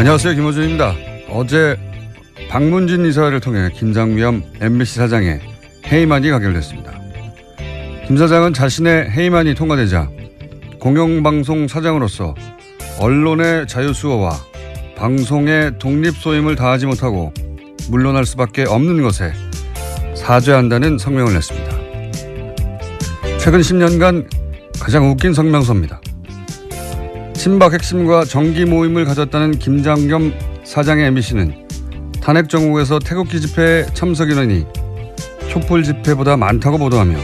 안녕하세요, 김호준입니다. 어제 박문진 이사를 통해 김장겸 MBC 사장의 해임안이 가결됐습니다. 김 사장은 자신의 해임안이 통과되자 공영방송 사장으로서 언론의 자유수호와 방송의 독립소임을 다하지 못하고 물러날 수밖에 없는 것에 사죄한다는 성명을 냈습니다. 최근 10년간 가장 웃긴 성명서입니다. 친박 핵심과 정기 모임을 가졌다는 김장겸 사장의 MBC는 탄핵 정국에서 태극기 집회 참석 인원이 촛불 집회보다 많다고 보도하며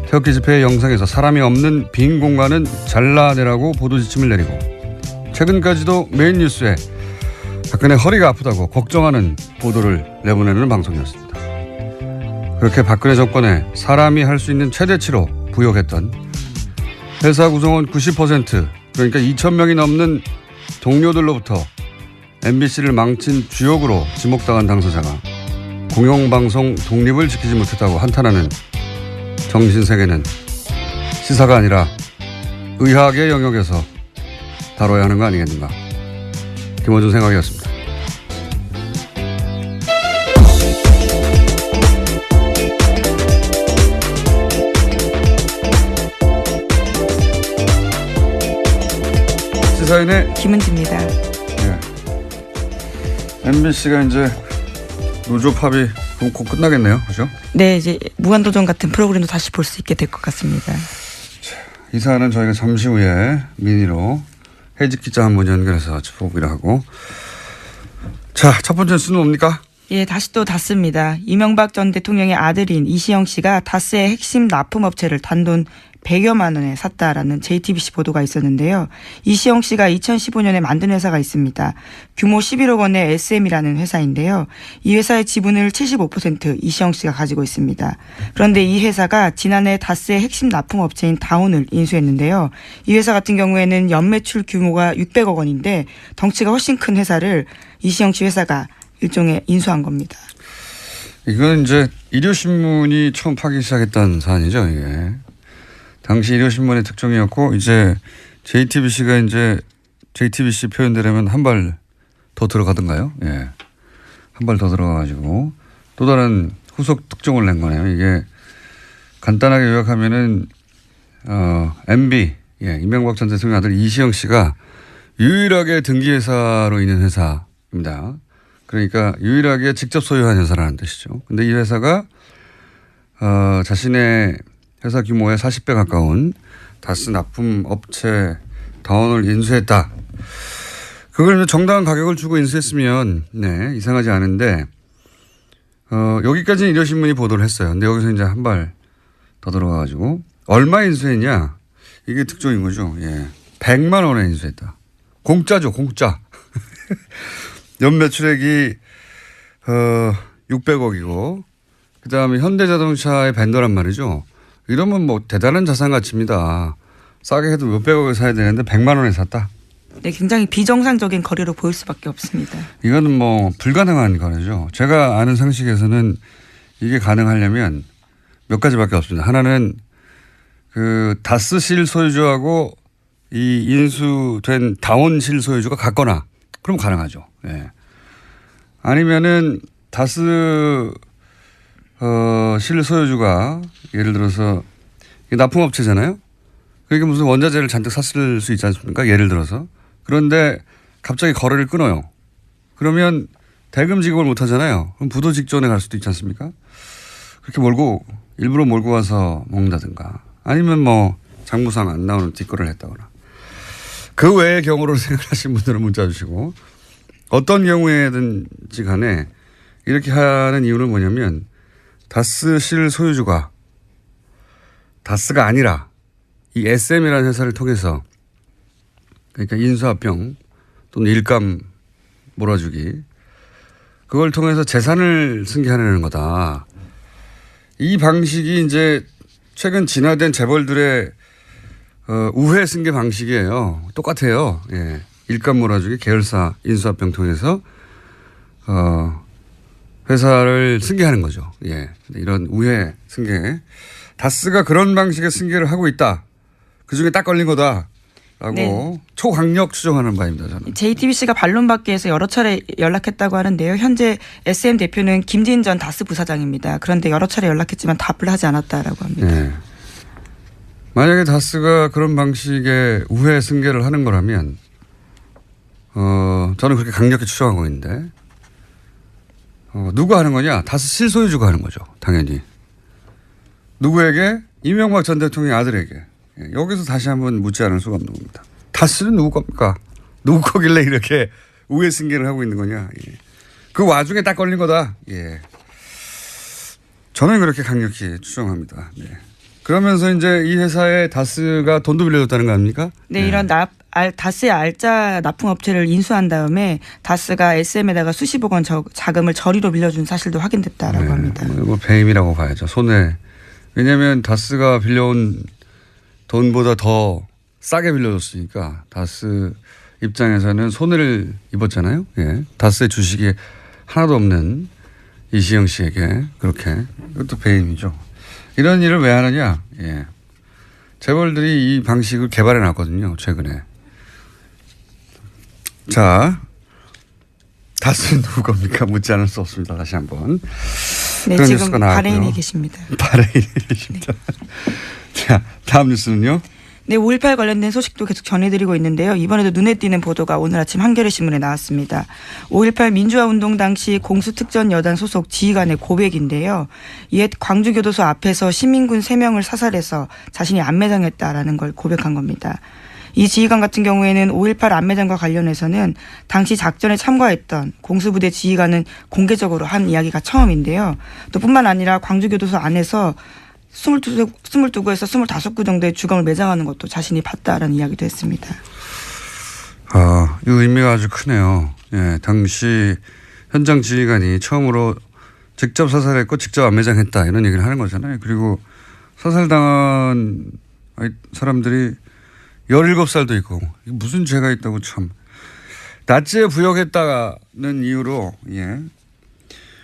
태극기 집회의 영상에서 사람이 없는 빈 공간은 잘라내라고 보도 지침을 내리고 최근까지도 메인 뉴스에 박근혜 허리가 아프다고 걱정하는 보도를 내보내는 방송이었습니다. 그렇게 박근혜 정권에 사람이 할 수 있는 최대치로 부역했던 회사 구성원 90% 그러니까 2,000명이 넘는 동료들로부터 MBC를 망친 주역으로 지목당한 당사자가 공영방송 독립을 지키지 못했다고 한탄하는 정신세계는 시사가 아니라 의학의 영역에서 다뤄야 하는 거 아니겠는가. 김호준 생각이었습니다. 시사인의 김은지입니다. 네. MBC가 이제 노조 파업이 곧 끝나겠네요. 그죠? 네, 이제 무한도전 같은 프로그램도 다시 볼 수 있게 될 것 같습니다. 이 사안은 저희가 잠시 후에 미니로 해직 기자 한 분 연결해서 짚어보기로 하고. 자, 첫 번째 뉴스는 뭡니까? 예, 다시 또 다스입니다. 이명박 전 대통령의 아들인 이시영 씨가 다스의 핵심 납품업체를 단돈 100여만 원에 샀다라는 JTBC 보도가 있었는데요. 이시영 씨가 2015년에 만든 회사가 있습니다. 규모 11억 원의 SM이라는 회사인데요. 이 회사의 지분을 75% 이시영 씨가 가지고 있습니다. 그런데 이 회사가 지난해 다스의 핵심 납품업체인 다온을 인수했는데요. 이 회사 같은 경우에는 연매출 규모가 600억 원인데 덩치가 훨씬 큰 회사를 이시영 씨 회사가 일종의 인수한 겁니다. 이건 이제 일요신문이 처음 파기 시작했던 사안이죠, 이게. 당시 일요신문의 특종이었고, 이제 JTBC가 이제 JTBC 표현대로면 한 발 더 들어가던가요? 예. 한 발 더 들어가가지고 또 다른 후속 특종을 낸 거네요. 이게 간단하게 요약하면은, MB, 예, 이명박 전 대통령 아들 이시영 씨가 유일하게 등기회사로 있는 회사입니다. 그러니까 유일하게 직접 소유한 회사라는 뜻이죠. 근데 이 회사가, 자신의 회사 규모의 40배 가까운 다스 납품 업체 다온을 인수했다. 그걸 정당한 가격을 주고 인수했으면, 네, 이상하지 않은데, 여기까지는 일요신문이 보도를 했어요. 근데 여기서 이제 한 발 더 들어가가지고, 얼마 인수했냐? 이게 특종인 거죠. 예. 100만 원에 인수했다. 공짜죠, 공짜. 연매출액이, 600억이고, 그 다음에 현대자동차의 벤더란 말이죠. 이러면 뭐 대단한 자산 가치입니다. 싸게 해도 몇백억을 사야 되는데 100만 원에 샀다. 네, 굉장히 비정상적인 거래로 보일 수밖에 없습니다. 이거는 뭐 불가능한 거래죠. 제가 아는 상식에서는 이게 가능하려면 몇 가지밖에 없습니다. 하나는 그 다스 실소유주하고 이 인수된 다온 실소유주가 같거나 그럼 가능하죠. 예. 아니면은 다스 실소유주가 예를 들어서 납품업체잖아요. 그러니까 무슨 원자재를 잔뜩 샀을 수 있지 않습니까? 예를 들어서. 그런데 갑자기 거래를 끊어요. 그러면 대금 지급을 못 하잖아요. 그럼 부도 직전에 갈 수도 있지 않습니까? 그렇게 일부러 몰고 와서 먹는다든가 아니면 뭐 장부상 안 나오는 뒷거래를 했다거나 그 외의 경우로 생각하시는 분들은 문자 주시고 어떤 경우에든지 간에 이렇게 하는 이유는 뭐냐면 다스 실 소유주가 다스가 아니라 이 SM이라는 회사를 통해서 그러니까 인수합병 또는 일감 몰아주기 그걸 통해서 재산을 승계하려는 거다. 이 방식이 이제 최근 진화된 재벌들의 우회 승계 방식이에요. 똑같아요. 예. 일감 몰아주기 계열사 인수합병 통해서 회사를 승계하는 거죠. 예. 이런 우회 승계. 다스가 그런 방식의 승계를 하고 있다. 그중에 딱 걸린 거다라고 네. 초강력 추정하는 바입니다. 저는. JTBC가 반론받기 위해서 여러 차례 연락했다고 하는데요. 현재 SM 대표는 김진 전 다스 부사장입니다. 그런데 여러 차례 연락했지만 답을 하지 않았다라고 합니다. 네. 만약에 다스가 그런 방식의 우회 승계를 하는 거라면 저는 그렇게 강력히 추정하고 있는데 누가 하는 거냐? 다스 실소유주가 하는 거죠. 당연히. 누구에게? 이명박 전 대통령의 아들에게. 여기서 다시 한번 묻지 않을 수가 없는 겁니다. 다스는 누구 겁니까? 누구 거길래 이렇게 우회 승계를 하고 있는 거냐? 예. 그 와중에 딱 걸린 거다. 예. 저는 그렇게 강력히 추정합니다. 네. 그러면서 이제 이 회사에 다스가 돈도 빌려줬다는 거 아닙니까? 네, 네. 이런 다스의 알짜 납품업체를 인수한 다음에 다스가 SM에다가 수십억 원 자금을 저리로 빌려준 사실도 확인됐다라고 네. 합니다. 뭐 배임이라고 봐야죠. 손해. 왜냐하면 다스가 빌려온 돈보다 더 싸게 빌려줬으니까 다스 입장에서는 손해를 입었잖아요. 예. 다스의 주식이 하나도 없는 이시영 씨에게 그렇게. 이것도 배임이죠. 이런 일을 왜 하느냐. 예. 재벌들이 이 방식을 개발해 놨거든요. 최근에. 자, 다스는 누구 겁니까? 묻지 않을 수 없습니다. 다시 한번. 네, 그런 지금 뉴스가 나왔고요. 바레인에 계십니다. 바레인에 계십니다. 자, 다음 뉴스는요. 네, 5.18 관련된 소식도 계속 전해드리고 있는데요. 이번에도 눈에 띄는 보도가 오늘 아침 한겨레신문에 나왔습니다. 5.18 민주화운동 당시 공수특전여단 소속 지휘관의 고백인데요. 옛 광주교도소 앞에서 시민군 3명을 사살해서 자신이 안매장했다라는 걸 고백한 겁니다. 이 지휘관 같은 경우에는 5.18 안매장과 관련해서는 당시 작전에 참가했던 공수부대 지휘관은 공개적으로 한 이야기가 처음인데요. 또 뿐만 아니라 광주교도소 안에서 22구에서 25구 정도의 주검을 매장하는 것도 자신이 봤다라는 이야기도 했습니다. 아, 이 의미가 아주 크네요. 예, 당시 현장 지휘관이 처음으로 직접 사살했고 직접 안매장했다 이런 얘기를 하는 거잖아요. 그리고 사살당한 사람들이 17살도 있고 무슨 죄가 있다고 참. 나치에 부역했다는 이유로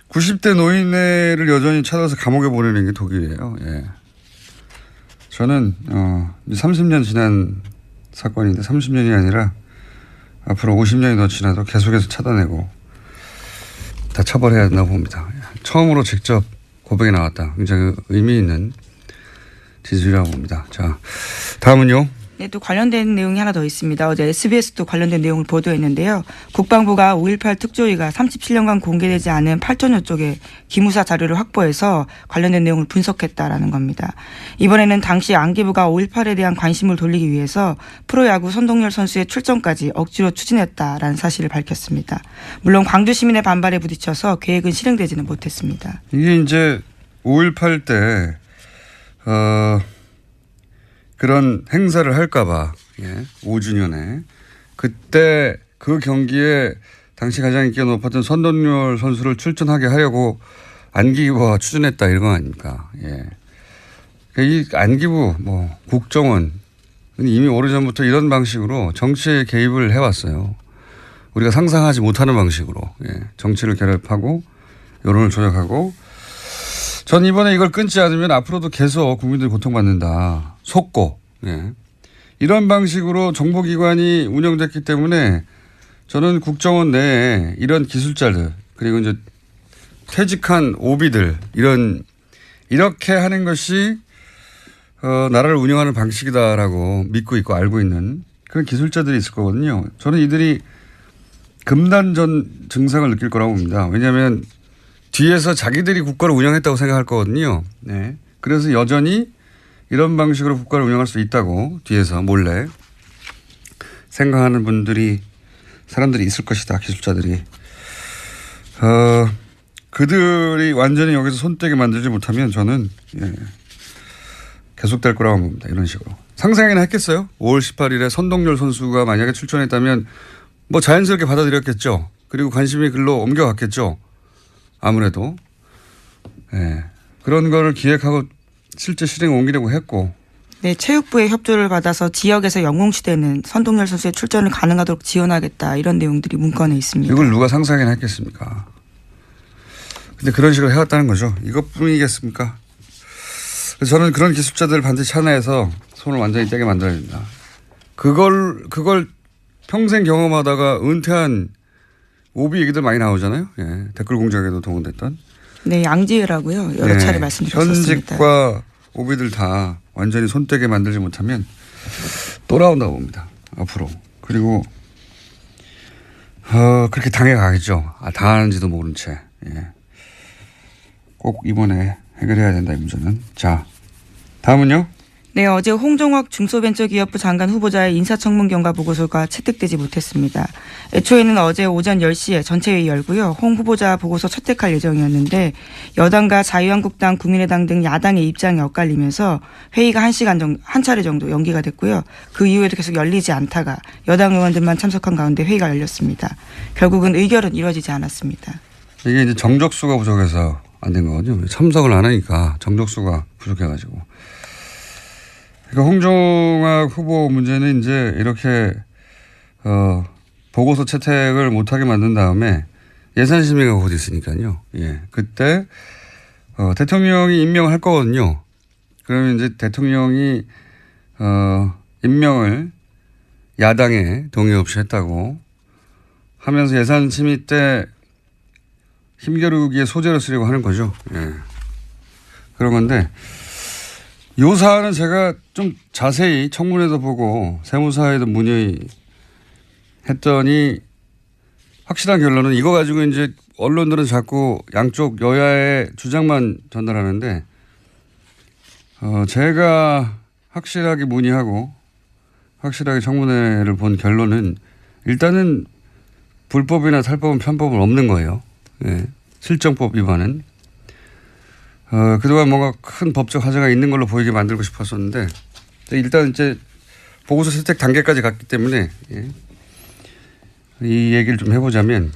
90대 노인네를 여전히 찾아서 감옥에 보내는 게 독일이에요. 예. 저는 30년 지난 사건인데 30년이 아니라 앞으로 50년이 더 지나도 계속해서 찾아내고 다 처벌해야 된다고 봅니다. 처음으로 직접 고백이 나왔다. 굉장히 의미 있는 지지라고 봅니다. 자, 다음은요. 네, 또 관련된 내용이 하나 더 있습니다. 어제 SBS도 관련된 내용을 보도했는데요. 국방부가 5.18 특조위가 37년간 공개되지 않은 8천여 쪽의 기무사 자료를 확보해서 관련된 내용을 분석했다라는 겁니다. 이번에는 당시 안기부가 5.18에 대한 관심을 돌리기 위해서 프로야구 선동열 선수의 출전까지 억지로 추진했다라는 사실을 밝혔습니다. 물론 광주 시민의 반발에 부딪혀서 계획은 실행되지는 못했습니다. 이게 이제 5.18 때 그런 행사를 할까봐 5주년에 그때 그 경기에 당시 가장 인기가 높았던 선동열 선수를 출전하게 하려고 안기부가 추진했다 이런 거 아닙니까? 예. 이 안기부 국정원 이미 오래전부터 이런 방식으로 정치에 개입을 해왔어요. 우리가 상상하지 못하는 방식으로 정치를 결합하고 여론을 조작하고 전 이번에 이걸 끊지 않으면 앞으로도 계속 국민들이 고통받는다. 속고. 이런 방식으로 정보기관이 운영됐기 때문에 저는 국정원 내에 이런 기술자들 그리고 이제 퇴직한 오비들 이렇게 하는 것이 나라를 운영하는 방식이다라고 믿고 있고 알고 있는 그런 기술자들이 있을 거거든요. 저는 이들이 금단전 증상을 느낄 거라고 봅니다. 왜냐하면 뒤에서 자기들이 국가를 운영했다고 생각할 거거든요. 네. 그래서 여전히 이런 방식으로 국가를 운영할 수 있다고 뒤에서 몰래 생각하는 사람들이 있을 것이다. 기술자들이. 그들이 완전히 여기서 손떼게 만들지 못하면 저는 계속될 거라고 봅니다. 이런 식으로. 상상이나 했겠어요? 5월 18일에 선동열 선수가 만약에 출전했다면 자연스럽게 받아들였겠죠. 그리고 관심이 글로 옮겨갔겠죠. 아무래도. 그런 거를 기획하고 실제 실행에 옮기려고 했고. 네, 체육부의 협조를 받아서 지역에서 영웅시대는 선동열 선수의 출전을 가능하도록 지원하겠다. 이런 내용들이 문건에 있습니다. 이걸 누가 상상이나 했겠습니까? 근데 그런 식으로 해왔다는 거죠. 이것뿐이겠습니까? 그래서 저는 그런 기술자들을 반드시 찾아내서 손을 완전히 떼게 만들어야 된다. 그걸 평생 경험하다가 은퇴한 오비 얘기들 많이 나오잖아요. 예, 댓글 공작에도 동원됐던. 네, 양지혜라고요. 여러 차례 말씀드렸습니다. 현직과 오비들 다 완전히 손떼게 만들지 못하면 또 나온다고 봅니다. 앞으로. 그리고 그렇게 당해가겠죠. 당하는지도 모른 채. 예. 꼭 이번에 해결해야 된다 이 문제는. 자, 다음은요. 네, 어제 홍종학 중소벤처기업부 장관 후보자의 인사청문 경과 보고서가 채택되지 못했습니다. 애초에는 어제 오전 10시에 전체회의 열고요. 홍 후보자 보고서 채택할 예정이었는데 여당과 자유한국당, 국민의당 등 야당의 입장이 엇갈리면서 회의가 한 차례 정도 연기가 됐고요. 그 이후에도 계속 열리지 않다가 여당 의원들만 참석한 가운데 회의가 열렸습니다. 결국은 의결은 이루어지지 않았습니다. 이게 이제 정적수가 부족해서 안 된 거거든요. 참석을 안 하니까 정적수가 부족해가지고. 그러니까 홍종학 후보 문제는 이제 이렇게 보고서 채택을 못하게 만든 다음에 예산심의가 곧 있으니까요. 예, 그때 대통령이 임명을 할 거거든요. 그러면 이제 대통령이 임명을 야당에 동의 없이 했다고 하면서 예산심의 때 힘겨루기의 소재로 쓰려고 하는 거죠. 예, 그런 건데. 요 사안은 제가 좀 자세히 청문회도 보고 세무사에도 문의했더니 확실한 결론은 이거 가지고 이제 언론들은 자꾸 양쪽 여야의 주장만 전달하는데 제가 확실하게 문의하고 확실하게 청문회를 본 결론은 일단은 불법이나 탈법은 편법은 없는 거예요. 예. 실정법 위반은. 그동안 뭔가 큰 법적 하자가 있는 걸로 보이게 만들고 싶었었는데 일단 이제 보고서 채택 단계까지 갔기 때문에 예. 이 얘기를 좀 해보자면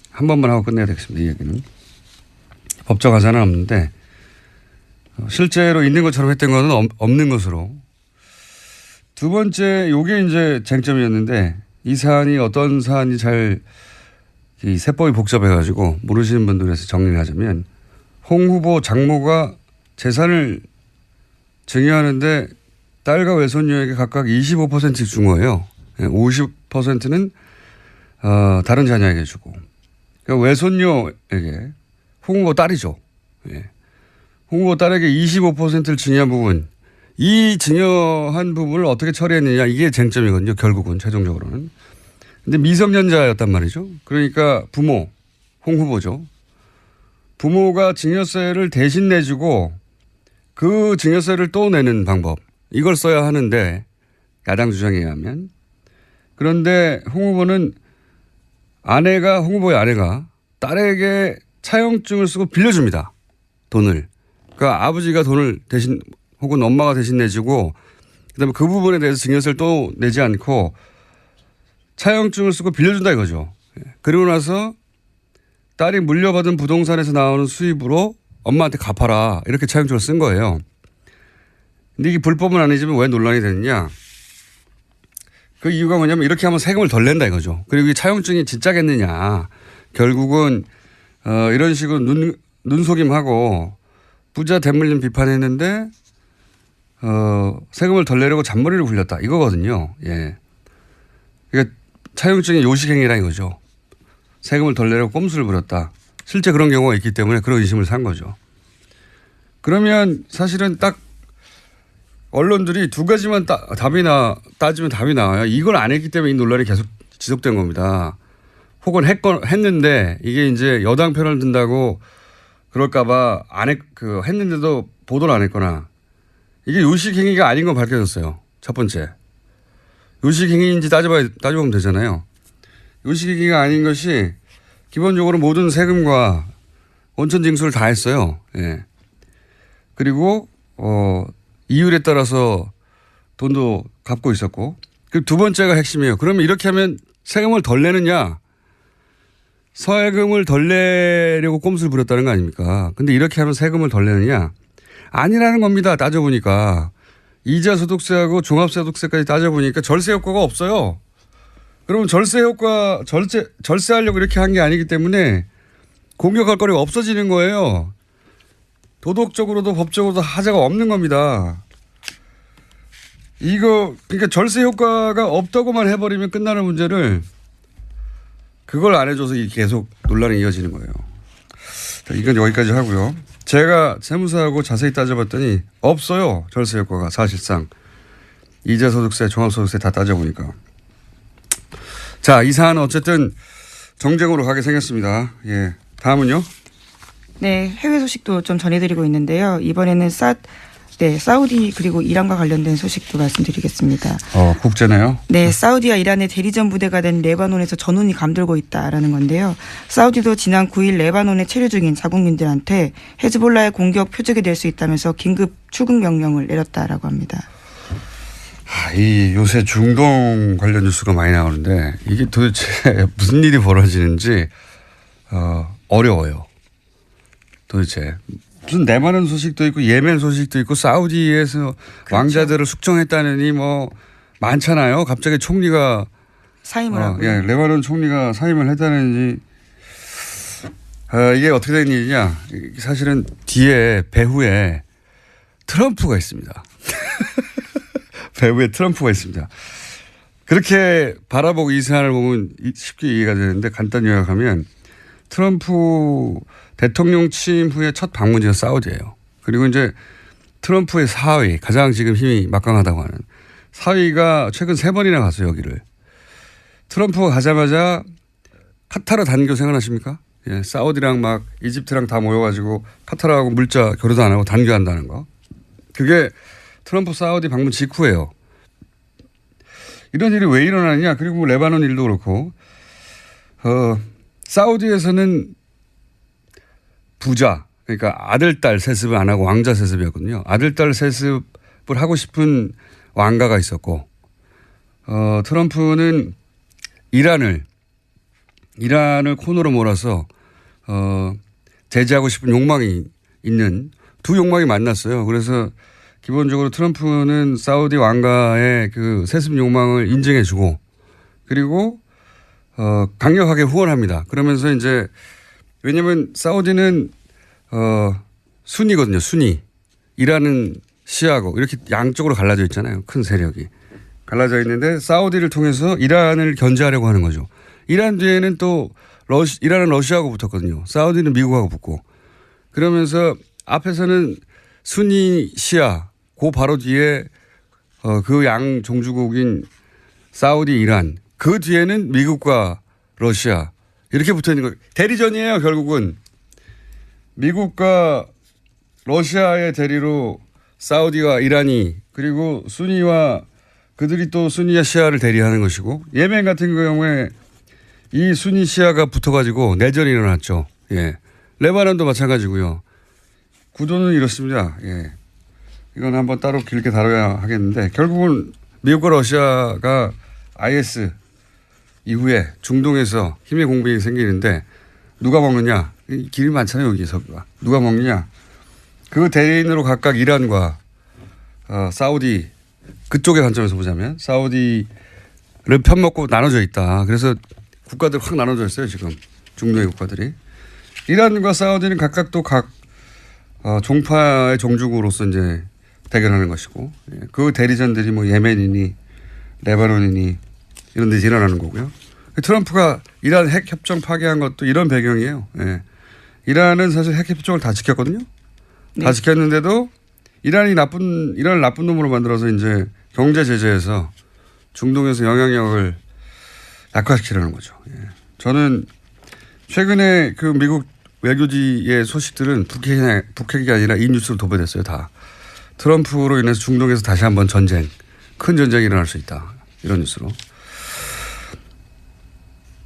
한 번만 하고 끝내야 되겠습니다. 이 얘기는. 법적 하자는 없는데 실제로 있는 것처럼 했던 거는 없는 것으로. 두 번째 요게 이제 쟁점이었는데 이 사안이 어떤 사안이 이 세법이 복잡해가지고 모르시는 분들에서 정리를 하자면 홍 후보 장모가 재산을 증여하는데 딸과 외손녀에게 각각 25%씩 준 거예요. 50%는 다른 자녀에게 주고. 그러니까 외손녀에게 홍 후보 딸이죠. 예. 홍 후보 딸에게 25%를 증여한 부분. 이 증여한 부분을 어떻게 처리했느냐 이게 쟁점이거든요. 결국은 최종적으로는. 근데 미성년자였단 말이죠. 그러니까 부모, 홍 후보죠. 부모가 증여세를 대신 내주고 그 증여세를 또 내는 방법. 이걸 써야 하는데 야당 주장에 의하면. 그런데 홍 후보는 홍 후보의 아내가 딸에게 차용증을 쓰고 빌려줍니다. 돈을. 그러니까 아버지가 돈을 대신 혹은 엄마가 대신 내주고 그다음에 그 부분에 대해서 증여세를 또 내지 않고 차용증을 쓰고 빌려준다 이거죠. 그리고 나서 딸이 물려받은 부동산에서 나오는 수입으로 엄마한테 갚아라. 이렇게 차용증을 쓴 거예요. 근데 이게 불법은 아니지만 왜 논란이 되느냐. 그 이유가 뭐냐면 이렇게 하면 세금을 덜 낸다 이거죠. 그리고 이 차용증이 진짜겠느냐. 결국은 이런 식으로 눈속임하고 부자 대물림 비판했는데 세금을 덜 내려고 잔머리를 굴렸다. 이거거든요. 예. 그러니까 차용증의 요식행위라 이거죠. 세금을 덜 내려고 꼼수를 부렸다. 실제 그런 경우가 있기 때문에 그런 의심을 산 거죠. 그러면 사실은 딱 언론들이 두 가지만 따지면 답이 나와요. 이걸 안 했기 때문에 이 논란이 계속 지속된 겁니다. 혹은 했는데 이게 이제 여당 편을 든다고 그럴까봐 했는데도 보도를 안 했거나 이게 요식행위가 아닌 건 밝혀졌어요. 첫 번째. 요식행위인지 따져보면 되잖아요. 요식행위가 아닌 것이 기본적으로 모든 세금과 원천징수를 다 했어요. 예. 그리고 이율에 따라서 돈도 갚고 있었고. 그리고 두 번째가 핵심이에요. 그러면 이렇게 하면 세금을 덜 내느냐. 세금을 덜 내려고 꼼수를 부렸다는 거 아닙니까? 근데 이렇게 하면 세금을 덜 내느냐. 아니라는 겁니다. 따져보니까. 이자 소득세하고 종합소득세까지 따져보니까 절세 효과가 없어요. 그러면 절세하려고 이렇게 한 게 아니기 때문에 공격할 거리가 없어지는 거예요. 도덕적으로도 법적으로도 하자가 없는 겁니다. 이거 그러니까 절세 효과가 없다고만 해버리면 끝나는 문제를 그걸 안 해줘서 계속 논란이 이어지는 거예요. 자, 이건 여기까지 하고요. 제가 세무사하고 자세히 따져봤더니 없어요. 절세 효과가 사실상. 이자소득세, 종합소득세 다 따져보니까. 자, 이 사안은 어쨌든 정쟁으로 가게 생겼습니다. 예. 다음은요? 네, 해외 소식도 좀 전해드리고 있는데요. 이번에는 사우디 그리고 이란과 관련된 소식도 말씀드리겠습니다. 국제네요. 네, 사우디와 이란의 대리전 부대가 된 레바논에서 전운이 감돌고 있다라는 건데요. 사우디도 지난 9일 레바논에 체류 중인 자국민들한테 헤즈볼라의 공격 표적이 될 수 있다면서 긴급 출국 명령을 내렸다라고 합니다. 이 요새 중동 관련 뉴스가 많이 나오는데 이게 도대체 무슨 일이 벌어지는지 어려워요. 도대체 무슨 레바논 소식도 있고 예멘 소식도 있고 사우디에서 그렇죠. 왕자들을 숙청했다느니 뭐 많잖아요. 갑자기 총리가 사임을 하고 예, 레바논 총리가 사임을 했다느니 이게 어떻게 된 일이냐. 사실은 뒤에 배후에 트럼프가 있습니다. 배후에 트럼프가 있습니다. 그렇게 바라보고 이 사안을 보면 쉽게 이해가 되는데 간단히 요약하면 트럼프 대통령 취임 후에 첫 방문지가 사우디예요. 그리고 이제 트럼프의 사위, 가장 지금 힘이 막강하다고 하는 사위가 최근 3번이나 갔어요, 여기를. 트럼프가 가자마자 카타르 단교 생각나십니까? 예, 사우디랑 막 이집트랑 다 모여가지고 카타르하고 물자 교류도 안 하고 단교한다는 거. 그게 트럼프 사우디 방문 직후예요. 이런 일이 왜 일어나느냐. 그리고 뭐 레바논 일도 그렇고 사우디에서는 부자 그러니까 아들 딸 세습을 안 하고 왕자 세습이었거든요. 아들 딸 세습을 하고 싶은 왕가가 있었고 트럼프는 이란을 코너로 몰아서 제재하고 싶은 욕망이 있는 두 욕망이 만났어요. 그래서 기본적으로 트럼프는 사우디 왕가의 그 세습 욕망을 인정해주고 그리고 강력하게 후원합니다. 그러면서 이제 왜냐하면 사우디는 순이거든요. 순이. 이란은 시아고 이렇게 양쪽으로 갈라져 있잖아요. 큰 세력이. 갈라져 있는데 사우디를 통해서 이란을 견제하려고 하는 거죠. 이란 뒤에는 또 이란은 러시아하고 붙었거든요. 사우디는 미국하고 붙고. 그러면서 앞에서는 순이 시아 그 바로 뒤에 그 양 종주국인 사우디 이란 그 뒤에는 미국과 러시아 이렇게 붙어 있는 거예요. 대리전이에요. 결국은 미국과 러시아의 대리로 사우디와 이란이 그리고 순위와 그들이 또 순위와 시아를 대리하는 것이고 예멘 같은 경우에 이 순위 시아가 붙어가지고 내전이 일어났죠. 예. 레바논도 마찬가지고요. 구도는 이렇습니다. 예. 이건 한번 따로 길게 다뤄야 하겠는데 결국은 미국과 러시아가 IS 이후에 중동에서 힘의 공백이 생기는데 누가 먹느냐. 길이 많잖아요. 여기서. 누가 먹느냐. 그 대인으로 각각 이란과 사우디 그쪽의 관점에서 보자면 사우디를 편먹고 나눠져 있다. 그래서 국가들 확 나눠져 있어요. 지금 중동의 국가들이. 이란과 사우디는 각각 또 각 종파의 종주국으로서 이제 대결하는 것이고 그 대리전들이 뭐 예멘이니 레바논이니 이런 데서 일어나는 거고요. 트럼프가 이란 핵 협정 파기한 것도 이런 배경이에요. 예. 이란은 사실 핵 협정을 다 지켰거든요. 네. 다 지켰는데도 이란을 나쁜 놈으로 만들어서 이제 경제 제재에서 중동에서 영향력을 약화시키려는 거죠. 예. 저는 최근에 그 미국 외교지의 소식들은 북핵이 아니라 이 뉴스로 도배됐어요. 다. 트럼프로 인해서 중동에서 다시 한번 큰 전쟁이 일어날 수 있다. 이런 뉴스로.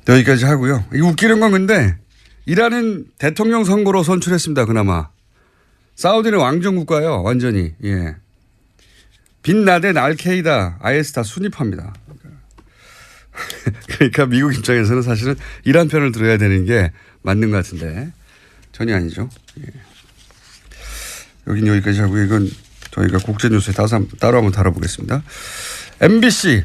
여기까지 하고요. 이거 웃기는 건 근데 이란은 대통령 선거로 선출했습니다. 그나마. 사우디는 왕정국가예요. 완전히. 예. 빈라덴, 알케이다, IS 다 순위파입니다. 그러니까 미국 입장에서는 사실은 이란 편을 들어야 되는 게 맞는 것 같은데 전혀 아니죠. 예. 여긴 여기까지 하고 이건 저희가 국제뉴스에 따로 한번 다뤄보겠습니다. MBC.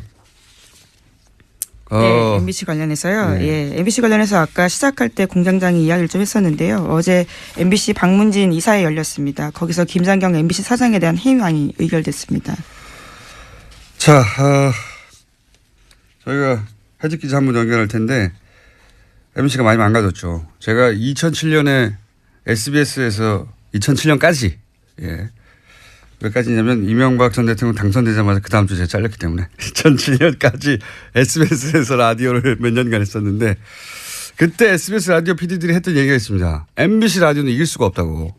네, MBC 관련해서요. 네. 예, MBC 관련해서 아까 시작할 때 공장장이 이야기를 좀 했었는데요. 어제 MBC 박문진 이사회 열렸습니다. 거기서 김장경 MBC 사장에 대한 해임안이 의결됐습니다. 자, 저희가 해직 기자 한 분 연결할 텐데 MBC가 많이 망가졌죠. 제가 2007년에 SBS에서 2007년까지 몇 가지냐면 이명박 전 대통령 당선되자마자 그 다음 주 제가 잘렸기 때문에 2007년까지 SBS에서 라디오를 몇 년간 했었는데 그때 SBS 라디오 PD들이 했던 얘기가 있습니다. MBC 라디오는 이길 수가 없다고.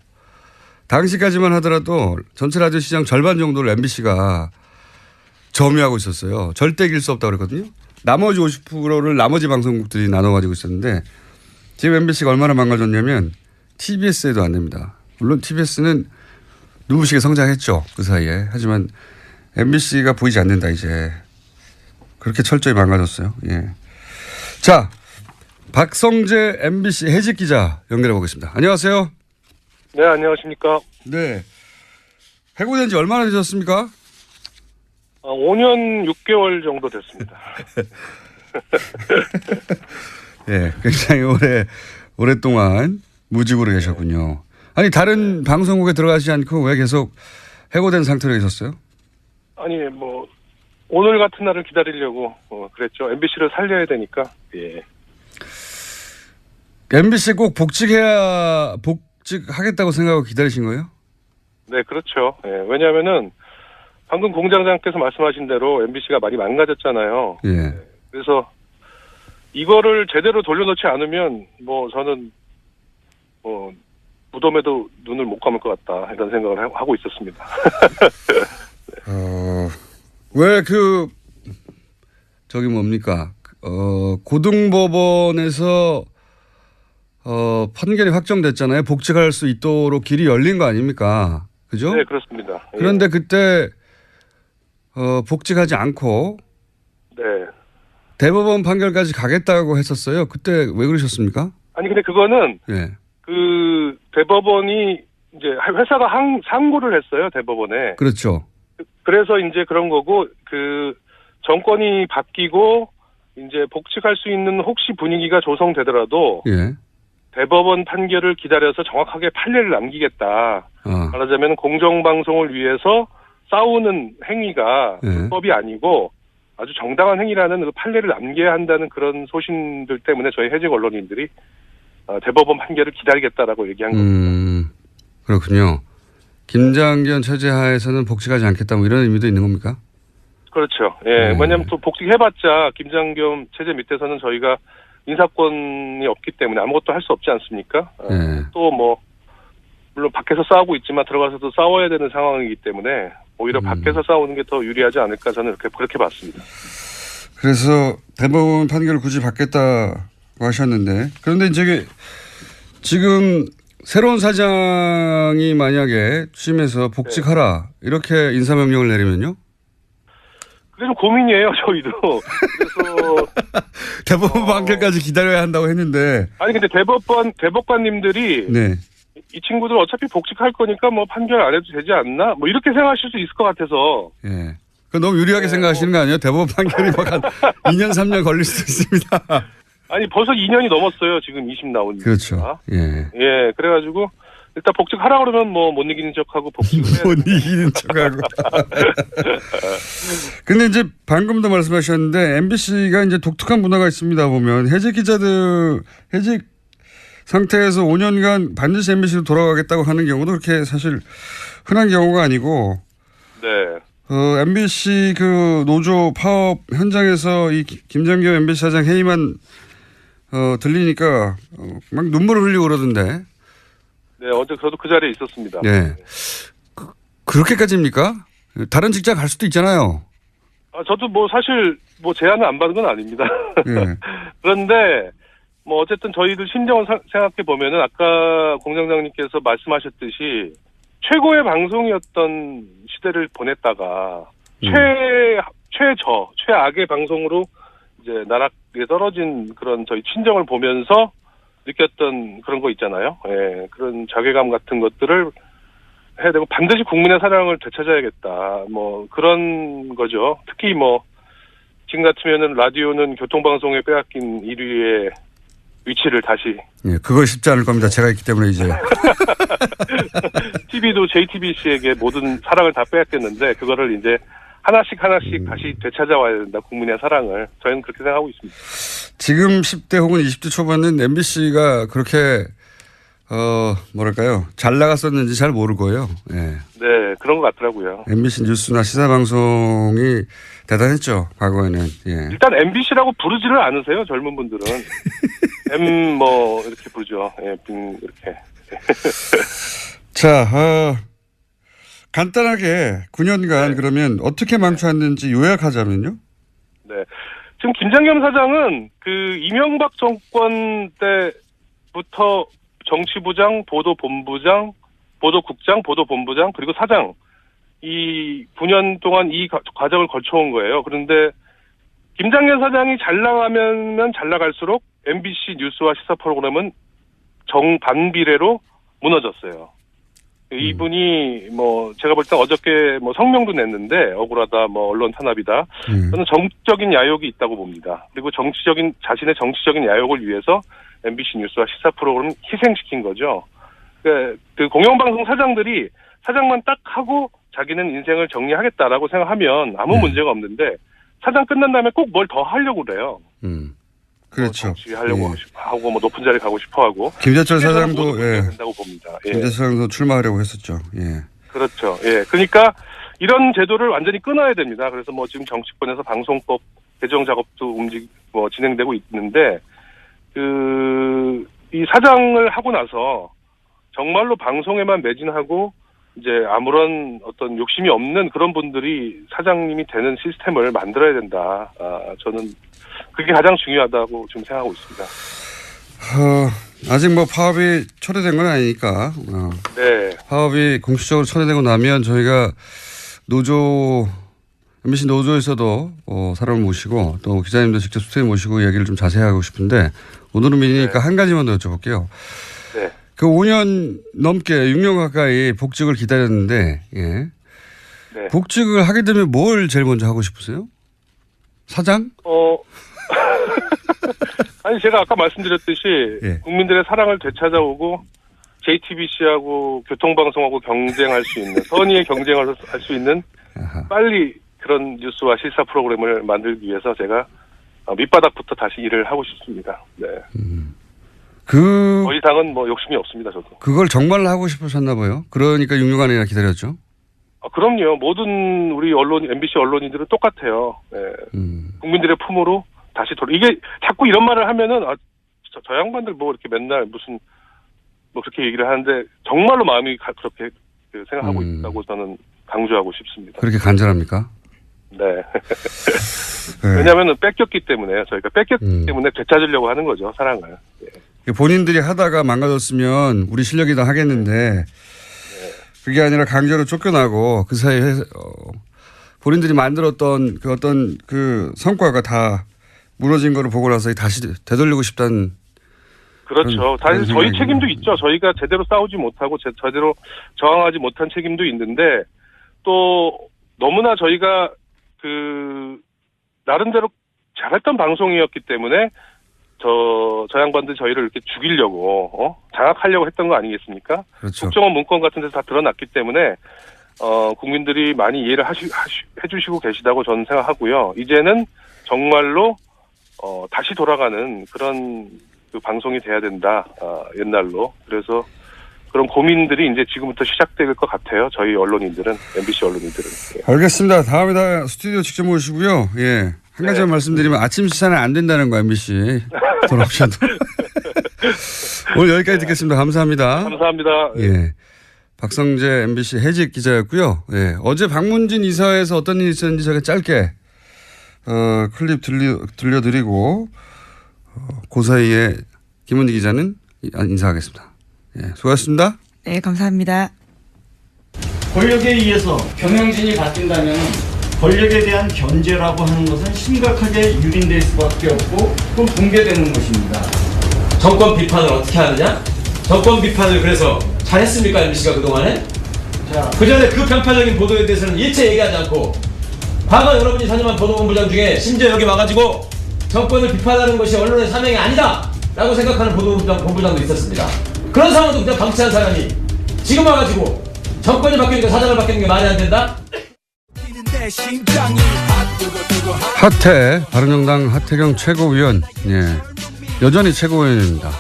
당시까지만 하더라도 전체 라디오 시장 절반 정도를 MBC가 점유하고 있었어요. 절대 이길 수 없다고 그랬거든요. 나머지 50%를 나머지 방송국들이 나눠 가지고 있었는데 지금 MBC가 얼마나 망가졌냐면 TBS에도 안 됩니다. 물론 TBS는 눈부시게 성장했죠. 그 사이에. 하지만 MBC가 보이지 않는다 이제. 그렇게 철저히 망가졌어요. 예. 자, 박성재 MBC 해직 기자 연결해 보겠습니다. 안녕하세요. 네, 안녕하십니까. 네. 해고된 지 얼마나 되셨습니까? 5년 6개월 정도 됐습니다. 예, 굉장히 오랫동안 무직으로 계셨군요. 아니, 다른 방송국에 들어가지 않고 왜 계속 해고된 상태로 계셨어요? 아니, 오늘 같은 날을 기다리려고 그랬죠. MBC를 살려야 되니까. 예. MBC 꼭 복직하겠다고 생각하고 기다리신 거예요? 네, 그렇죠. 예, 왜냐하면은 방금 공장장께서 말씀하신 대로 MBC가 많이 망가졌잖아요. 예. 그래서 이거를 제대로 돌려놓지 않으면 저는 무덤에도 눈을 못 감을 것 같다 이런 생각을 하고 있었습니다. 왜 뭡니까? 고등법원에서 판결이 확정됐잖아요. 복직할 수 있도록 길이 열린 거 아닙니까? 그죠? 네, 그렇습니다. 그런데 그때 복직하지 않고 네. 대법원 판결까지 가겠다고 했었어요. 그때 왜 그러셨습니까? 아니 근데 그거는 네. 그 대법원이 이제 회사가 상고를 했어요. 대법원에. 그렇죠. 그래서 이제 그런 거고 그 정권이 바뀌고 이제 복직할 수 있는 혹시 분위기가 조성되더라도 예. 대법원 판결을 기다려서 정확하게 판례를 남기겠다. 말하자면 공정방송을 위해서 싸우는 행위가 불법이 아니고 아주 정당한 행위라는 그 판례를 남겨야 한다는 그런 소신들 때문에 저희 해직 언론인들이 대법원 판결을 기다리겠다라고 얘기한 겁니다. 그렇군요. 김장겸 체제 하에서는 복직하지 않겠다 이런 의미도 있는 겁니까? 그렇죠. 예. 왜냐하면 또 복직해봤자 김장겸 체제 밑에서는 저희가 인사권이 없기 때문에 아무것도 할 수 없지 않습니까? 또 물론 밖에서 싸우고 있지만 들어가서도 싸워야 되는 상황이기 때문에 오히려 밖에서 싸우는 게 더 유리하지 않을까 저는 그렇게 봤습니다. 그래서 대법원 판결을 굳이 받겠다고 하셨는데 그런데 이제 지금 새로운 사장이 만약에 취임해서 복직하라 이렇게 인사명령을 내리면요? 그게 좀 고민이에요, 저희도. 그래서 대법원 판결까지 기다려야 한다고 했는데. 아니 근데 대법관님들이 네. 이 친구들 어차피 복직할 거니까 판결 안 해도 되지 않나? 이렇게 생각하실 수 있을 것 같아서. 예. 그 너무 유리하게 생각하시는 거 아니에요? 대법원 판결이 한 2년 3년 걸릴 수도 있습니다. 아니 벌써 2년이 넘었어요. 지금 20 나오니까. 그렇죠. 예. 예. 그래가지고 일단 복직하라 그러면 못 이기는 척하고 복직을 해야 못 이기는 척하고. 근데 이제 방금도 말씀하셨는데 MBC가 이제 독특한 문화가 있습니다. 보면 해직 상태에서 5년간 반드시 MBC로 돌아가겠다고 하는 경우도 그렇게 사실 흔한 경우가 아니고. 네. MBC 노조 파업 현장에서 이 김장겸 MBC 사장 회의만 들리니까 막 눈물을 흘리고 그러던데. 네, 어제 저도 그 자리에 있었습니다. 네. 그렇게까지입니까? 다른 직장 갈 수도 있잖아요. 저도 사실 제안을 안 받은 건 아닙니다. 네. 그런데 어쨌든 저희들 심정을 생각해 보면은 아까 공장장님께서 말씀하셨듯이 최고의 방송이었던 시대를 보냈다가 최악의 방송으로 이제 나락에 떨어진 그런 저희 친정을 보면서 느꼈던 그런 거 있잖아요. 예, 그런 자괴감 같은 것들을 해야 되고 반드시 국민의 사랑을 되찾아야겠다. 그런 거죠. 특히 지금 같으면은 라디오는 교통방송에 빼앗긴 1위의 위치를 다시. 예, 그거 쉽지 않을 겁니다. 제가 있기 때문에 이제. TV도 JTBC에게 모든 사랑을 다 빼앗겼는데 그거를 이제 하나씩 다시 되찾아와야 된다. 국민의 사랑을. 저희는 그렇게 생각하고 있습니다. 지금 10대 혹은 20대 초반은 MBC가 그렇게 뭐랄까요, 잘 나갔었는지 잘 모를 거예요. 예. 네, 그런 것 같더라고요. MBC 뉴스나 시사방송이 대단했죠, 과거에는. 예. 일단 MBC라고 부르지를 않으세요, 젊은 분들은. 이렇게 부르죠. 예, 이렇게. 자, 간단하게 9년간 그러면 어떻게 망쳐왔는지 요약하자면요. 네. 지금 김장겸 사장은 그 이명박 정권 때부터 정치부장, 보도본부장, 보도국장, 보도본부장, 그리고 사장, 이 9년 동안 이 과정을 거쳐온 거예요. 그런데 김장겸 사장이 잘 나가면 잘 나갈수록 MBC 뉴스와 시사 프로그램은 정반비례로 무너졌어요. 이분이 제가 볼 때 어저께 성명도 냈는데 억울하다, 언론 탄압이다. 저는 정치적인 야욕이 있다고 봅니다. 그리고 자신의 정치적인 야욕을 위해서 MBC 뉴스와 시사 프로그램을 희생시킨 거죠. 그 공영방송 사장들이 사장만 딱 하고 자기는 인생을 정리하겠다라고 생각하면 아무 문제가 없는데 사장 끝난 다음에 꼭 뭘 더 하려고 그래요. 그렇죠. 정치하려고 하고 높은 자리 가고 싶어하고. 김재철 사장도 된다고 봅니다. 김재철 사장도 출마하려고 했었죠. 예. 그렇죠. 예. 그러니까 이런 제도를 완전히 끊어야 됩니다. 그래서 지금 정치권에서 방송법 개정 작업도 진행되고 있는데 이 사장을 하고 나서 정말로 방송에만 매진하고 이제 아무런 어떤 욕심이 없는 그런 분들이 사장님이 되는 시스템을 만들어야 된다. 저는 그게 가장 중요하다고 지금 생각하고 있습니다. 아직 파업이 철회된 건 아니니까. 네. 파업이 공식적으로 철회되고 나면 저희가 MBC 노조에서도 사람을 모시고 또 기자님도 직접 스튜디오에 모시고 얘기를 좀 자세히 하고 싶은데 오늘은 미니니까 한 가지만 더 여쭤볼게요. 네. 그 5년 넘게 6년 가까이 복직을 기다렸는데, 예. 네. 복직을 하게 되면 뭘 제일 먼저 하고 싶으세요? 사장? 아니, 제가 아까 말씀드렸듯이 예. 국민들의 사랑을 되찾아오고 JTBC하고 교통방송하고 경쟁할 수 있는, 선의의 경쟁을 할 수 있는 빨리 그런 뉴스와 시사 프로그램을 만들기 위해서 제가 밑바닥부터 다시 일을 하고 싶습니다. 네. 더 이상은 욕심이 없습니다, 저도. 그걸 정말로 하고 싶으셨나 봐요. 그러니까 6년간이나 기다렸죠. 그럼요. 모든 우리 MBC 언론인들은 똑같아요. 네. 국민들의 품으로 다시 이게 자꾸 이런 말을 하면은, 저 양반들 이렇게 맨날 무슨, 그렇게 얘기를 하는데, 정말로 마음이 그렇게 생각하고 있다고 저는 강조하고 싶습니다. 그렇게 간절합니까? 네. 왜냐하면 뺏겼기 때문에요. 저희가 뺏겼기 때문에 되찾으려고 하는 거죠, 사랑을. 네. 본인들이 하다가 망가졌으면 우리 실력이 다 하겠는데 그게 아니라 강제로 쫓겨나고 그 사이에 본인들이 만들었던 그 어떤 그 성과가 다 무너진 거를 보고 나서 다시 되돌리고 싶다는. 그렇죠. 다시 저희 책임도 있죠. 저희가 제대로 싸우지 못하고 제대로 저항하지 못한 책임도 있는데 또 너무나 저희가 나름대로 잘했던 방송이었기 때문에 저 양반들 저희를 이렇게 죽이려고 장악하려고 했던 거 아니겠습니까? 그렇죠. 국정원 문건 같은 데서 다 드러났기 때문에 국민들이 많이 이해를 해주시고 계시다고 저는 생각하고요. 이제는 정말로 다시 돌아가는 그런 방송이 돼야 된다. 옛날로. 그래서 그런 고민들이 이제 지금부터 시작될 것 같아요. 저희 언론인들은, MBC 언론인들은. 예. 알겠습니다. 다음에 다 스튜디오 직접 모시고요. 예. 한 가지만 말씀드리면 아침 시사는 안 된다는 거 MBC 돌아오셔도. 오늘 여기까지 듣겠습니다. 감사합니다. 감사합니다. 예. 박성재 MBC 해직 기자였고요. 예. 어제 박문진 이사회에서 어떤 일이 있었는지 제가 짧게 클립 들려드리고 그 사이에 김은희 기자는 인사하겠습니다. 예. 수고하셨습니다. 네, 감사합니다. 권력에 의해서 경영진이 바뀐다면 권력에 대한 견제라고 하는 것은 심각하게 유린될 수밖에 없고 그건 붕괴되는 것입니다. 정권 비판을 어떻게 하느냐? 정권 비판을 그래서 잘했습니까, MBC가 그동안에? 자, 그 전에 그 편파적인 보도에 대해서는 일체 얘기하지 않고 과거 여러분이 선임한 보도본부장 중에 심지어 여기 와가지고 정권을 비판하는 것이 언론의 사명이 아니다! 라고 생각하는 보도본부장도 있었습니다. 그런 상황도 그냥 방치한 사람이 지금 와가지고 정권이 바뀌니까 사장을 바뀌는 게 말이 안 된다? 하태 바른정당 하태경 최고위원, 예, 여전히 최고위원입니다.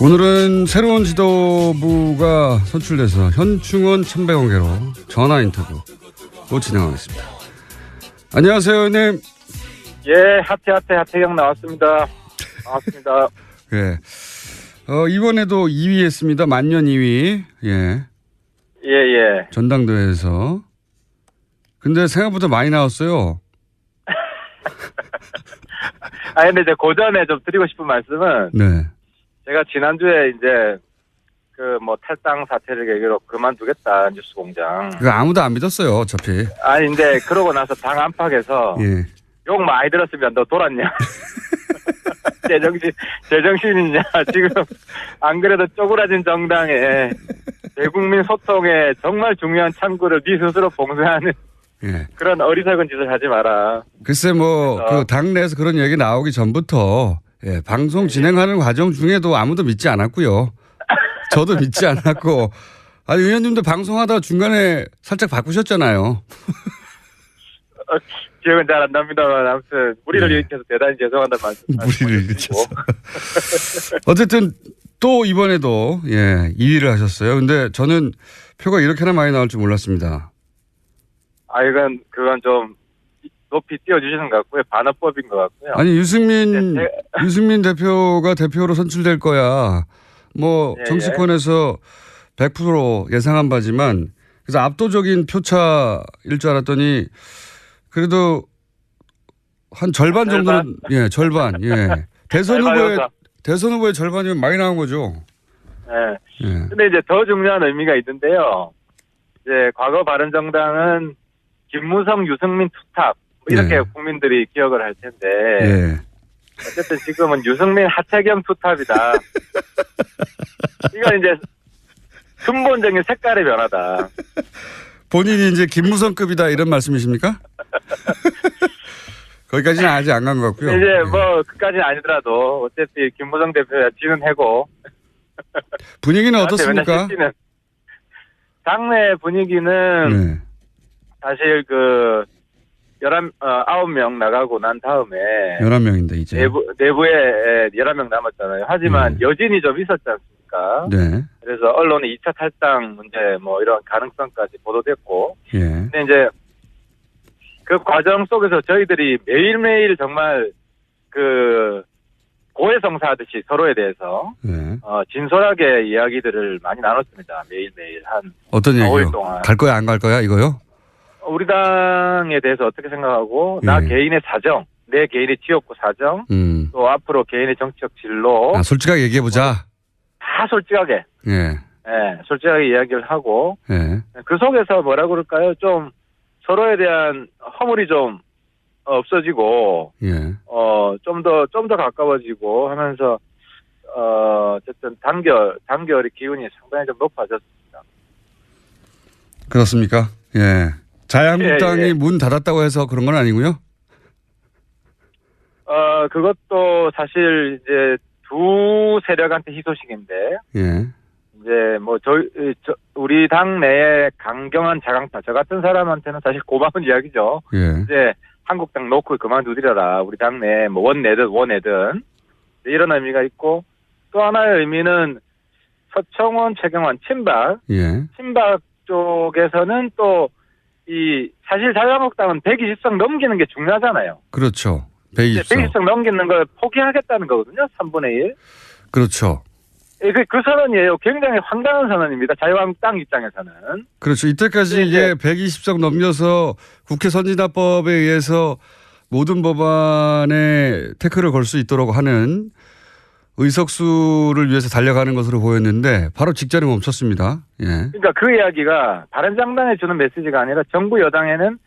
오늘은 새로운 지도부가 선출돼서 현충원 천배공개로 전화 인터뷰로 진행하겠습니다. 안녕하세요, 의원님. 예, 하태경 나왔습니다. 반갑습니다. 예. 이번에도 2위 했습니다. 만년 2위. 예. 예. 전당대회에서. 근데 생각보다 많이 나왔어요. 근데 이제 그 전에 좀 드리고 싶은 말씀은, 네. 제가 지난주에 이제, 탈당 사태를 계기로 그만두겠다, 뉴스공장. 그거 아무도 안 믿었어요, 어차피. 근데 그러고 나서 당 안팎에서, 예. 욕 많이 들었으면 너 돌았냐? 제정신이냐? 지금, 안 그래도 쪼그라진 정당에, 대국민 소통에 정말 중요한 창구를 네 스스로 봉쇄하는, 예. 그런 어리석은 짓을 하지 마라. 글쎄 그 당내에서 그런 얘기 나오기 전부터, 예, 방송 진행하는 과정 중에도 아무도 믿지 않았고요. 저도 믿지 않았고. 의원님도 방송하다가 중간에 살짝 바꾸셨잖아요. 기억은 잘 안 납니다만 아무튼 무리를 일으켜서 대단히 죄송하다는 말씀. 무리를 일으켜서. 어쨌든 또 이번에도 2위를 하셨어요. 근데 저는 표가 이렇게나 많이 나올 줄 몰랐습니다. 그건 좀 높이 띄워주시는 것 같고요. 반어법인 것 같고요. 아니 유승민 대표가 대표로 선출될 거야. 정치권에서 100% 예상한 바지만 그래서 압도적인 표차일 줄 알았더니 그래도 한 절반 정도는 절반. 대선 후보의 절반이면 많이 나온 거죠. 네. 근데 이제 더 중요한 의미가 있는데요. 이제 과거 바른정당은 김무성, 유승민 투탑 이렇게 국민들이 기억을 할 텐데 어쨌든 지금은 유승민, 하태경 투탑이다. 이건 이제 근본적인 색깔의 변화다. 본인이 이제 김무성급이다 이런 말씀이십니까? 거기까지는 아직 안 간 것 같고요. 이제 그까지는 아니더라도 어쨌든 김무성 대표야 지는 해고. 분위기는 어떻습니까? 당내 분위기는 사실 9명 나가고 난 다음에 11명인데 이제 내부에 11명 남았잖아요. 하지만 여진이 좀 있었지 않습니까? 네. 그래서 언론의 2차 탈당 문제 이런 가능성까지 보도됐고. 근데 이제 그 과정 속에서 저희들이 매일매일 정말 고해성사하듯이 서로에 대해서 진솔하게 이야기들을 많이 나눴습니다. 매일매일 한 어떤 5일 얘기요? 동안. 갈 거야 안 갈 거야 이거요? 우리 당에 대해서 어떻게 생각하고 나 개인의 사정, 내 개인의 지역구 사정, 또 앞으로 개인의 정치적 진로. 솔직하게 얘기해 보자. 다 솔직하게. 솔직하게 이야기를 하고. 그 속에서 뭐라 그럴까요? 좀 서로에 대한 허물이 좀 없어지고. 좀 더 가까워지고 하면서 어쨌든 단결의 기운이 상당히 좀 높아졌습니다. 그렇습니까? 자유한국당이 문 닫았다고 해서 그런 건 아니고요. 그것도 사실 이제 두 세력한테 희소식인데. 이제 우리 당 내에 강경한 자강파, 저 같은 사람한테는 사실 고마운 이야기죠. 이제 한국당 놓고 그만두리라. 우리 당 내에 원내든 이런 의미가 있고 또 하나의 의미는 서청원, 최경환 친박 쪽에서는 또 사실 자유한국당은 120석 넘기는 게 중요하잖아요. 그렇죠. 120석 넘기는 걸 포기하겠다는 거거든요. 3분의 1. 그렇죠. 그 선언이에요. 굉장히 황당한 선언입니다. 자유한국당 입장에서는. 그렇죠. 이때까지 이게 120석 넘겨서 국회 선진화법에 의해서 모든 법안에 태클을 걸 수 있도록 하는 의석수를 위해서 달려가는 것으로 보였는데 바로 직전에 멈췄습니다. 그러니까 그 이야기가 바른정당에 주는 메시지가 아니라 정부 여당에는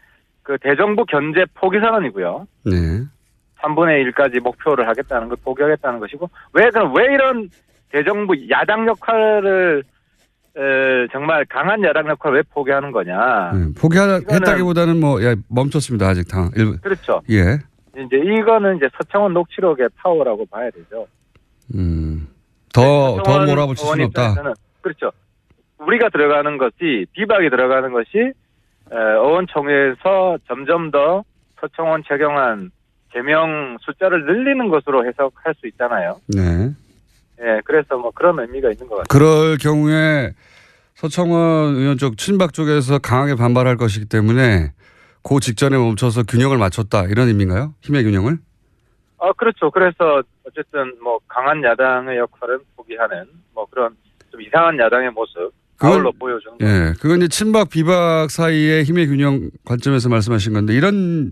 대정부 견제 포기 선언이고요. 3분의 1까지 목표를 하겠다는 걸 포기하겠다는 것이고 왜 이런 대정부 야당 역할을 정말 강한 야당 역할을 왜 포기하는 거냐? 포기했다기보다는 멈췄습니다 아직 당. 그렇죠. 이제 이거는 이제 서청원 녹취록의 파워라고 봐야 되죠. 더 몰아붙일 수는 없다. 그렇죠. 우리가 들어가는 것이 비박이 들어가는 것이 의원총회에서 점점 더 서청원, 최경환 제명 숫자를 늘리는 것으로 해석할 수 있잖아요. 네. 예, 그래서 뭐 그런 의미가 있는 것 같아요. 그럴 경우에 서청원 의원 쪽 친박 쪽에서 강하게 반발할 것이기 때문에 그 직전에 멈춰서 균형을 맞췄다 이런 의미인가요? 힘의 균형을? 그렇죠. 그래서 어쨌든 뭐 강한 야당의 역할은 포기하는 뭐 그런 좀 이상한 야당의 모습 아울러 보여주는 거죠. 예, 그건 이제 친박 비박 사이의 힘의 균형 관점에서 말씀하신 건데 이런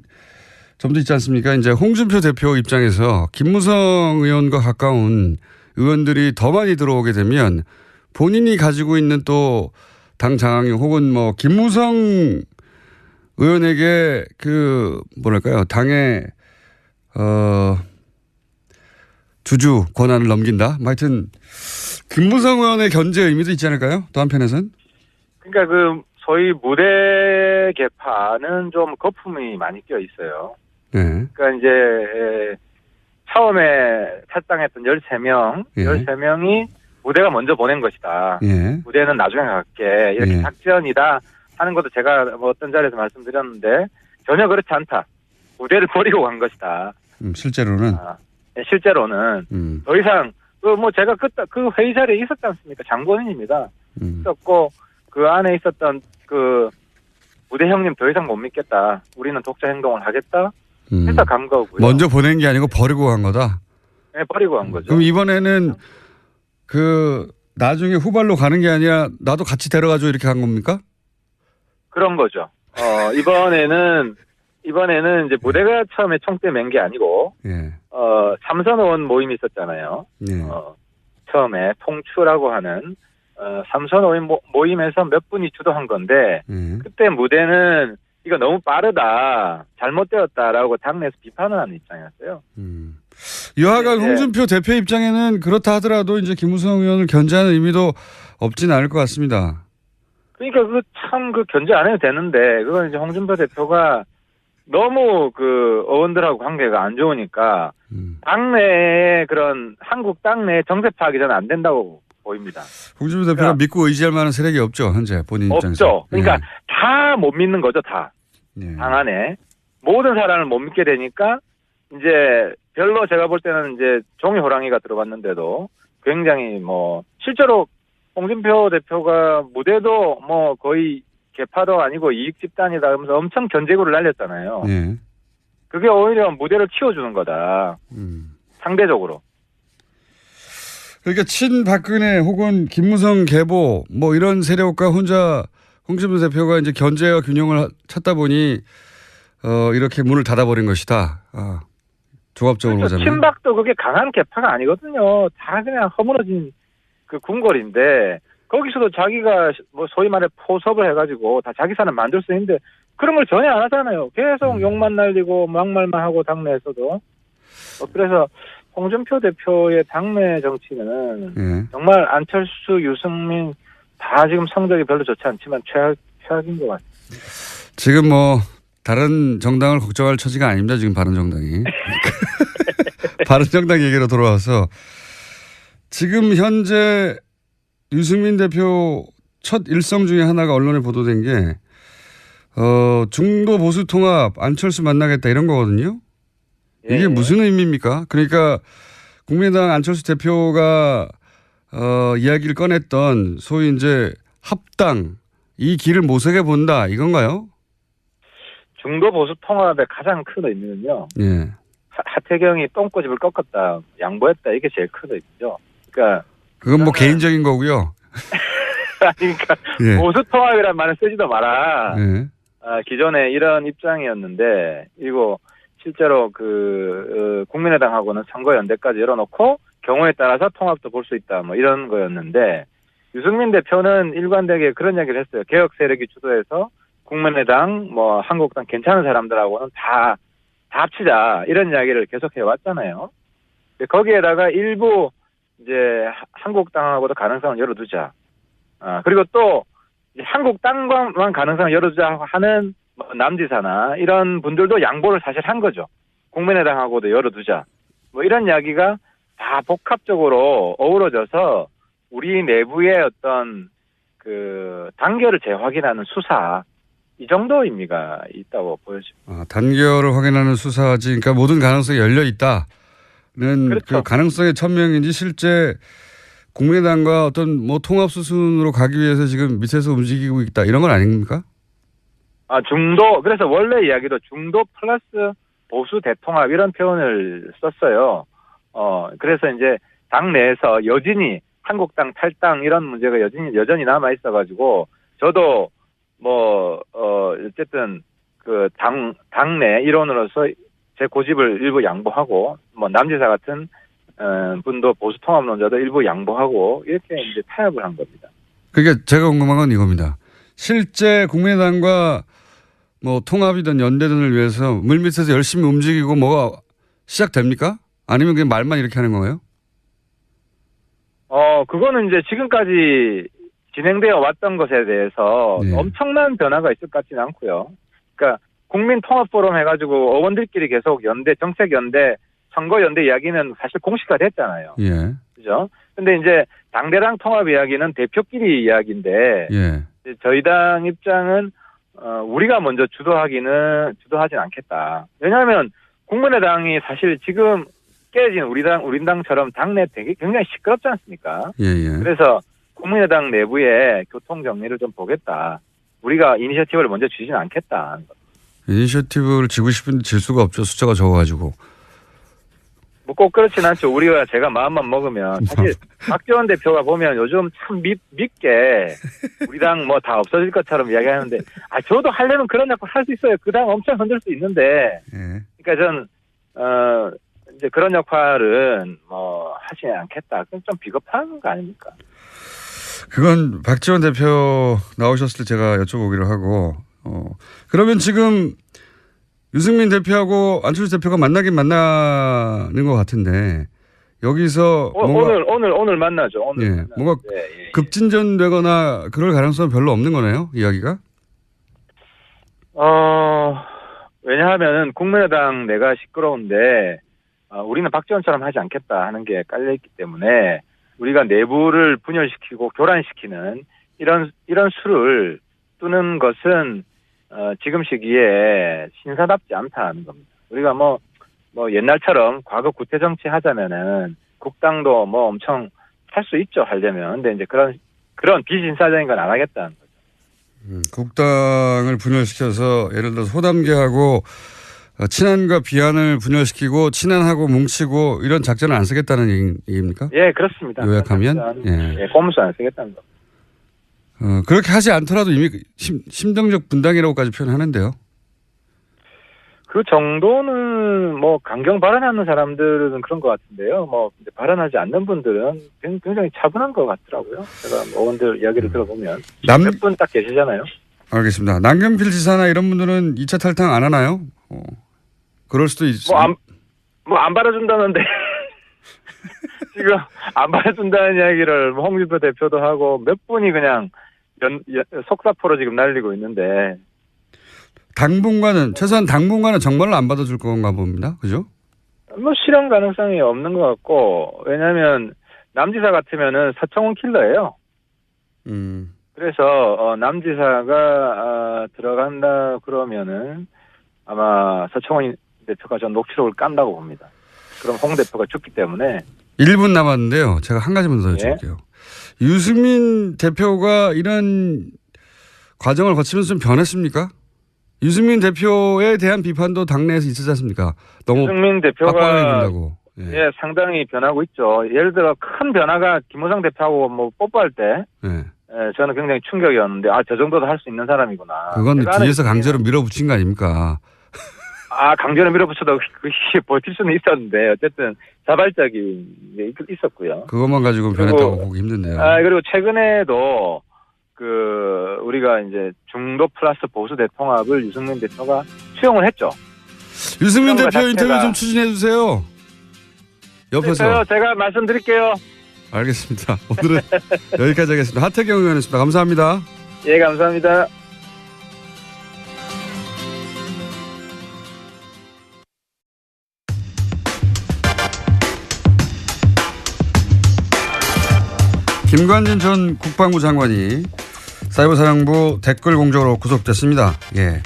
점도 있지 않습니까? 이제 홍준표 대표 입장에서 김무성 의원과 가까운 의원들이 더 많이 들어오게 되면 본인이 가지고 있는 또 당 장악력 혹은 뭐 김무성 의원에게 그 뭐랄까요 당의 주주 권한을 넘긴다. 하여튼 김무성 의원의 견제 의미도 있지 않을까요? 또 한편에서는. 그러니까 그 소위 무대 개파는 좀 거품이 많이 껴 있어요. 네. 그러니까 이제 처음에 탈당했던 13명, 예. 13명이 무대가 먼저 보낸 것이다. 예. 무대는 나중에 갈게. 이렇게 예. 작전이다 하는 것도 제가 뭐 어떤 자리에서 말씀드렸는데 전혀 그렇지 않다. 무대를 버리고 간 것이다. 실제로는. 실제로는 더 이상 뭐 제가 그 회의 자리에 있었지 않습니까? 장본인입니다. 있었고 그 안에 있었던 그 무대 형님 더 이상 못 믿겠다. 우리는 독자 행동을 하겠다. 해서 간 거고요. 먼저 보낸 게 아니고 버리고 간 거다. 네, 버리고 간 거죠. 그럼 이번에는 그 나중에 후발로 가는 게 아니라 나도 같이 데려가줘 이렇게 간 겁니까? 그런 거죠. 이번에는 이제 무대가 처음에 총대 맨 게 아니고 예. 삼선 의원 모임이 있었잖아요. 예. 처음에 통추라고 하는 삼선 의원 모임에서 몇 분이 주도한 건데 예. 그때 무대는 이거 너무 빠르다, 잘못되었다라고 당내에서 비판을 하는 입장이었어요. 여하간 네. 홍준표 대표 입장에는 그렇다 하더라도 이제 김무성 의원을 견제하는 의미도 없진 않을 것 같습니다. 그러니까 그 견제 안 해도 되는데 그건 이제 홍준표 대표가 너무 그 의원들하고 관계가 안 좋으니까 당내에 그런 한국 당내 정세 파악이 저는 안 된다고 보입니다. 홍준표 대표가 믿고 의지할 만한 세력이 없죠, 현재 본인 입장에서. 없죠. 그러니까 예. 다 못 믿는 거죠, 다. 예. 당 안에 모든 사람을 못 믿게 되니까 이제 별로 제가 볼 때는 이제 종이 호랑이가 들어갔는데도 굉장히 뭐 실제로 홍준표 대표가 무대도 뭐 거의 개파도 아니고 이익 집단이다 하면서 엄청 견제구를 날렸잖아요. 예. 그게 오히려 무대를 키워주는 거다. 상대적으로. 그러니까 친박근혜 혹은 김무성 계보 뭐 이런 세력과 혼자 홍준표 대표가 이제 견제와 균형을 찾다 보니 이렇게 문을 닫아버린 것이다. 종합적으로 그렇죠. 보자면. 친박도 그게 강한 개파가 아니거든요. 다 그냥 허물어진 그 궁궐인데 거기서도 자기가 뭐 소위 말해 포섭을 해가지고 다 자기 사람 만들 수 있는데 그런 걸 전혀 안 하잖아요. 계속 욕만 날리고 막말만 하고 당내에서도. 그래서 홍준표 대표의 당내 정치는 예. 정말 안철수, 유승민 다 지금 성적이 별로 좋지 않지만 최악인 것 같습니다. 지금 뭐 다른 정당을 걱정할 처지가 아닙니다. 지금 바른정당이. 바른정당 얘기로 돌아와서 지금 현재 유승민 대표 첫 일성 중에 하나가 언론에 보도된 게 중도 보수 통합 안철수 만나겠다 이런 거거든요. 이게 예. 무슨 의미입니까? 그러니까 국민의당 안철수 대표가 이야기를 꺼냈던 소위 이제 합당 이 길을 모색해 본다 이건가요? 중도 보수 통합의 가장 큰 의미는요. 예. 하태경이 똥꼬집을 꺾었다, 양보했다 이게 제일 큰 의미죠. 그러니까 그건 뭐 개인적인 거고요. 그러니까 예. 보수 통합이란 말을 쓰지도 마라. 예. 기존에 이런 입장이었는데 이거 실제로 국민의당하고는 선거연대까지 열어놓고 경우에 따라서 통합도 볼 수 있다 뭐 이런 거였는데 유승민 대표는 일관되게 그런 얘기를 했어요. 개혁 세력이 주도해서 국민의당 뭐 한국당 괜찮은 사람들하고는 다 합치자 이런 이야기를 계속 해왔잖아요. 거기에다가 일부 이제 한국당하고도 가능성을 열어두자. 그리고 또 이제 한국당만 가능성을 열어두자 하는 뭐 남지사나 이런 분들도 양보를 사실 한 거죠. 국민의당하고도 열어두자. 뭐 이런 이야기가 다 복합적으로 어우러져서 우리 내부의 어떤 그 단결을 재확인하는 수사 이 정도 의미가 있다고 보여집니다. 아, 단결을 확인하는 수사지, 그러니까 모든 가능성이 열려 있다는 그렇죠. 그 가능성의 천명인지 실제 국민의당과 어떤 뭐 통합 수순으로 가기 위해서 지금 밑에서 움직이고 있다 이런 건 아닙니까? 중도, 그래서 원래 이야기도 중도 플러스 보수 대통합 이런 표현을 썼어요. 그래서 이제 당 내에서 여전히 한국당 탈당 이런 문제가 여전히 남아 있어가지고 저도 어쨌든 그 당내 일원으로서 제 고집을 일부 양보하고 남지사 같은 분도 보수 통합론자도 일부 양보하고 이렇게 이제 타협을 한 겁니다. 그러니까 제가 궁금한 건 이겁니다. 실제 국민의당과 뭐 통합이든 연대든을 위해서 물밑에서 열심히 움직이고 뭐가 시작됩니까? 아니면 그냥 말만 이렇게 하는 거예요? 그거는 이제 지금까지 진행되어 왔던 것에 대해서 네. 엄청난 변화가 있을 것 같지는 않고요. 그러니까 국민통합포럼 해가지고 의원들끼리 계속 연대, 정책연대, 선거연대 이야기는 사실 공식화 됐잖아요. 예. 그죠? 근데 이제 당대당 통합 이야기는 대표끼리 이야기인데, 예. 저희 당 입장은, 우리가 먼저 주도하진 않겠다. 왜냐하면 국민의당이 사실 지금 깨진 우리 당처럼 당내 되게 굉장히 시끄럽지 않습니까? 예, 예. 그래서 국민의당 내부의 교통 정리를 좀 보겠다. 우리가 이니셔티브를 먼저 주지는 않겠다. 이니셔티브를 지고 싶은데 질 수가 없죠. 숫자가 적어가지고. 뭐 꼭 그렇진 않죠. 제가 마음만 먹으면. 사실 박지원 대표가 보면 요즘 참 밉게 우리 당 뭐 다 없어질 것처럼 이야기하는데, 저도 하려면 그런 역할 할 수 있어요. 그 당 엄청 흔들 수 있는데. 예. 그러니까 이제 그런 역할은 하지 않겠다. 그건 좀 비겁한 거 아닙니까? 그건 박지원 대표 나오셨을 때 제가 여쭤보기로 하고, 그러면 지금 유승민 대표하고 안철수 대표가 만나는 것 같은데, 여기서 오늘 만나죠. 오늘 예, 만나죠. 뭔가 예. 급진전되거나 그럴 가능성은 별로 없는 거네요, 이야기가? 왜냐하면은 국민의당 내가 시끄러운데, 우리는 박지원처럼 하지 않겠다 하는 게 깔려있기 때문에 우리가 내부를 분열시키고 교란시키는 이런 수를 뜨는 것은 지금 시기에 신사답지 않다는 겁니다. 우리가 뭐 옛날처럼 과거 구태 정치 하자면은 국당도 뭐 엄청 할 수 있죠, 하려면. 근데 이제 그런 비신사적인 건 안 하겠다는 거죠. 국당을 분열시켜서 예를 들어서 호담계하고 친한과 비한을 분열시키고 친한하고 뭉치고 이런 작전을 안 쓰겠다는 얘기입니까? 예, 그렇습니다. 요약하면? 예. 고무수 안 쓰겠다는 거. 그렇게 하지 않더라도 이미 심정적 분당이라고까지 표현하는데요. 그 정도는 강경 발언하는 사람들은 그런 것 같은데요. 이제 발언하지 않는 분들은 굉장히 차분한 것 같더라고요. 제가 의원들 이야기를 들어보면 몇 분 딱 계시잖아요. 알겠습니다. 남경필 지사나 이런 분들은 2차 탈당 안 하나요? 그럴 수도 있어요. 안 받아준다는데 지금 안 받아준다는 이야기를 홍준표 대표도 하고 몇 분이 그냥 속사포로 지금 날리고 있는데. 최소한 당분간은 정말로 안 받아줄 건가 봅니다. 그죠? 실현 가능성이 없는 것 같고, 왜냐하면 남지사 같으면은 서청원 킬러예요. 그래서 남지사가 들어간다 그러면은 아마 서청원 대표가 전 녹취록을 깐다고 봅니다. 그럼 홍 대표가 죽기 때문에. 1분 남았는데요. 제가 한 가지만 더 여쭤볼게요. 예? 유승민 대표가 이런 과정을 거치면서 좀 변했습니까? 유승민 대표에 대한 비판도 당내에서 있었지 않습니까? 너무 유승민 대표가 예. 상당히 변하고 있죠. 예를 들어 큰 변화가 김호상 대표하고 뽀뽀할 때 저는 굉장히 충격이었는데 저 정도도 할 수 있는 사람이구나. 그건 뒤에서 강제로 밀어붙인 거 아닙니까? 강제로 밀어붙여도 그게 버틸 수는 있었는데 어쨌든 자발적인 게 있었고요. 그것만 가지고 변했다고 보기 힘든데요. 그리고 최근에도 우리가 이제 중도 플러스 보수 대통합을 유승민 대표가 수용을 했죠. 유승민 대표 인터뷰 좀 추진해 주세요. 옆에서. 제가 말씀드릴게요. 알겠습니다. 오늘은 여기까지 하겠습니다. 하태경 의원이었습니다. 감사합니다. 예, 감사합니다. 김관진 전 국방부 장관이 사이버사령부 댓글 공적으로 구속됐습니다. 예.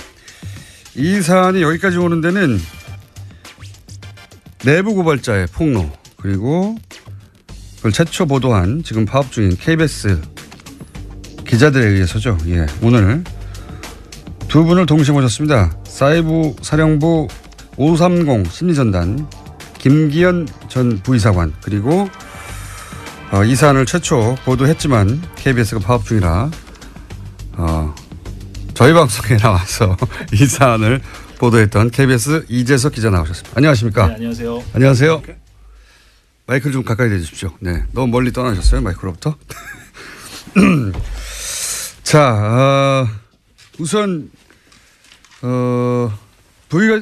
이 사안이 여기까지 오는 데는 내부 고발자의 폭로 그리고 그걸 최초 보도한 지금 파업 중인 KBS 기자들에 의해서죠. 예. 오늘 두 분을 동시에 모셨습니다. 사이버사령부 530 심리전단 김기현 전 부이사관 그리고 이 사안을 최초 보도했지만 KBS가 파업 중이라 저희 방송에 나와서 이 사안을 보도했던 KBS 이재석 기자 나오셨습니다. 안녕하십니까? 네, 안녕하세요. 안녕하세요. 마이크를 좀 가까이 대주십시오. 네, 너무 멀리 떠나셨어요 마이크로부터. 자, 우선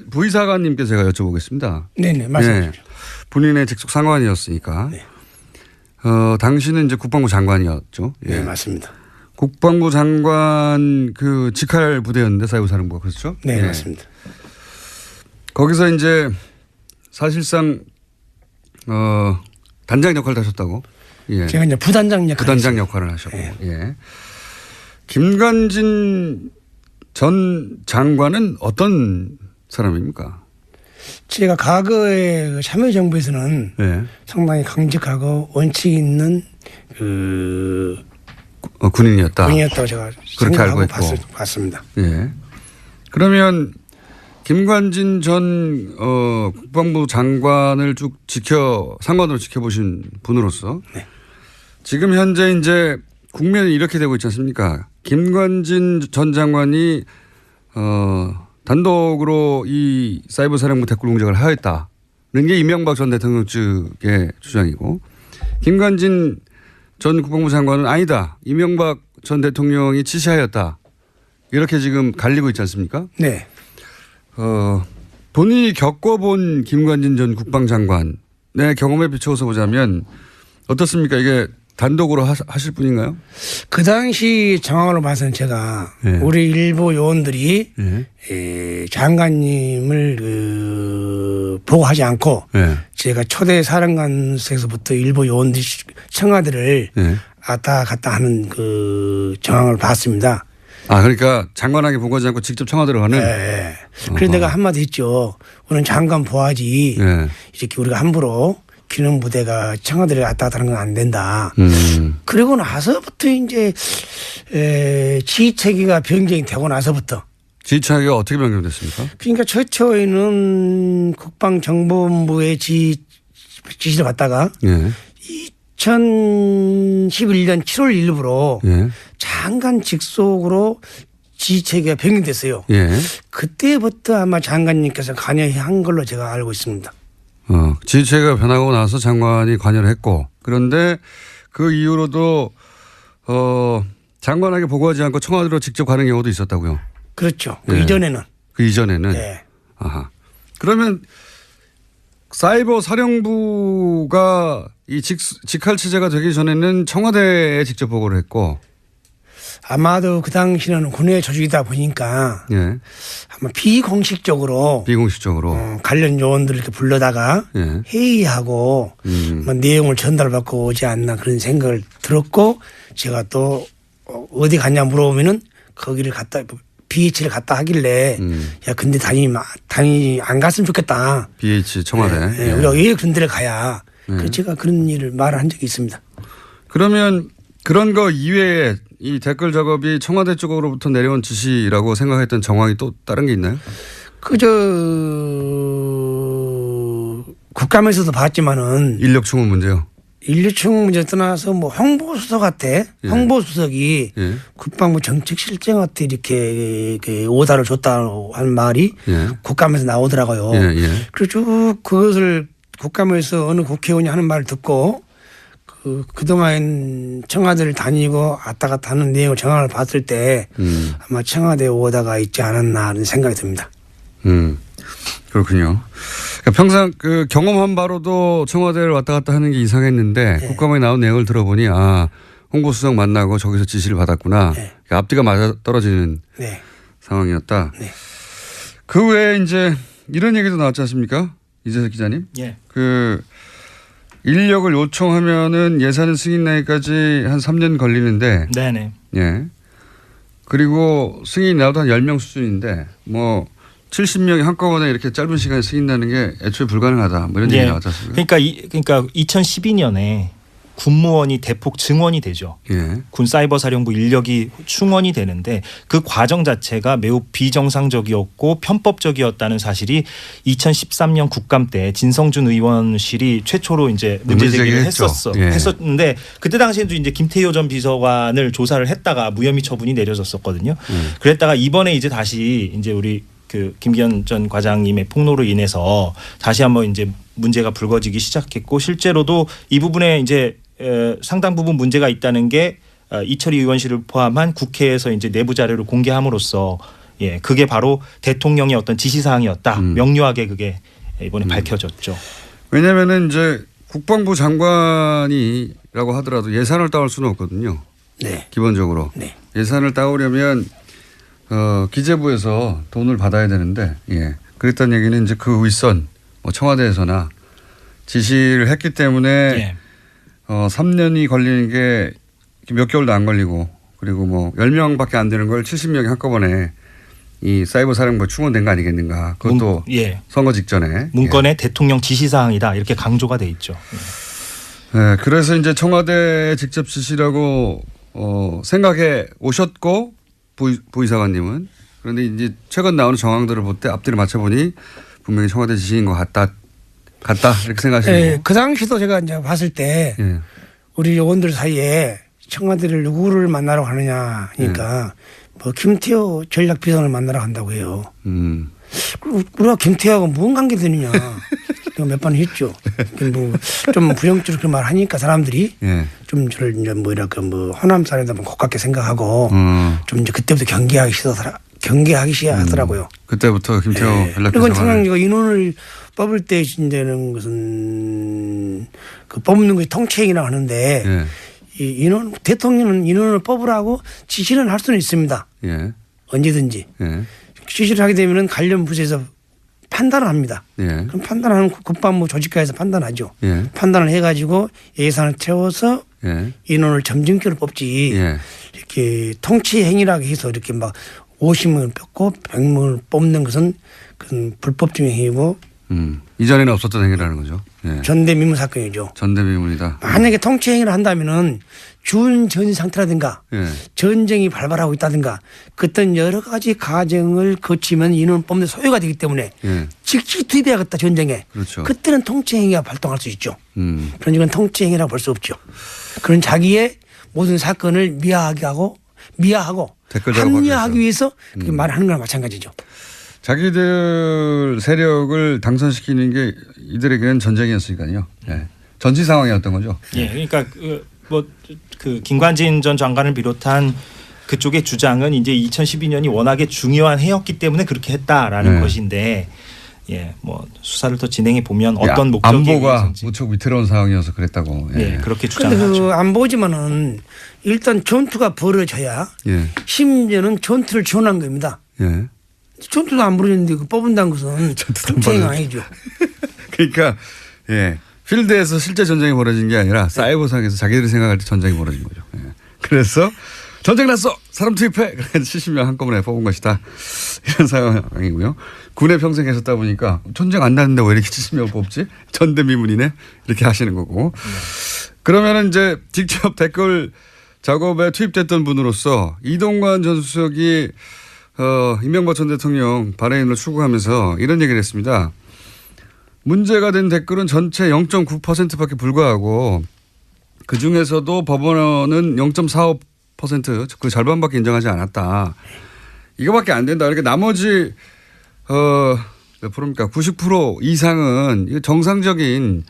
부의사관님께 제가 여쭤보겠습니다. 네네, 말씀하십시오. 네, 본인의 직속 상관이었으니까. 네. 당시는 이제 국방부 장관이었죠. 예. 네, 맞습니다. 국방부 장관 그 직할 부대였는데 사이버사령부가 그렇죠? 네, 예. 맞습니다. 거기서 이제 사실상 단장 역할을 하셨다고. 예. 제가 이제 부단장 역할을 부단장 했습니다. 역할을 하셨고. 네. 예. 김관진 전 장관은 어떤 사람입니까? 제가 과거에 그 참여정부에서는 예. 상당히 강직하고 원칙 있는 군인이었다. 군인이었다고 제가 그렇게 생각하고 알고 있고. 봤습니다. 예. 그러면 김관진 전 국방부 장관을 쭉 상관으로 지켜보신 분으로서 네. 지금 현재 이제 국면이 이렇게 되고 있지 않습니까? 김관진 전 장관이 단독으로 이 사이버사령부 댓글 공작을 하였다는 게 이명박 전 대통령 측의 주장이고 김관진 전 국방부 장관은 아니다. 이명박 전 대통령이 지시하였다. 이렇게 지금 갈리고 있지 않습니까? 네. 본인이 겪어본 김관진 전 국방장관의 경험에 비추어서 보자면 어떻습니까? 이게 단독으로 하실 분인가요? 그 당시 정황으로 봐서는 제가 네. 우리 일부 요원들이 네. 장관님을 보고하지 않고 네. 제가 초대 사령관에서부터 일부 요원들이 청와대를 네. 왔다 갔다 하는 그 정황을 봤습니다. 아, 그러니까 장관에게 보고하지 않고 직접 청와대로 가는? 네. 그래서 내가 한마디 했죠. 우리는 장관 보아지 네. 이렇게 우리가 함부로 기능부대가 청와대를 왔다 갔다 하는 건 안 된다. 그리고 나서부터 이제 지휘체계가 변경이 되고 나서부터 지휘체계가 어떻게 변경됐습니까? 그러니까 최초에는 국방정보본부의 지시를 받다가 예. 2011년 7월 1일부로 예. 장관 직속으로 지휘체계가 변경됐어요. 예. 그때부터 아마 장관님께서 관여한 걸로 제가 알고 있습니다. 지휘체계가 변하고 나서 장관이 관여를 했고 그런데 그 이후로도 장관에게 보고하지 않고 청와대로 직접 가는 경우도 있었다고요. 그렇죠. 그 예. 이전에는. 그 이전에는. 네. 아하. 그러면 사이버 사령부가 이 직할 체제가 되기 전에는 청와대에 직접 보고를 했고 아마도 그 당시는 군의 조직이다 보니까 예. 아마 비공식적으로 관련 요원들을 이렇게 불러다가 예. 회의하고 뭐 내용을 전달받고 오지 않나 그런 생각을 들었고 제가 또 어디 갔냐 물어보면은 거기를 갔다 BH를 갔다 하길래 야 근데 다행히 안 갔으면 좋겠다. BH 청와대. 네, 우리가 왜 그런 데를 가야. 그래서 제가 그런 일을 말을 한 적이 있습니다. 그러면 그런 거 이외에 이 댓글 작업이 청와대 쪽으로부터 내려온 지시라고 생각했던 정황이 또 다른 게 있나요? 국감에서도 봤지만은 인력 충원 문제요. 인력충 문제 떠나서 뭐 홍보수석한테 홍보수석이 국방부 정책실장한테 이렇게 오다를 줬다고 하는 말이 국감에서 나오더라고요. 그래서 쭉 그것을 국감에서 어느 국회의원이 하는 말을 듣고 그동안 청와대를 다니고 왔다 갔다 하는 내용을 정황을 봤을 때 아마 청와대 오다가 있지 않았나 하는 생각이 듭니다. 그렇군요. 그러니까 평상 그 경험한 바로도 청와대를 왔다 갔다 하는 게 이상했는데 국감에 나온 내용을 들어보니 홍보수석 만나고 저기서 지시를 받았구나. 그러니까 앞뒤가 맞아 떨어지는 상황이었다. 그 외에 이제 이런 얘기도 나왔지 않습니까? 이재석 기자님. 예. 그 인력을 요청하면은 예산 승인 나기까지 한 3년 걸리는데. 네네. 예. 그리고 승인이 나도 한 10명 수준인데 뭐 70명이 한꺼번에 이렇게 짧은 시간에 승인나는 게 애초에 불가능하다. 뭐 이런 얘기 나왔지 않습니까? 그러니까 2012년에 군무원이 대폭 증원이 되죠. 예. 군 사이버 사령부 인력이 충원이 되는데 그 과정 자체가 매우 비정상적이었고 편법적이었다는 사실이 2013년 국감 때 진성준 의원실이 최초로 이제 문제 제기를 했었는데 그때 당시에도 이제 김태효 전 비서관을 조사를 했다가 무혐의 처분이 내려졌었거든요. 그랬다가 이번에 이제 다시 이제 우리 그 김기현 전 과장님의 폭로로 인해서 다시 한번 이제 문제가 불거지기 시작했고 실제로도 이 부분에 이제 상당 부분 문제가 있다는 게 이철희 의원실을 포함한 국회에서 이제 내부 자료를 공개함으로써 예 그게 바로 대통령의 어떤 지시사항이었다 명료하게 그게 이번에 밝혀졌죠. 왜냐하면은 이제 국방부 장관이라고 하더라도 예산을 따올 수는 없거든요. 네. 기본적으로 예산을 따오려면 기재부에서 돈을 받아야 되는데 예 그랬다는 얘기는 이제 그 윗선 뭐 청와대에서나 지시를 했기 때문에 3년이 걸리는 게 몇 개월도 안 걸리고 그리고 뭐 10명밖에 안 되는 걸 70명이 한꺼번에 이 사이버 사령부 충원된 거 아니겠는가. 그것도 선거 직전에. 문건에 대통령 지시사항이다 이렇게 강조가 돼 있죠. 네, 그래서 이제 청와대 직접 지시라고 생각해 오셨고 부이사관님은 그런데 이제 최근 나오는 정황들을 볼 때 앞뒤를 맞춰보니 분명히 청와대 지시인 것 같다 이렇게 생각하시는 거예요. 그 당시도 제가 이제 봤을 때 우리 요원들 사이에 청와대를 누구를 만나러 가느냐 하니까 뭐 김태호 전략비서관을 만나러 간다고 해요. 우리가 김태호하고 무슨 관계 되느냐. 몇 번 했죠. 뭐 좀 부정적으로 그런 말 하니까 사람들이 좀 저를 이제 뭐 이랄까 뭐 호남 사람이다 뭐 고깝게 생각하고 좀 이제 그때부터 경계하기 시작하더라고요. 그때부터 김태호 전략비서관. 그리고 대통령 인원을 뽑을 때 이제는 무슨 그 뽑는 것이 통치행위라고 하는데 이 인원 대통령은 인원을 뽑으라고 지시는 할 수는 있습니다. 언제든지 지시를 하게 되면은 관련 부서에서 판단을 합니다. 그럼 판단하는 국방부 조직과에서 판단하죠. 판단을 해가지고 예산을 채워서 인원을 점진적으로 뽑지 이렇게 통치행위라고 해서 이렇게 막 50명을 뽑고 100명을 뽑는 것은 그건 불법적인 행위고 이전에는 없었던 행위라는 거죠. 전대미문 사건이죠. 전대미문이다. 만약에 통치행위를 한다면은 준전 상태라든가 전쟁이 발발하고 있다든가 그떤 여러 가지 과정을 거치면 인원 뽑는 소요가 되기 때문에 즉시 투입해야겠다 전쟁에. 그렇죠. 그때는 통치행위가 발동할 수 있죠. 그런 이건 통치행위라고 볼 수 없죠. 그런 자기의 모든 사건을 미화하고 합리화하기 위해서 그 말하는 거랑 마찬가지죠. 자기들 세력을 당선시키는 게 이들에게는 전쟁이었으니까요. 전시 상황이었던 거죠. 그러니까 그 김관진 전 장관을 비롯한 그쪽의 주장은 이제 2012년이 워낙에 중요한 해였기 때문에 그렇게 했다라는 것인데 뭐 수사를 더 진행해 보면 어떤 목적이 안보가 무척 위태로운 상황이어서 그랬다고. 그렇게 주장하죠. 그런데 그 안보지만은 일단 전투가 벌어져야 심지어는 전투를 지원한 겁니다. 전투도 안 벌어졌는데 그 뽑은다는 것은 통치행위 아니죠. 그러니까 필드에서 실제 전쟁이 벌어진 게 아니라 사이버상에서 자기들이 생각할 때 전쟁이 벌어진 거죠. 그래서 전쟁 났어 사람 투입해 그래서 70명 한꺼번에 뽑은 것이다 이런 상황이고요. 군에 평생 계셨다 보니까 전쟁 안 났는데 왜 이렇게 70명 뽑지? 전대미문이네 이렇게 하시는 거고. 그러면은 이제 직접 댓글 작업에 투입됐던 분으로서 이동관 전 수석이 이명박 전 대통령 발해인을 추구하면서 이런 얘기를 했습니다. 문제가 된 댓글은 전체 0.9%밖에 불과하고 그중에서도 법원은 0.45% 그 절반밖에 인정하지 않았다. 이거밖에 안 된다. 그러니까 나머지 몇 프로입니까? 90% 이상은 정상적인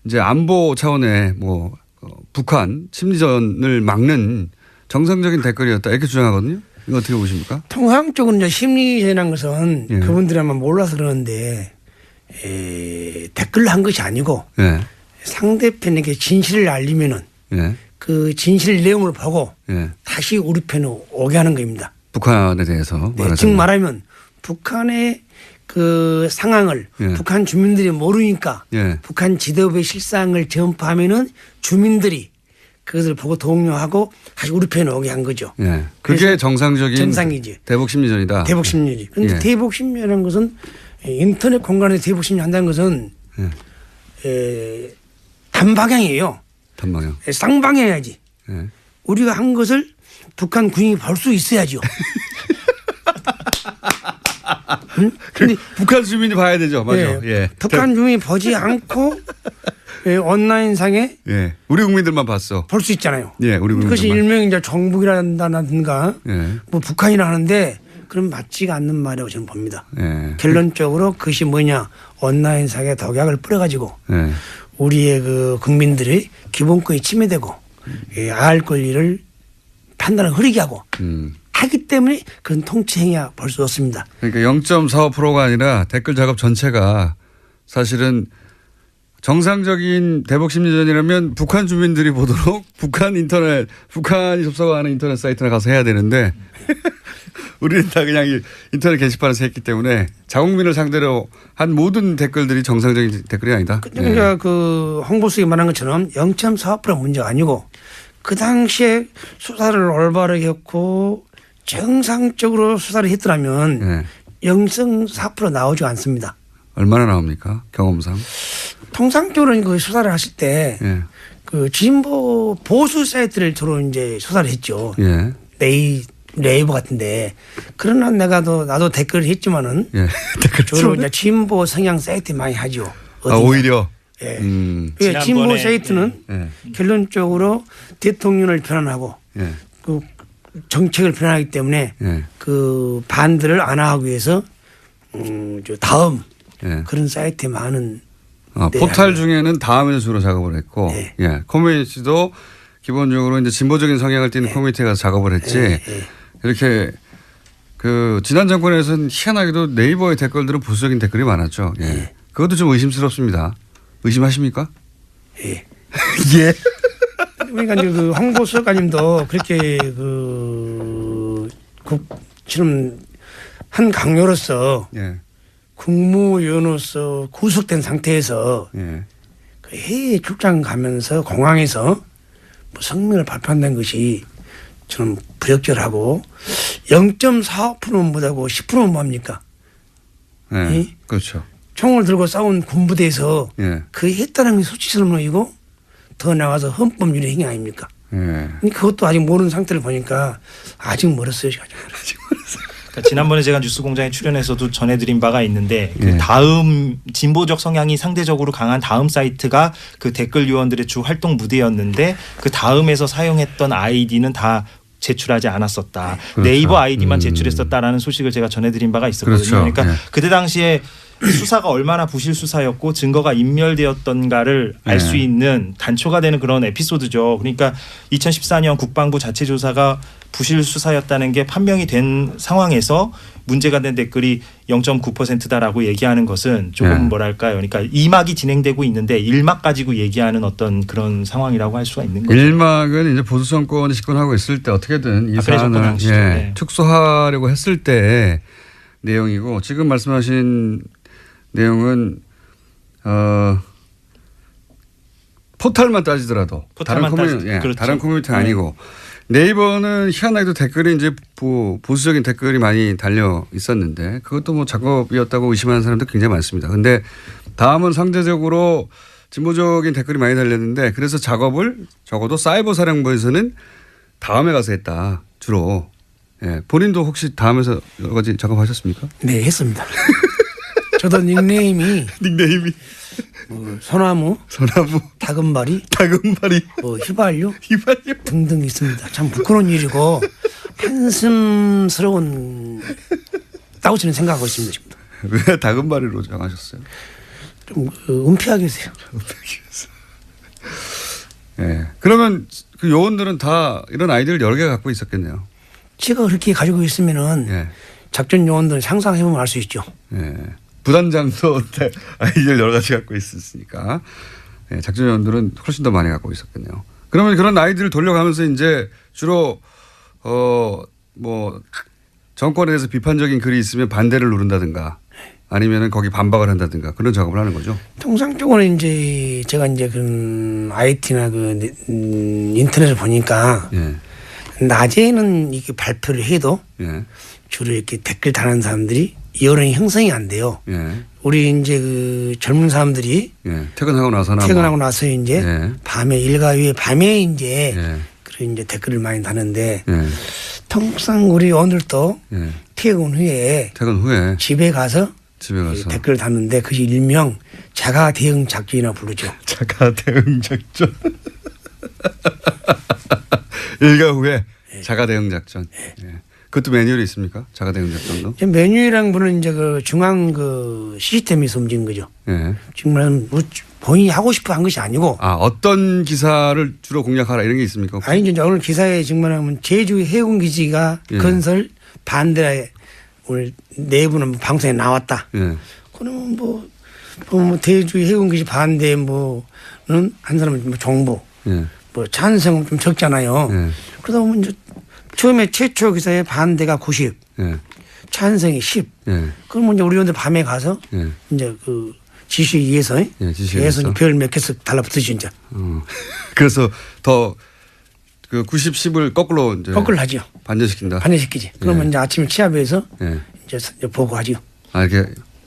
이제 안보 차원의 뭐 북한 심리전을 막는 정상적인 댓글이었다. 이렇게 주장하거든요. 이거 어떻게 보십니까? 통상적으로 이제 심리전이라는 것은 그분들이 아마 몰라서 그러는데 댓글로 한 것이 아니고 상대편에게 진실을 알리면은 그 진실 내용을 보고 다시 우리 편으로 오게 하는 겁니다. 북한에 대해서 즉 말하면 북한의 그 상황을 북한 주민들이 모르니까 북한 지도부의 실상을 전파하면은 주민들이 그것을 보고 동료하고 다시 우리 편에 오게 한 거죠. 예. 그게 정상적인 정상이지. 대북 심리전이다. 대북 심리지. 그런데 예. 대북 심리라는 것은 인터넷 공간에서 대북 심리 한다는 것은 단방향이에요. 단방향. 쌍방향이야지. 예. 우리가 한 것을 북한 군인이 볼 수 있어야죠. 응? 근데 북한 주민이 봐야 되죠. 맞아. 예. 북한 주민이 보지 않고 온라인상에 우리 국민들만 봤어. 볼 수 있잖아요. 예, 우리 국민들만. 그것이 일명 이제 정북이라든가 예. 뭐 북한이라 하는데 그럼 맞지가 않는 말이라고 저는 봅니다. 예. 결론적으로 그것이 뭐냐 온라인상에 독약을 뿌려가지고 예. 우리의 그 국민들의 기본권이 침해되고 알 권리를 판단을 흐리게 하고 하기 때문에 그런 통치 행위야 볼 수 없습니다. 그러니까 0.45%가 아니라 댓글 작업 전체가 사실은 정상적인 대북 심리전이라면 북한 주민들이 보도록 북한이 접속하는 인터넷 사이트나 가서 해야 되는데 우리는 다 그냥 인터넷 게시판에서 했기 때문에 자국민을 상대로 한 모든 댓글들이 정상적인 댓글이 아니다. 그러니까 그 홍보수석이 말한 것처럼 0.45%가 문제가 아니고 그 당시에 수사를 올바르게 했고 정상적으로 수사를 했더라면 0.4% 나오지 않습니다. 얼마나 나옵니까? 경험상. 통상적으로는 그 수사를 하실 때 그 진보 보수 사이트를 주로 이제 수사를 했죠. 예. 네이버 같은데 그러나 나도 댓글을 했지만은 주로 이제 진보 성향 사이트 많이 하죠. 오히려. 예. 진보 사이트는 결론적으로 대통령을 비난하고 그 정책을 비난하기 때문에 그 반대를 안하기 위해서 다음 그런 사이트에 많은 포탈 중에는 다음에서 주로 작업을 했고 커뮤니티도 기본적으로 이제 진보적인 성향을 띠는 커뮤니티에 가서 작업을 했지 이렇게 그 지난 정권에서는 희한하게도 네이버의 댓글들은 보수적인 댓글이 많았죠. 그것도 좀 의심스럽습니다. 의심하십니까? 예. 예. 그러니까 이제 그 홍보수석가님도 그렇게 지금 한 강요로서 국무위원으로서 구속된 상태에서 그 해외 출장 가면서 공항에서 뭐 성명을 발표한다는 것이 저는 부적절하고 0.45%는 못하고 10%는 뭐합니까? 그렇죠. 총을 들고 싸운 군부대에서 그 했다는 게 수치스러운 일이고 더 나가서 헌법유리 행위 아닙니까? 그것도 아직 모르는 상태를 보니까 아직 멀었어요. 아직 멀었어요. 그러니까 지난번에 제가 뉴스공장에 출연해서도 전해드린 바가 있는데 그 다음 진보적 성향이 상대적으로 강한 다음 사이트가 그 댓글 요원들의 주 활동 무대였는데 그 다음에서 사용했던 아이디는 다 제출하지 않았었다. 그렇죠. 네이버 아이디만 제출했었다라는 소식을 제가 전해드린 바가 있었거든요. 그렇죠. 그러니까 그때 당시에 수사가 얼마나 부실 수사였고 증거가 인멸되었던가를 알 수 있는 단초가 되는 그런 에피소드죠. 그러니까 2014년 국방부 자체 조사가 부실 수사였다는 게 판명이 된 상황에서 문제가 된 댓글이 0.9%다라고 얘기하는 것은 조금 뭐랄까요. 그러니까 2막이 진행되고 있는데 1막 가지고 얘기하는 어떤 그런 상황이라고 할 수가 있는 거죠. 1막은 이제 보수 정권이 집권하고 있을 때 어떻게든 이 사안을 축소하려고 했을 때 내용이고 지금 말씀하신 내용은 포탈만 따지더라도 다른 커뮤니티 아니고 네이버는 희한하게도 댓글이 이제 보수적인 댓글이 많이 달려 있었는데 그것도 뭐 작업이었다고 의심하는 사람도 굉장히 많습니다. 그런데 다음은 상대적으로 진보적인 댓글이 많이 달렸는데 그래서 작업을 적어도 사이버 사령부에서는 다음에 가서 했다 주로. 본인도 혹시 다음에서 여러 가지 작업하셨습니까? 네, 했습니다. 저도 닉네임이 뭐 소나무, 다금바리, 뭐 휘발유 등등 있습니다. 참 부끄러운 일이고 한심스러운 다고 저는 생각하고 있습니다. 지금도. 왜 다금바리로 정하셨어요? 좀 은폐하게 해주세요. 그러면 그 요원들은 다 이런 아이디어를 여러 개 갖고 있었겠네요. 제가 그렇게 가지고 있으면은 작전 요원들은 상상해보면 알 수 있죠. 부단장도 아이디어를 여러 가지 갖고 있었으니까 작전 요원들은 훨씬 더 많이 갖고 있었겠네요. 그러면 그런 아이디어를 돌려가면서 이제 주로 뭐 정권에 대해서 비판적인 글이 있으면 반대를 누른다든가 아니면은 거기 반박을 한다든가 그런 작업을 하는 거죠. 통상적으로 이제 제가 이제 IT나 그 인터넷을 보니까 예. 낮에는 이렇게 발표를 해도 예. 주로 이렇게 댓글 다는 사람들이 여론이 형성이 안 돼요. 예. 우리 이제 그 젊은 사람들이 예. 퇴근하고 나서나 퇴근하고 나서 이제 예. 밤에 일과 후에 밤에 이제 예. 그런 이제 댓글을 많이 다는데 예. 통상 우리 오늘도 예. 퇴근 후에 집에 가서 댓글을 다는데 그것이 일명 자가 대응 작전이라고 부르죠. 자가 대응 작전. 일과 후에 자가 대응 작전. 예. 그것도 매뉴얼이 있습니까? 자가 대응 작전도? 매뉴얼이라는 분은 이제 그 중앙 그 시스템에서 움직이는 거죠. 예. 지금은 뭐 본인이 하고 싶어 한 것이 아니고. 어떤 기사를 주로 공략하라 이런 게 있습니까? 혹시? 아니 이제 오늘 기사에 증명하면 제주 해군기지가 예. 건설 반대 오늘 내부는 방송에 나왔다. 예. 그러면 뭐 제주 해군기지 반대 뭐는 한 사람은 뭐 정부, 예. 뭐 찬성은 좀 적잖아요. 예. 그러다 보면 이제 처음에 최초 기사에 반대가 90, 예. 찬성이 10. 예. 그러면 이제 우리 의원들 밤에 가서 예. 이제 그 지시에 의해서 별 몇 개씩 달라붙으시 이제. 그래서 더 그 90, 10을 거꾸로 이제 하죠. 반전시킨다. 반전시키지. 그러면 예. 이제 아침에 취합해서 예. 이제 보고하죠. 이렇게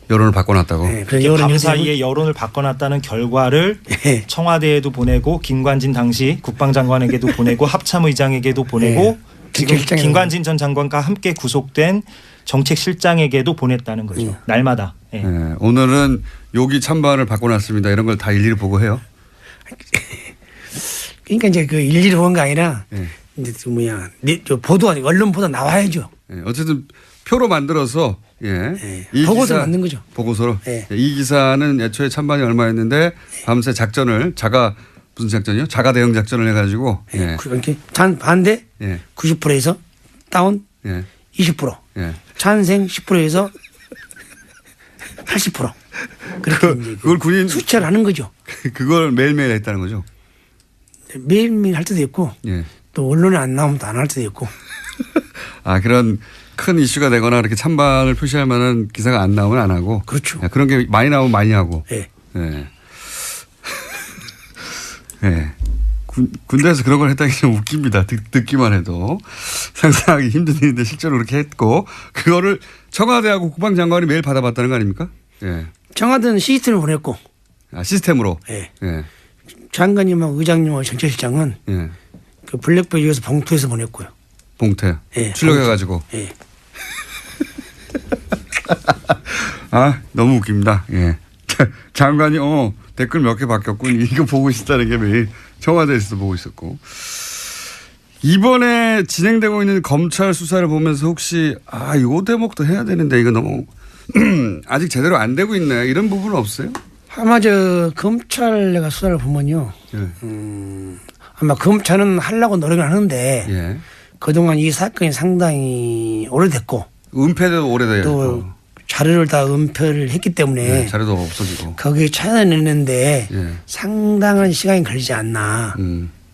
여론을 바꿔놨다고. 네. 밤 사이에 여론을 바꿔놨다는 결과를 예. 청와대에도 보내고 김관진 당시 국방장관에게도 보내고 합참의장에게도 보내고 지금 김관진 전 장관과 함께 구속된 정책실장에게도 보냈다는 거죠. 날마다. 예. 예. 오늘은 여기 찬반을 바꿔놨습니다. 이런 걸 다 일일이 보고해요. 그러니까 이제 그 일일이 보는 게 아니라 예. 이제 보도 언론 보도 나와야죠. 예. 어쨌든 표로 만들어서 이 보고서 만든 거죠. 보고서로. 예. 이 기사는 애초에 찬반이 얼마였는데 밤새 작전을 무슨 작전이요? 자가 대응 작전을 해가지고. 예. 이렇게 반대 90%에서 다운 20%, 찬생 10%에서 80%. 그렇게 그걸 군인 수치를 하는 거죠. 그걸 매일매일 했다는 거죠. 매일매일 할 때도 있고 또 언론에 안 나오면 또 안 할 때도 있고. 그런 큰 이슈가 되거나 그렇게 찬반을 표시할 만한 기사가 안 나오면 안 하고. 그렇죠. 그런 게 많이 나오면 많이 하고. 예. 예. 군대에서 그런 걸 했다는 게 좀 웃깁니다. 듣기만 해도. 상상하기 힘든 일인데 실제로 그렇게 했고 그거를 청와대하고 국방장관이 매일 받아봤다는 거 아닙니까? 예. 청와대는 시스템을 보냈고. 시스템으로? 예. 예. 장관님하고 의장님하고 정책실장은 그 블랙베리에서 봉투에서 보냈고요. 봉투. 예. 출력해가지고. 예. 너무 웃깁니다. 예. 장관이 댓글 몇 개 바뀌었군. 이거 보고 있었다는 게 매일 청와대에서도 보고 있었고. 이번에 진행되고 있는 검찰 수사를 보면서 혹시 요 대목도 해야 되는데 이거 너무 아직 제대로 안 되고 있네. 이런 부분은 없어요? 아마 검찰 내가 수사를 보면요. 아마 검찰은 하려고 노력을 하는데 그동안 이 사건이 상당히 오래됐고 은폐도 오래돼요. 또 자료를 다 은폐를 했기 때문에 자료도 없어지고 거기에 찾아내는데 상당한 시간이 걸리지 않나.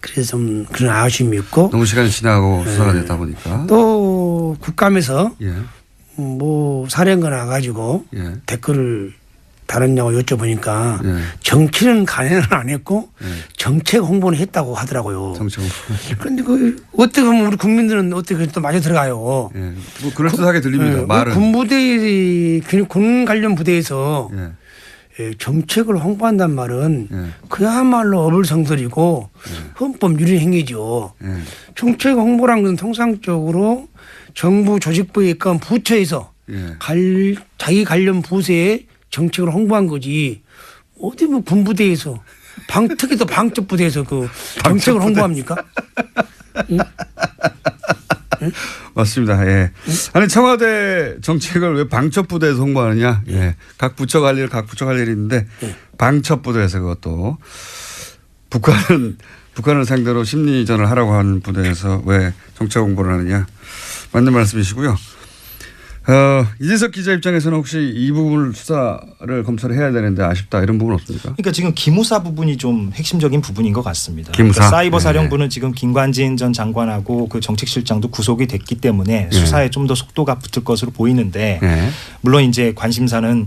그래서 좀 그런 아쉬움이 있고 너무 시간이 지나고 수사가 됐다 보니까 또 국감에서 뭐 사령관 와가지고 댓글을 다뤘냐고 여쭤보니까 정치는 간행을 안 했고 정책 홍보는 했다고 하더라고요. 정책 홍보. 그런데 어떻게 보면 우리 국민들은 어떻게 또 마저 들어가요. 뭐 그럴듯하게 들립니다. 말은. 군 관련 부대에서 정책을 홍보한단 말은 그야말로 어불성설이고 헌법 유린 행위죠. 정책 홍보란 건 통상적으로 정부 조직부에 있건 부처에서 자기 관련 부서에 정책을 홍보한 거지. 어디 뭐 군부대에서 특히 또 방첩부대에서 그 정책을 홍보합니까? 응? 응? 맞습니다. 예. 아니 청와대 정책을 왜 방첩부대에서 홍보하느냐? 각 부처 갈 일이 있는데 방첩부대에서 그것도 북한을 상대로 심리전을 하라고 하는 부대에서 왜 정책 홍보를 하느냐? 맞는 말씀이시고요. 이재석 기자 입장에서는 혹시 이 부분을 수사를 검찰이 해야 되는데 아쉽다 이런 부분 없습니까? 그러니까 지금 기무사 부분이 좀 핵심적인 부분인 것 같습니다. 기무사. 그러니까 사이버 사령부는 지금 김관진 전 장관하고 그 정책실장도 구속이 됐기 때문에 수사에 좀 더 속도가 붙을 것으로 보이는데 물론 이제 관심사는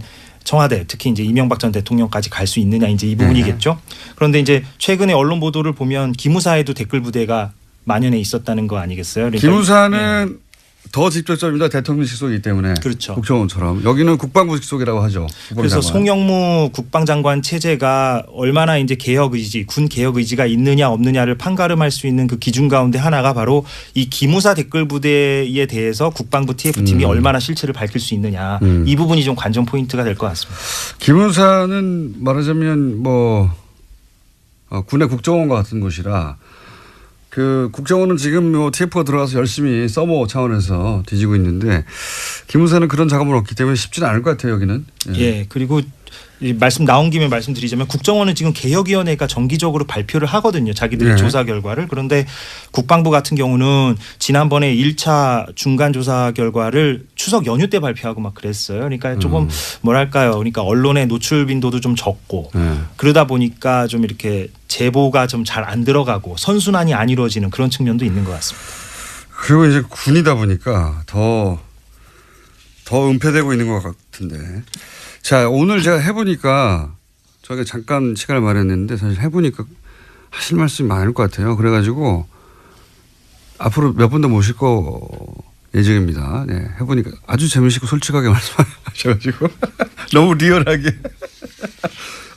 청와대 특히 이제 이명박 전 대통령까지 갈 수 있느냐 이제 이 부분이겠죠. 그런데 이제 최근에 언론 보도를 보면 기무사에도 댓글 부대가 만연해 있었다는 거 아니겠어요? 그러니까 기무사는 더 직접적입니다. 대통령 직속이기 때문에. 그렇죠. 국정원처럼. 여기는 국방부 직속이라고 하죠. 그래서 송영무 국방장관 체제가 얼마나 이제 개혁 의지, 군 개혁 의지가 있느냐 없느냐를 판가름할 수 있는 그 기준 가운데 하나가 바로 이 기무사 댓글 부대에 대해서 국방부 TF팀이 얼마나 실체를 밝힐 수 있느냐. 이 부분이 좀 관전 포인트가 될 것 같습니다. 기무사는 말하자면 군의 국정원과 같은 곳이라 그 국정원은 지금 TF가 들어가서 열심히 서버 차원에서 뒤지고 있는데 기무사는 그런 작업을 없기 때문에 쉽지는 않을 것 같아요. 여기는. 예. 그리고 이 말씀 나온 김에 말씀드리자면 국정원은 지금 개혁위원회가 정기적으로 발표를 하거든요. 자기들의 조사 결과를. 그런데 국방부 같은 경우는 지난번에 1차 중간 조사 결과를 추석 연휴 때 발표하고 막 그랬어요. 그러니까 조금 뭐랄까요. 그러니까 언론의 노출 빈도도 좀 적고 그러다 보니까 좀 이렇게 제보가 좀 잘 안 들어가고 선순환이 안 이루어지는 그런 측면도 있는 것 같습니다. 그리고 이제 군이다 보니까 더 은폐되고 있는 것 같은데. 자, 오늘 제가 해보니까 저희가 잠깐 시간을 마련했는데 사실 해보니까 하실 말씀이 많을 것 같아요. 그래가지고 앞으로 몇 분 더 모실 거 예정입니다. 네, 해보니까 아주 재미있고 솔직하게 말씀하셔가지고 너무 리얼하게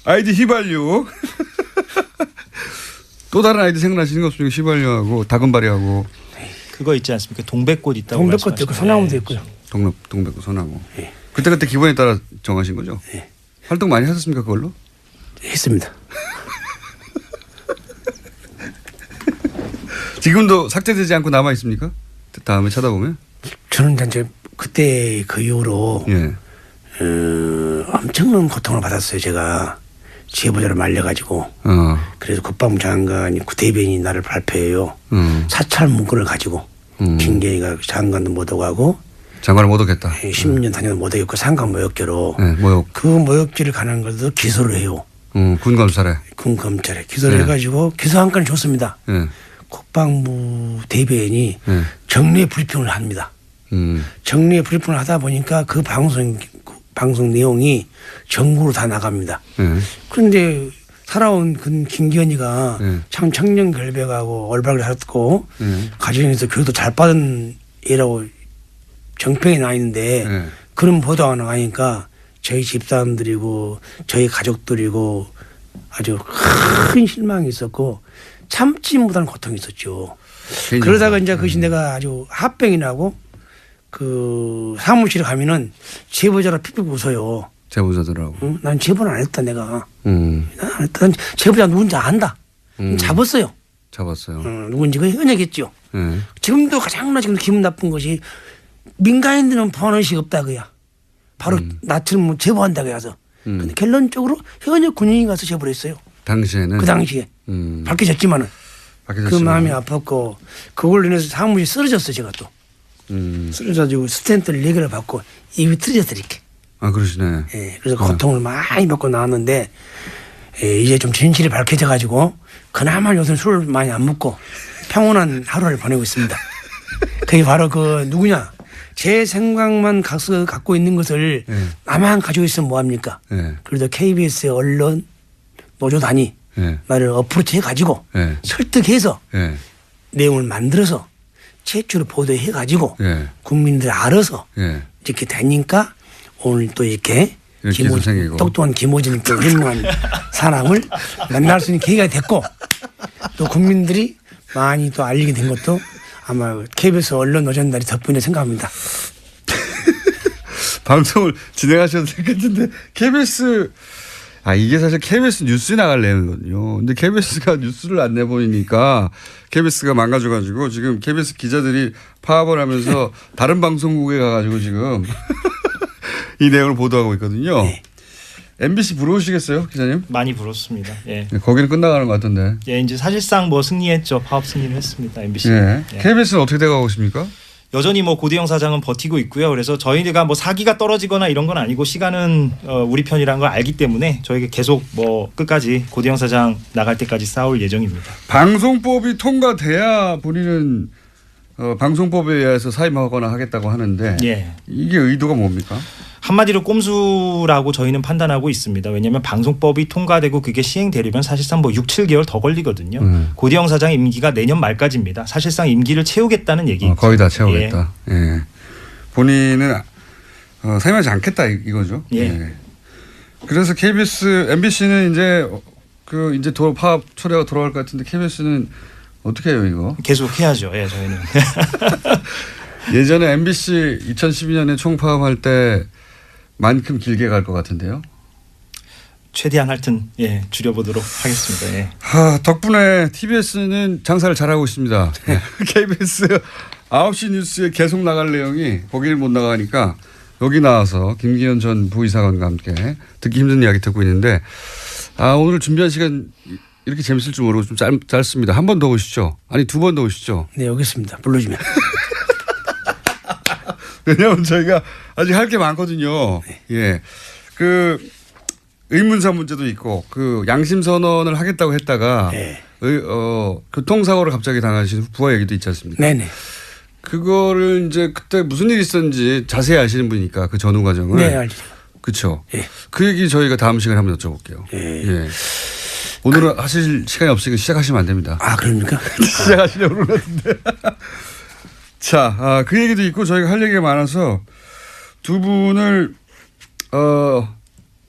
아이디 휘발유 또 다른 아이디 생각나시는 거 없습니까? 휘발유하고 다금바리하고 그거 있지 않습니까? 동백꽃 있다고 동백꽃도 있고 소나무도 있고요. 동백꽃 소나무. 네. 그때 기본에 따라 정하신 거죠? 네. 활동 많이 하셨습니까 그걸로? 했습니다. 지금도 삭제되지 않고 남아 있습니까? 다음에 찾아보면? 저는 이제 그때 그 이후로 엄청난 고통을 받았어요. 제가 제보자를 말려가지고 그래서 국방부 장관이 대변인이 나를 발표해요. 사찰 문건을 가지고 김경희가 장관도 못 오고 하고 장관을 못 오겠다. 10년 다녀도 못 오겠고 상관 모욕죄로 모욕. 그 모욕죄를 가는 것도 기소를 해요. 군 검찰에. 군 검찰에 기소를 해가지고 기소 한 건을 줬습니다. 국방부 대변인이 정례 브리핑을 합니다. 정례 브리핑을 하다 보니까 그 방송 내용이 전국으로 다 나갑니다. 그런데 살아온 그 김기현이가 참 청렴결백하고 올바르게 살았고 가정에서 교육도 잘 받은 애라고 정평이 나 있는데 그런 보도가 나가니까 저희 집사람들이고 저희 가족들이고 아주 큰 실망이 있었고 참지 못하는 고통이 있었죠. 그러다가 이제 그것이 내가 아주 합병이 나고 그 사무실에 가면은 제보자라 픽픽 웃어요. 제보자들하고. 응? 난 제보는 안 했다 내가. 난 안 했다. 난 제보자 누군지 안다. 잡았어요. 누군지 흔하겠죠. 지금도 가장 지금 기분 나쁜 것이 민간인들은 보안 의식 없다 그야. 바로 나처럼 제보한다고 해서. 근데 결론적으로 현역 군인이 가서 제보를 했어요. 당시에는. 그 당시에. 밝혀졌지만은. 그 마음이 아팠고 그걸로 인해서 사무실이 쓰러졌어요 제가 또. 쓰러져가지고 스탠트를 4개를 받고 입이 틀어졌어 이렇게. 아 그러시네. 예, 그래서 고통을 많이 받고 나왔는데 이제 좀 진실이 밝혀져가지고 그나마 요새 술을 많이 안 먹고 평온한 하루를 보내고 있습니다. 그게 바로 그 누구냐. 제 생각만 갖고 있는 것을 나만 가지고 있으면 뭐합니까. 그래도 KBS의 언론 노조단이 나를 어프로치 해가지고 설득해서 내용을 만들어서 최초로 보도해가지고 국민들이 알아서 이렇게 되니까 오늘 또 이렇게 똑똑한 김호진 또 훌륭한 사람을 만날 수 있는 계기가 됐고 또 국민들이 많이 또 알리게 된 것도 아마 KBS 언론 노조단이 덕분에 생각합니다. 방송을 진행하셔도 되겠는데 KBS 이게 사실 KBS 뉴스에 나갈 내용이거든요. 근데 KBS가 뉴스를 안 내보이니까 KBS가 망가져가지고 지금 KBS 기자들이 파업을 하면서 다른 방송국에 가가지고 지금 이 내용을 보도하고 있거든요. MBC 부러우시겠어요, 기자님? 많이 부럽습니다. 예. 거기는 끝나가는 것 같던데. 예, 이제 사실상 뭐 승리했죠. 파업 승리를 했습니다. MBC. KBS는 어떻게 돼가고 있습니까? 여전히 뭐 고대영 사장은 버티고 있고요. 그래서 저희가 뭐 사기가 떨어지거나 이런 건 아니고 시간은 우리 편이라는 걸 알기 때문에 저희가 계속 뭐 끝까지 고대영 사장 나갈 때까지 싸울 예정입니다. 방송법이 통과돼야 본인은 방송법에 의해서 사임하거나 하겠다고 하는데 이게 의도가 뭡니까? 한마디로 꼼수라고 저희는 판단하고 있습니다. 왜냐하면 방송법이 통과되고 그게 시행되려면 사실상 뭐 6, 7개월 더 걸리거든요. 고대영 사장 임기가 내년 말까지입니다. 사실상 임기를 채우겠다는 얘기죠. 거의 다 채우겠다. 예. 본인은 사임하지 않겠다 이거죠. 예. 예. 그래서 KBS, MBC는 이제 이제 파업 초래가 돌아갈 것 같은데 KBS는 어떻게 해요 이거? 계속 해야죠. 예, 저희는. 예전에 MBC 2012년에 총파업할 때만큼 길게 갈 것 같은데요. 최대한 하여튼 줄여보도록 하겠습니다. 예. 덕분에 TBS는 장사를 잘하고 있습니다. KBS 9시 뉴스에 계속 나갈 내용이 거기를 못 나가니까 여기 나와서 김기현 전 부의사관과 함께 듣기 힘든 이야기 듣고 있는데 오늘 준비한 시간 이렇게 재밌을 줄 모르고 좀 짧습니다. 한 번 더 오시죠. 아니 2번 더 오시죠. 네, 여기 있습니다. 불러주면. 왜냐하면 저희가 아직 할 게 많거든요. 예. 의문사 문제도 있고 양심 선언을 하겠다고 했다가 교통사고를 갑자기 당하신 부하 얘기도 있지 않습니까? 네네. 그거를 이제 그때 무슨 일이 있었는지 자세히 아시는 분이니까 그 전후 과정을. 네, 알죠. 그렇죠. 예. 그 얘기 저희가 다음 시간에 한번 여쭤볼게요. 예. 오늘은 하실 시간이 없으니까 시작하시면 안 됩니다. 그럽니까? 시작하시려고 그러는데. 자, 그 얘기도 있고 저희가 할 얘기가 많아서 두 분을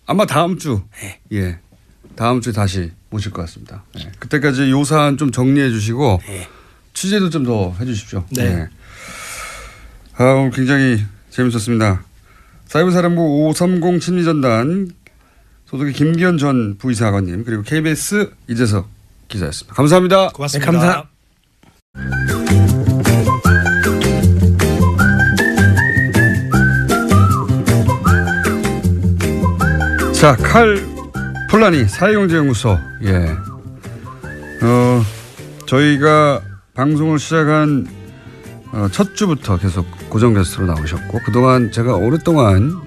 아마 다음 주 다음 주에 다시 모실 것 같습니다. 그때까지 요 사안 좀 정리해 주시고 취재도 좀 더 해 주십시오. 네. 오늘 굉장히 재밌었습니다. 사이버사령부 530 심리전단 소속의 김기현 전 부의사관님 그리고 KBS 이재석 기자였습니다. 감사합니다. 고맙습니다. 네, 감사합니다. 자, 칼 폴라니 사회경제연구소. 저희가 방송을 시작한 첫 주부터 계속 고정 게스트로 나오셨고 그동안 제가 오랫동안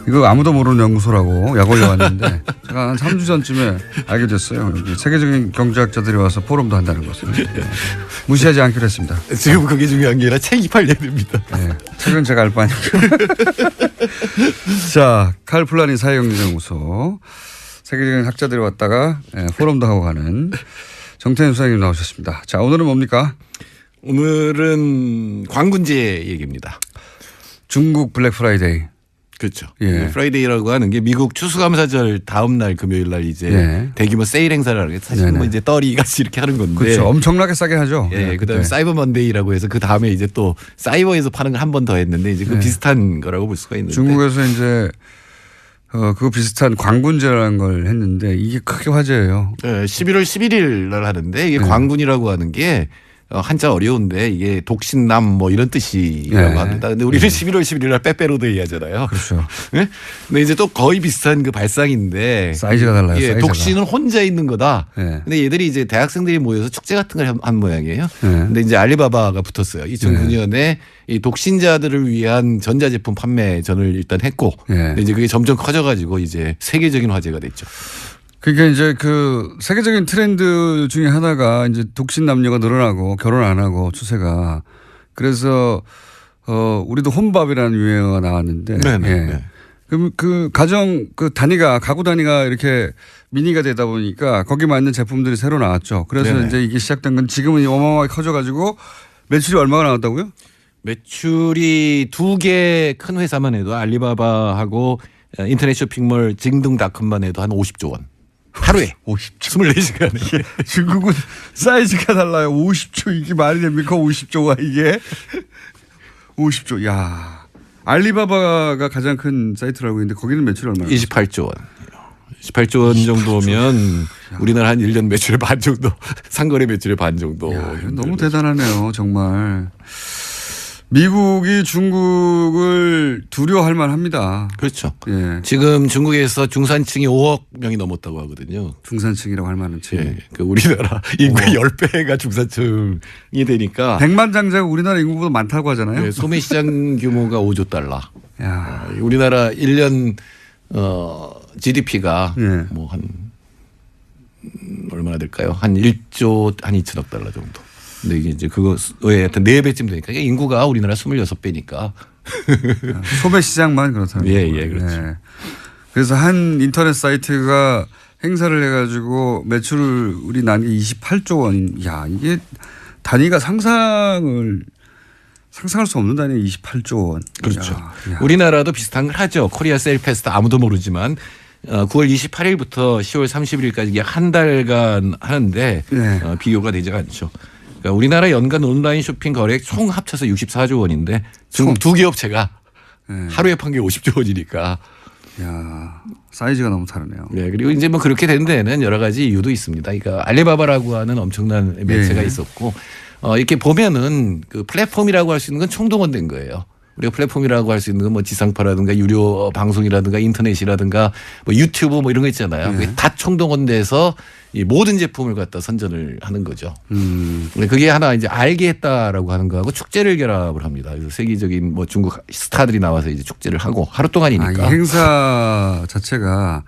이거 아무도 모르는 연구소라고 약 올려왔는데 제가 한 3주 전쯤에 알게 됐어요. 여기 세계적인 경제학자들이 와서 포럼도 한다는 것을. 무시하지 않기로 했습니다. 지금 그게 중요한 게 아니라 책이 팔려야 됩니다. 책은 제가 알 바니까. 자, 칼 폴라니 사회경제연구소 세계적인 학자들이 왔다가 포럼도 하고 가는 정태현 수장님 나오셨습니다. 자, 오늘은 뭡니까? 오늘은 광군제 얘기입니다. 중국 블랙 프라이데이. 그렇죠. 프라이데이라고 하는 게 미국 추수감사절 다음 날 금요일 날 이제 대규모 세일 행사를 하는 게 사실 뭐 이제 떨이 같이 이렇게 하는 건데. 그렇죠. 엄청나게 싸게 하죠. 그다음에 사이버 먼데이라고 해서 그 다음에 이제 또 사이버에서 파는 걸 한 번 더 했는데 이제 그 비슷한 거라고 볼 수가 있는데. 중국에서 이제 그거 비슷한 광군제라는 걸 했는데 이게 크게 화제예요. 11월 11일 날 하는데 이게 광군이라고 하는 게 한자 어려운데 이게 독신남 뭐 이런 뜻이라고 합니다. 근데 우리는 11월 11일 날 빼빼로데이 하잖아요. 그렇죠. 근데 이제 또 거의 비슷한 그 발상인데 사이즈가 달라요. 사이즈가. 독신은 혼자 있는 거다. 근데 얘들이 이제 대학생들이 모여서 축제 같은 걸 한 모양이에요. 근데 이제 알리바바가 붙었어요. 2009년에 이 독신자들을 위한 전자제품 판매전을 일단 했고 근데 이제 그게 점점 커져가지고 이제 세계적인 화제가 됐죠. 그러니까 이제 그 세계적인 트렌드 중에 하나가 이제 독신 남녀가 늘어나고 결혼 안 하고 추세가 그래서 우리도 혼밥이라는 유행어가 나왔는데 그럼 그 가정 가구 단위가 이렇게 미니가 되다 보니까 거기 맞는 제품들이 새로 나왔죠. 그래서 이제 이게 시작된 건 지금은 어마어마하게 커져가지고 매출이 얼마가 나왔다고요? 매출이 2개 큰 회사만 해도 알리바바하고 인터넷 쇼핑몰 징등닷컴만 해도 한 50조 원. 하루에 50조. 24시간에. 중국은 사이즈가 달라요. 50조 이게 말이 됩니까? 50조가 이게. 50조. 야, 알리바바가 가장 큰 사이트라고 했는데 거기는 매출 얼마나? 28조 원. 28조 원 정도면 우리나라 한 1년 매출의 반 정도, 상거래 매출의 반 정도. 야, 너무 대단하네요. 정말. 미국이 중국을 두려워할 만합니다. 그렇죠. 지금 중국에서 중산층이 5억 명이 넘었다고 하거든요. 중산층이라고 할 만한 층. 그 우리나라 인구의 10배가 중산층이 되니까. 백만장자가 우리나라 인구보다 많다고 하잖아요. 소매시장 규모가 5조 달러. 야. 우리나라 1년 GDP가 뭐 한 얼마나 될까요? 한 1조 한 2천억 달러 정도. 근데 이게 이제 그거에 하여튼 4배쯤 되니까 인구가 우리나라 26배니까 소매 시장만 그렇다는 거예요. 예, 그렇죠. 네. 그래서 한 인터넷 사이트가 행사를 해가지고 매출이 난 게 28조 원. 야, 이게 단위가 상상할 수 없는 단위 28조 원. 그렇죠. 야. 우리나라도 비슷한 걸 하죠. 코리아 세일 페스트 아무도 모르지만 9월 28일부터 10월 31일까지 한 달간 하는데 네. 비교가 되지 않죠. 그러니까 우리나라 연간 온라인 쇼핑 거래액 총 합쳐서 64조 원인데 중국 두 개 업체가 네. 하루에 판 게 50조 원이니까. 야, 사이즈가 너무 다르네요. 네, 그리고 이제 뭐 그렇게 된 데는 여러 가지 이유도 있습니다. 그러니까 알리바바라고 하는 엄청난 매체가 예. 있었고 이렇게 보면은 그 플랫폼이라고 할 수 있는 건 총동원된 거예요. 우리가 플랫폼이라고 할 수 있는 건 뭐 지상파라든가 유료 방송이라든가 인터넷이라든가 뭐 유튜브 뭐 이런 거 있잖아요. 네. 그게 다 총동원돼서 이 모든 제품을 갖다 선전을 하는 거죠. 근데 그게 하나 이제 알게 했다라고 하는 거하고 축제를 결합을 합니다. 그래서 세계적인 뭐 중국 스타들이 나와서 이제 축제를 하고 하루 동안이니까. 이 행사 자체가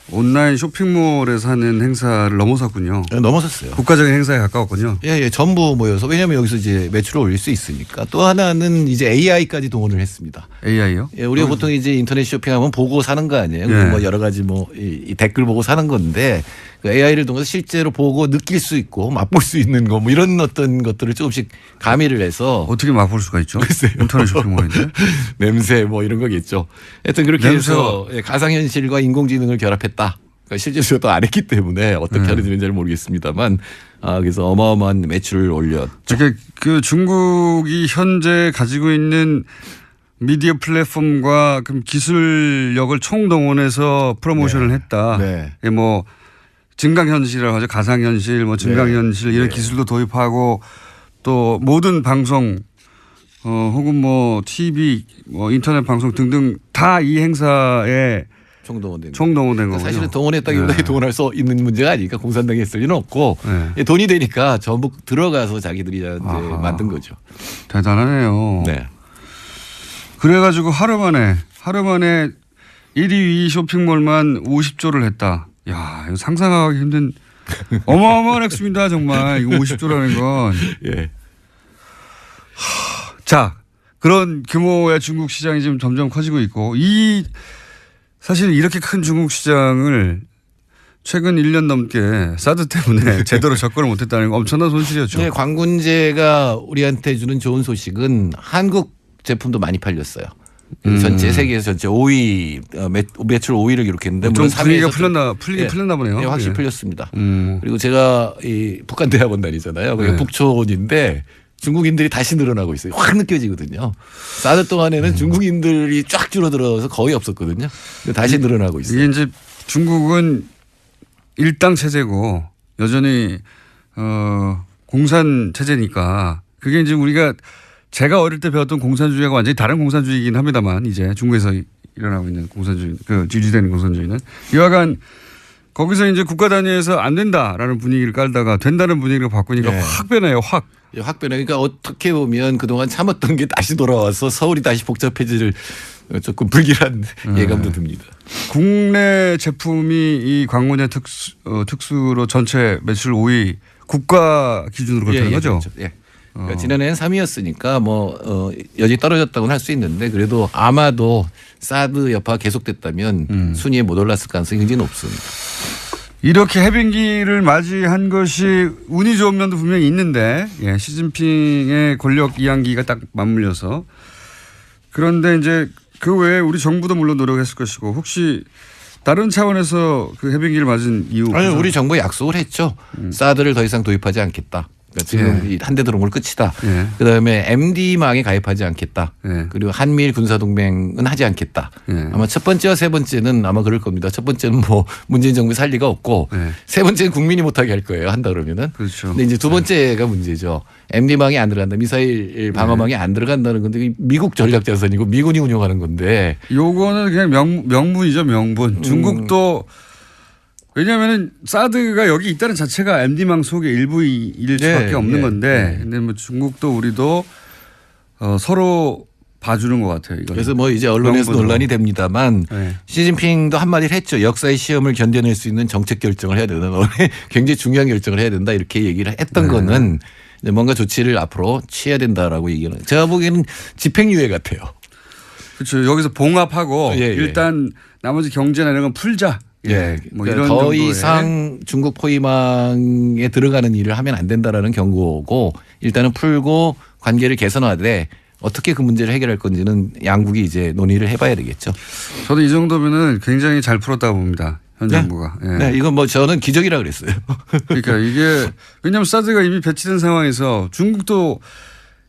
온라인 쇼핑몰에서 하는 행사를 넘어섰군요. 넘어섰어요. 국가적인 행사에 가까웠군요. 예, 전부 모여서 왜냐하면 여기서 이제 매출을 올릴 수 있으니까. 또 하나는 이제 AI까지 동원을 했습니다. AI요? 예, 우리가 보통 이제 인터넷 쇼핑하면 보고 사는 거 아니에요. 네. 뭐 여러 가지 뭐 이 댓글 보고 사는 건데 그 AI를 통해서 실제로 보고 느낄 수 있고 맛볼 수 있는 거 뭐 이런 어떤 것들을 조금씩 가미를 해서 어떻게 맛볼 수가 있죠? 글쎄요. 인터넷 쇼핑몰인데. 냄새 뭐 이런 거겠죠. 하여튼 그렇게 냄새. 해서 가상현실과 인공지능을 결합했다. 그러니까 실제로 저도 안 했기 때문에 어떻게 하는 되는지 모르겠습니다만 그래서 어마어마한 매출을 올렸죠. 그러니까 그 중국이 현재 가지고 있는 미디어 플랫폼과 그럼 기술력을 총동원해서 프로모션을 했다. 네. 예, 뭐 증강현실이라고 하죠. 가상현실, 뭐 증강현실 이런 네. 기술도 도입하고 또 모든 방송 혹은 뭐 TV, 뭐 인터넷 방송 등등 다 이 행사에 총동원된 거군요. 사실은 동원했다기보다 동원할 수 있는 문제가 아니니까 공산당이 했을 리는 없고 돈이 되니까 전부 들어가서 자기들이 이제 만든 거죠. 대단하네요. 네. 그래가지고 하루 만에 1위, 2위 쇼핑몰만 50조를 했다. 야, 이거 상상하기 힘든 어마어마한 액수입니다. 정말 이거 50조라는 건. 예. 자, 그런 규모의 중국 시장이 지금 점점 커지고 있고 사실 이렇게 큰 중국 시장을 최근 1년 넘게 사드 때문에 제대로 접근을 못했다는 건 엄청난 손실이었죠. 네, 광군제가 우리한테 주는 좋은 소식은 한국 제품도 많이 팔렸어요. 전체 세계에서 전체 5위 매출 5위를 기록했는데 좀 물론 분위기가 3위에서 풀렸나 보네요. 네, 확실히 예. 풀렸습니다. 그리고 제가 이 북한대학원 다니잖아요. 거기 북촌인데 중국인들이 다시 늘어나고 있어요. 확 느껴지거든요. 사드 동안에는 중국인들이 쫙 줄어들어서 거의 없었거든요. 근데 다시 늘어나고 있어요. 이게 이제 중국은 일당 체제고 여전히 공산 체제니까 그게 이제 제가 어릴 때 배웠던 공산주의하고 완전히 다른 공산주의이긴 합니다만 이제 중국에서 일어나고 있는 공산주의, 유지되는 공산주의는 이와간 거기서 이제 국가 단위에서 안 된다라는 분위기를 깔다가 된다는 분위기를 바꾸니까 확 변해요. 확 변해. 그러니까 어떻게 보면 그동안 참았던 게 다시 돌아와서 서울이 다시 복잡해질 조금 불길한 예감도 듭니다. 국내 제품이 이 광문의 특수로 전체 매출 5위 국가 기준으로 그렇다는 거죠? 그렇죠. 예. 그러니까 지난해는 3위였으니까 뭐 여전히 떨어졌다고는 할 수 있는데 그래도 아마도 사드 여파가 계속됐다면 순위에 못 올랐을 가능성이 굉장히 높습니다. 이렇게 해빙기를 맞이한 것이 운이 좋은 면도 분명히 있는데 시진핑의 권력 이양기가 딱 맞물려서 그런데 이제 그 외에 우리 정부도 물론 노력했을 것이고 혹시 다른 차원에서 그 해빙기를 맞은 이유? 아니 우리 정부가 약속을 했죠. 사드를 더 이상 도입하지 않겠다. 그러니까 지금 한 대 들어온 걸 끝이다. 그다음에 MD망에 가입하지 않겠다. 그리고 한미일 군사동맹은 하지 않겠다. 아마 첫 번째와 세 번째는 아마 그럴 겁니다. 첫 번째는 뭐 문재인 정부 살 리가 없고 세 번째는 국민이 못하게 할 거예요. 한다 그러면은. 그렇죠. 근데 이제 두 번째가 문제죠. MD망이 안 들어간다. 미사일 방어망이 안 들어간다는 건데 미국 전략 자산이고 미군이 운영하는 건데. 요거는 그냥 명분이죠. 명분. 중국도 왜냐하면 사드가 여기 있다는 자체가 MD망 속의 일부일 수밖에 없는 건데 근데 뭐 중국도 우리도 서로 봐주는 것 같아요. 이거는. 그래서 뭐 이제 언론에서 논란이 됩니다만 시진핑도 한마디를 했죠. 역사의 시험을 견뎌낼 수 있는 정책 결정을 해야 된다. 굉장히 중요한 결정을 해야 된다. 이렇게 얘기를 했던 거는 뭔가 조치를 앞으로 취해야 된다라고 얘기하는. 제가 보기에는 집행유예 같아요. 그렇죠. 여기서 봉합하고 예, 예. 일단 나머지 경제나 이런 건 풀자. 예, 뭐 그러니까 이런 더 정도의. 이상 중국 포위망에 들어가는 일을 하면 안 된다라는 경고고 일단은 풀고 관계를 개선하되 어떻게 그 문제를 해결할 건지는 양국이 이제 논의를 해봐야 되겠죠. 저도 이 정도면은 굉장히 잘 풀었다고 봅니다. 현 정부가. 예. 네, 이건 뭐 저는 기적이라 그랬어요. 그러니까 이게 왜냐하면 사드가 이미 배치된 상황에서 중국도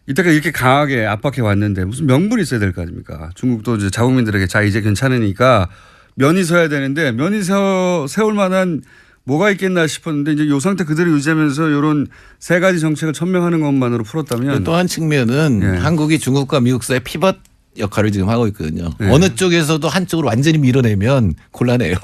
이때까지 이렇게 강하게 압박해 왔는데 무슨 명분이 있어야 될 거 아닙니까? 중국도 이제 자국민들에게 자 이제 괜찮으니까 면이 서야 되는데 면이 세울 만한 뭐가 있겠나 싶었는데 이제 이 상태 그대로 유지하면서 이런 세 가지 정책을 천명하는 것만으로 풀었다면 또 한 측면은 예. 한국이 중국과 미국 사이의 피벗 역할을 지금 하고 있거든요. 예. 어느 쪽에서도 한쪽으로 완전히 밀어내면 곤란해요.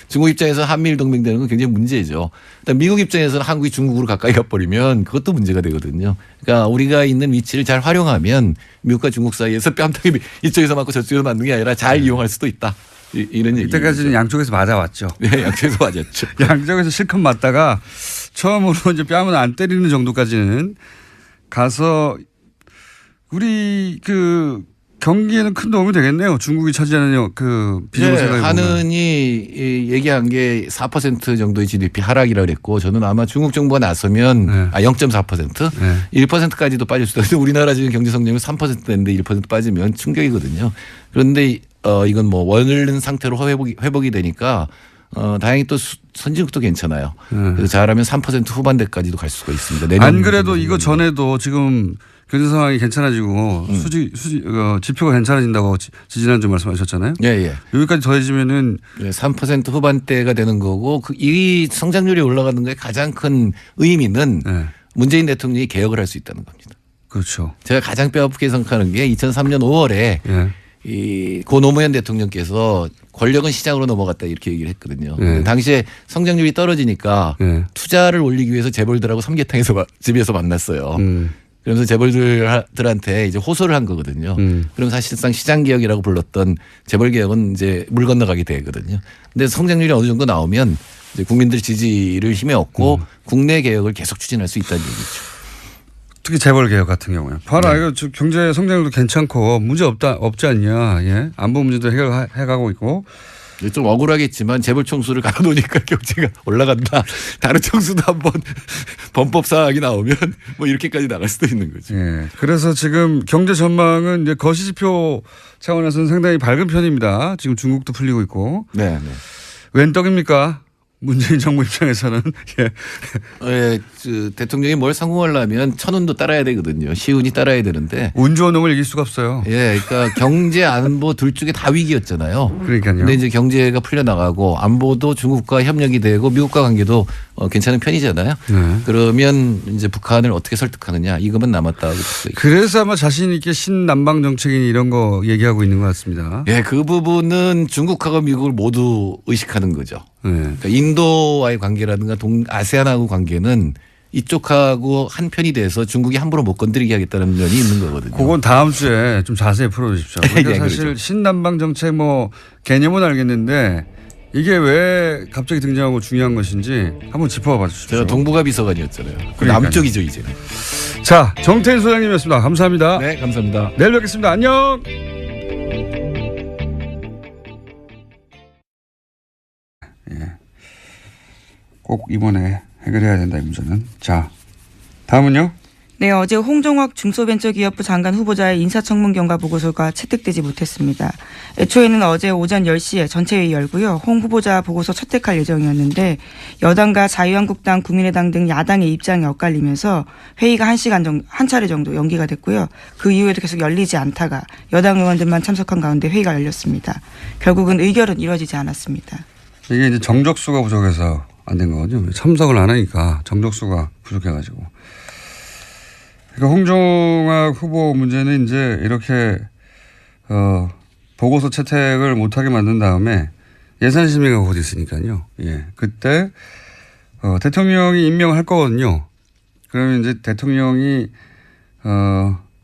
중국 입장에서 한미일 동맹되는 건 굉장히 문제죠. 일단 미국 입장에서는 한국이 중국으로 가까이 가버리면 그것도 문제가 되거든요. 그러니까 우리가 있는 위치를 잘 활용하면 미국과 중국 사이에서 뺨통이 이쪽에서 맞고 저쪽에서 맞는 게 아니라 잘 이용할 수도 있다. 이런 얘기. 이때까지는 양쪽에서 맞아왔죠. 네, 양쪽에서 맞았죠. 양쪽에서 실컷 맞다가 처음으로 이제 뺨은 안 때리는 정도까지는 가서 우리 그 경기에는 큰 도움이 되겠네요. 중국이 차지하는 그 비중 생각해 보면. 한은이 얘기한 게 4% 정도의 GDP 하락이라고 그랬고 저는 아마 중국 정부가 나서면 0.4% 1%까지도 빠질 수도 있는데 우리나라 지금 경제 성장률 3%인데 1% 빠지면 충격이거든요. 그런데 이건 뭐 원활한 상태로 회복이 되니까 다행히 또 선진국도 괜찮아요. 그래서 잘하면 3% 후반대까지도 갈 수가 있습니다. 안 그래도 이거 전에도 지금 경제 상황이 괜찮아지고 지표가 괜찮아진다고 지지난주 말씀하셨잖아요. 예, 예. 여기까지 더해지면은 3% 후반대가 되는 거고 이 성장률이 올라가는 거에 가장 큰 의미는 문재인 대통령이 개혁을 할 수 있다는 겁니다. 그렇죠. 제가 가장 뼈아프게 생각하는 게 2003년 5월에 이 고 노무현 대통령께서 권력은 시장으로 넘어갔다 이렇게 얘기를 했거든요. 당시에 성장률이 떨어지니까 투자를 올리기 위해서 재벌들하고 삼계탕에서 집에서 만났어요. 그러면서 재벌들한테 이제 호소를 한 거거든요. 그럼 사실상 시장개혁이라고 불렀던 재벌개혁은 이제 물 건너가게 되거든요. 근데 성장률이 어느 정도 나오면 이제 국민들 지지를 힘에 얻고 국내 개혁을 계속 추진할 수 있다는 얘기죠. 특히 재벌 개혁 같은 경우에 봐라 이거 경제 성장률도 괜찮고 문제 없지 않냐. 예. 안보 문제도 해가고 있고. 좀 억울하겠지만 재벌 총수를 갈아놓으니까 경제가 올라간다. 다른 총수도 한번 범법 사항이 나오면 뭐 이렇게까지 나갈 수도 있는 거죠. 예. 그래서 지금 경제 전망은 이제 거시지표 차원에서는 상당히 밝은 편입니다. 지금 중국도 풀리고 있고. 네. 웬 떡입니까? 문재인 정부 입장에서는. 예. 예, 대통령이 뭘 성공하려면 천운도 따라야 되거든요. 시운이 따라야 되는데. 운 좋은 놈을 이길 수가 없어요. 예, 그러니까 경제 안보 둘 쪽에 다 위기였잖아요. 그러니까요. 근데 이제 경제가 풀려나가고 안보도 중국과 협력이 되고 미국과 관계도 괜찮은 편이잖아요. 그러면 이제 북한을 어떻게 설득하느냐 이것만 남았다고. 그래서 아마 자신 있게 신남방 정책인 이런 거 얘기하고 있는 것 같습니다. 예, 그 부분은 중국하고 미국을 모두 의식하는 거죠. 그러니까 인도와의 관계라든가 아세안하고 관계는 이쪽하고 한 편이 돼서 중국이 함부로 못 건드리게 하겠다는 면이 있는 거거든요. 그건 다음 주에 좀 자세히 풀어주십시오. 그러니까 네, 사실 그렇죠. 신남방 정책 뭐 개념은 알겠는데 이게 왜 갑자기 등장하고 중요한 것인지 한번 짚어봐 주십시오. 제가 동북아 비서관이었잖아요. 그러니까요. 남쪽이죠 이제는. 자, 정태인 소장님이었습니다. 감사합니다. 네, 감사합니다. 내일 뵙겠습니다. 안녕. 꼭 이번에 해결해야 된다 이 문제는. 자, 다음은요. 네, 어제 홍종학 중소벤처기업부 장관 후보자의 인사청문 경과 보고서가 채택되지 못했습니다. 애초에는 어제 오전 10시에 전체회의 열고요. 홍 후보자 보고서 채택할 예정이었는데 여당과 자유한국당, 국민의당 등 야당의 입장이 엇갈리면서 회의가 한 차례 정도 연기가 됐고요. 그 이후에도 계속 열리지 않다가 여당 의원들만 참석한 가운데 회의가 열렸습니다. 결국은 의결은 이루어지지 않았습니다. 이게 이제 정적수가 부족해서 안 된 거거든요. 참석을 안 하니까 정적수가 부족해가지고. 그러니까 홍종학 후보 문제는 이제 이렇게 보고서 채택을 못하게 만든 다음에 예산심의가 곧 있으니까요. 예, 그때 대통령이 임명을 할 거거든요. 그러면 이제 대통령이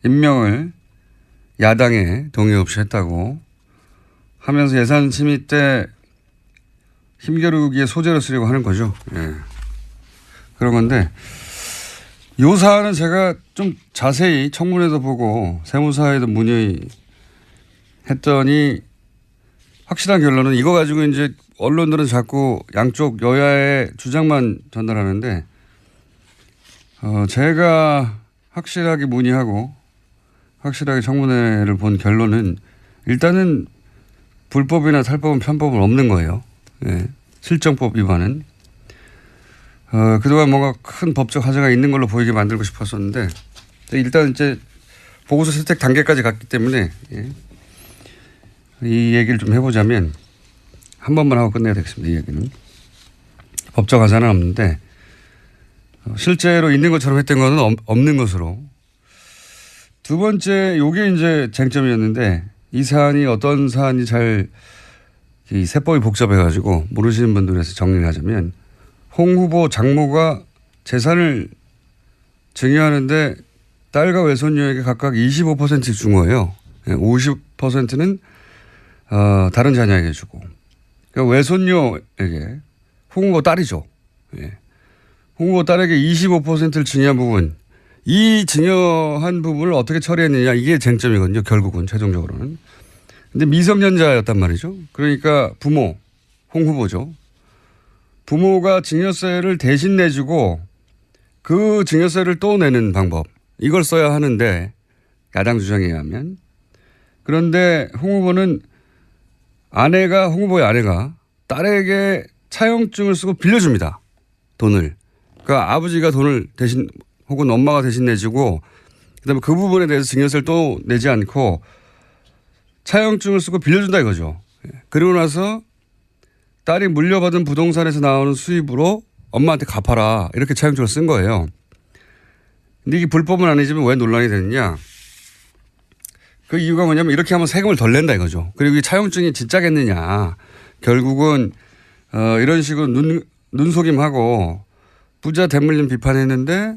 임명을 야당에 동의 없이 했다고 하면서 예산심의 때 힘겨루기의 소재로 쓰려고 하는 거죠. 예. 그런 건데 요 사안은 제가 좀 자세히 청문회도 보고 세무사에도 문의 했더니 확실한 결론은 이거 가지고 이제 언론들은 자꾸 양쪽 여야의 주장만 전달하는데 제가 확실하게 문의하고 확실하게 청문회를 본 결론은 일단은 불법이나 탈법은 편법은 없는 거예요. 예. 실정법 위반은. 그동안 뭔가 큰 법적 하자가 있는 걸로 보이게 만들고 싶었었는데 일단 이제 보고서 채택 단계까지 갔기 때문에 예. 이 얘기를 좀 해보자면 한 번만 하고 끝내야 되겠습니다. 이 얘기는. 법적 하자는 없는데 실제로 있는 것처럼 했던 거는 없는 것으로. 두 번째 요게 이제 쟁점이었는데 이 사안이 어떤 사안이 이 세법이 복잡해가지고 모르시는 분들에서 정리를 하자면 홍 후보 장모가 재산을 증여하는데 딸과 외손녀에게 각각 25%씩 준 거예요. 50%는 다른 자녀에게 주고. 그러니까 외손녀에게 홍 후보 딸이죠. 예. 홍 후보 딸에게 25%를 증여한 부분. 이 증여한 부분을 어떻게 처리했느냐 이게 쟁점이거든요. 결국은 최종적으로는. 근데 미성년자였단 말이죠. 그러니까 부모, 홍 후보죠. 부모가 증여세를 대신 내주고 그 증여세를 또 내는 방법. 이걸 써야 하는데 야당 주장에 의하면. 그런데 홍 후보는 홍 후보의 아내가 딸에게 차용증을 쓰고 빌려줍니다. 돈을. 그러니까 아버지가 돈을 대신 혹은 엄마가 대신 내주고 그다음에 그 부분에 대해서 증여세를 또 내지 않고 차용증을 쓰고 빌려준다 이거죠. 그리고 나서 딸이 물려받은 부동산에서 나오는 수입으로 엄마한테 갚아라 이렇게 차용증을 쓴 거예요. 근데 이게 불법은 아니지만 왜 논란이 되느냐. 그 이유가 뭐냐면 이렇게 하면 세금을 덜 낸다 이거죠. 그리고 이 차용증이 진짜겠느냐. 결국은 이런 식으로 눈속임하고 부자 대물림 비판했는데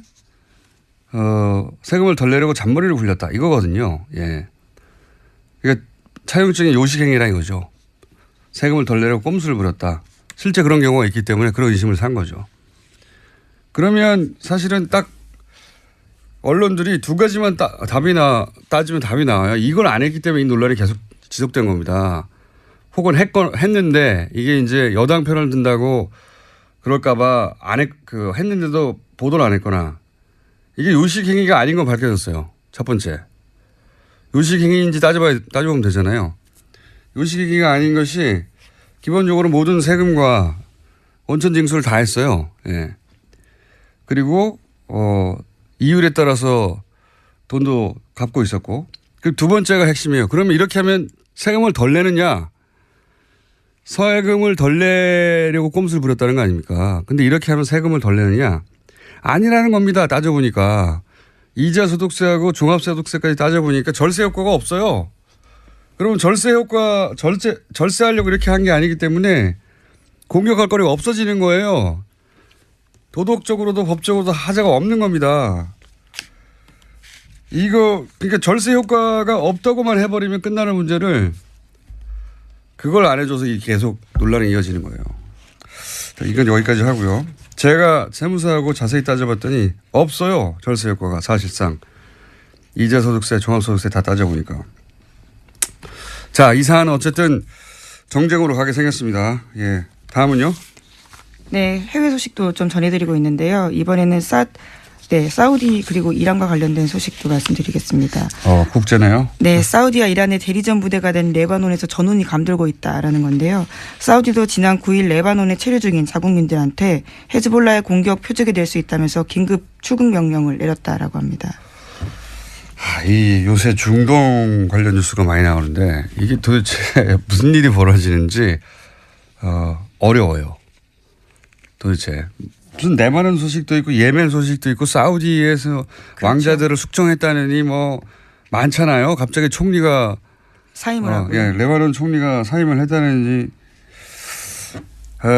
세금을 덜 내려고 잔머리를 굴렸다 이거거든요. 예. 그러니까 차용증이 요식행위라 이거죠. 세금을 덜 내려고 꼼수를 부렸다. 실제 그런 경우가 있기 때문에 그런 의심을 산 거죠. 그러면 사실은 딱 언론들이 두 가지만 따지면 답이 나와요. 이걸 안 했기 때문에 이 논란이 계속 지속된 겁니다. 혹은 했는데 이게 이제 여당 편을 든다고 그럴까봐 했는데도 보도를 안 했거나 이게 요식행위가 아닌 건 밝혀졌어요. 첫 번째. 요식행위인지 따져보면 되잖아요. 요식행위가 아닌 것이 기본적으로 모든 세금과 원천징수를 다 했어요. 예. 그리고 이율에 따라서 돈도 갚고 있었고. 그리고 두 번째가 핵심이에요. 그러면 이렇게 하면 세금을 덜 내느냐? 세금을 덜 내려고 꼼수를 부렸다는 거 아닙니까? 근데 이렇게 하면 세금을 덜 내느냐? 아니라는 겁니다. 따져보니까. 이자 소득세하고 종합소득세까지 따져보니까 절세 효과가 없어요. 그러면 절세하려고 이렇게 한 게 아니기 때문에 공격할 거리가 없어지는 거예요. 도덕적으로도 법적으로도 하자가 없는 겁니다. 그러니까 절세 효과가 없다고만 해버리면 끝나는 문제를 그걸 안 해줘서 계속 논란이 이어지는 거예요. 이건 여기까지 하고요. 제가 세무사하고 자세히 따져봤더니 없어요. 절세 효과가 사실상. 이자소득세, 종합소득세 다 따져보니까. 자, 이 사안은 어쨌든 정쟁으로 가게 생겼습니다. 예. 다음은요? 네, 해외 소식도 좀 전해드리고 있는데요. 이번에는 사우디 그리고 이란과 관련된 소식도 말씀드리겠습니다. 국제네요. 네, 사우디와 이란의 대리전 부대가 된 레바논에서 전운이 감돌고 있다라는 건데요. 사우디도 지난 9일 레바논에 체류 중인 자국민들한테 헤즈볼라의 공격 표적이 될 수 있다면서 긴급 출국 명령을 내렸다라고 합니다. 이 요새 중동 관련 뉴스가 많이 나오는데 이게 도대체 무슨 일이 벌어지는지 어려워요. 도대체. 무슨 레바논 소식도 있고 예멘 소식도 있고 사우디에서 그렇죠. 왕자들을 숙청했다느니 뭐 많잖아요. 갑자기 총리가 사임을 하고. 예, 레바논 총리가 사임을 했다는지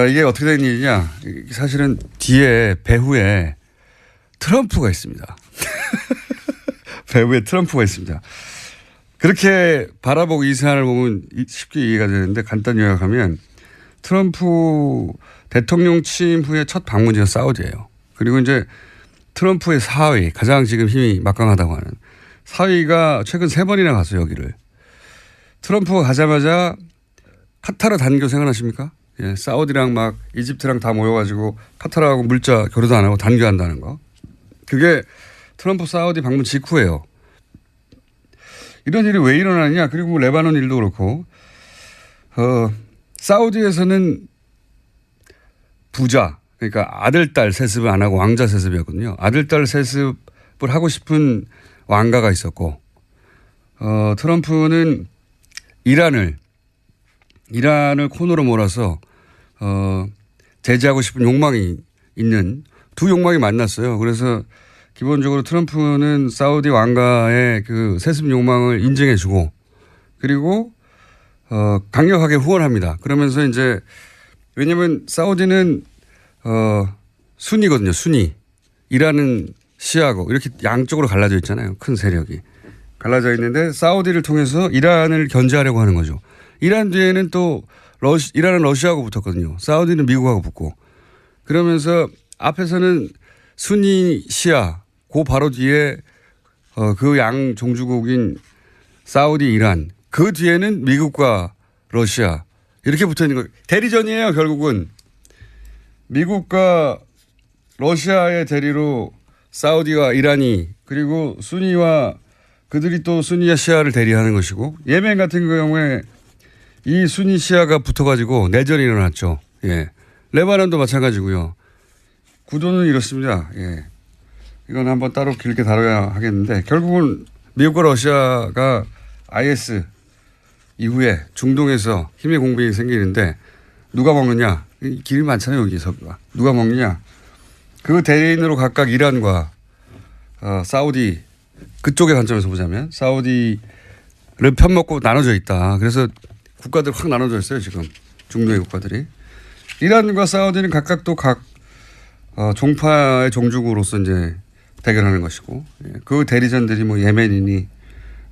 이게 어떻게 된 일이냐. 사실은 뒤에 배후에 트럼프가 있습니다. 배후에 트럼프가 있습니다. 그렇게 바라보고 이 사안을 보면 쉽게 이해가 되는데 간단히 요약하면 트럼프 대통령 취임 후에 첫 방문지가 사우디예요. 그리고 이제 트럼프의 사위, 가장 지금 힘이 막강하다고 하는 사위가 최근 3번이나 갔어요, 여기를. 트럼프가 가자마자 카타르 단교 생각나십니까? 예, 사우디랑 막 이집트랑 다 모여가지고 카타르하고 물자 교류도 안 하고 단교한다는 거. 그게 트럼프 사우디 방문 직후예요. 이런 일이 왜 일어나느냐. 그리고 레바논 일도 그렇고 사우디에서는 부자, 그러니까 아들, 딸 세습을 안 하고 왕자 세습이었거든요. 아들, 딸 세습을 하고 싶은 왕가가 있었고 트럼프는 이란을 코너로 몰아서 제재하고 싶은 욕망이 있는 두 욕망이 만났어요. 그래서 기본적으로 트럼프는 사우디 왕가의 그 세습 욕망을 인정해주고 그리고 강력하게 후원합니다. 그러면서 이제 왜냐하면 사우디는 순이거든요. 순이. 이란은 시아고 이렇게 양쪽으로 갈라져 있잖아요. 큰 세력이. 갈라져 있는데 사우디를 통해서 이란을 견제하려고 하는 거죠. 이란 뒤에는 또 이란은 러시아하고 붙었거든요. 사우디는 미국하고 붙고. 그러면서 앞에서는 순이 시아 그 바로 뒤에 그 양 종주국인 사우디 이란 그 뒤에는 미국과 러시아 이렇게 붙어 있는 거예요. 대리전이에요. 결국은. 미국과 러시아의 대리로 사우디와 이란이 그리고 순위와 그들이 또 순위와 시아를 대리하는 것이고 예멘 같은 경우에 이 순위 시아가 붙어가지고 내전이 일어났죠. 예. 레바논도 마찬가지고요. 구도는 이렇습니다. 예. 이건 한번 따로 길게 다뤄야 하겠는데 결국은 미국과 러시아가 IS 이후에 중동에서 힘의 공백이 생기는데 누가 먹느냐. 길이 많잖아요. 여기서. 누가 먹느냐. 그 대리인으로 각각 이란과 사우디 그쪽의 관점에서 보자면 사우디를 편먹고 나눠져 있다. 그래서 국가들 확 나눠져 있어요. 지금 중동의 국가들이. 이란과 사우디는 각각 또 각 종파의 종주국으로서 이제 대결하는 것이고 그 대리전들이 뭐 예멘이니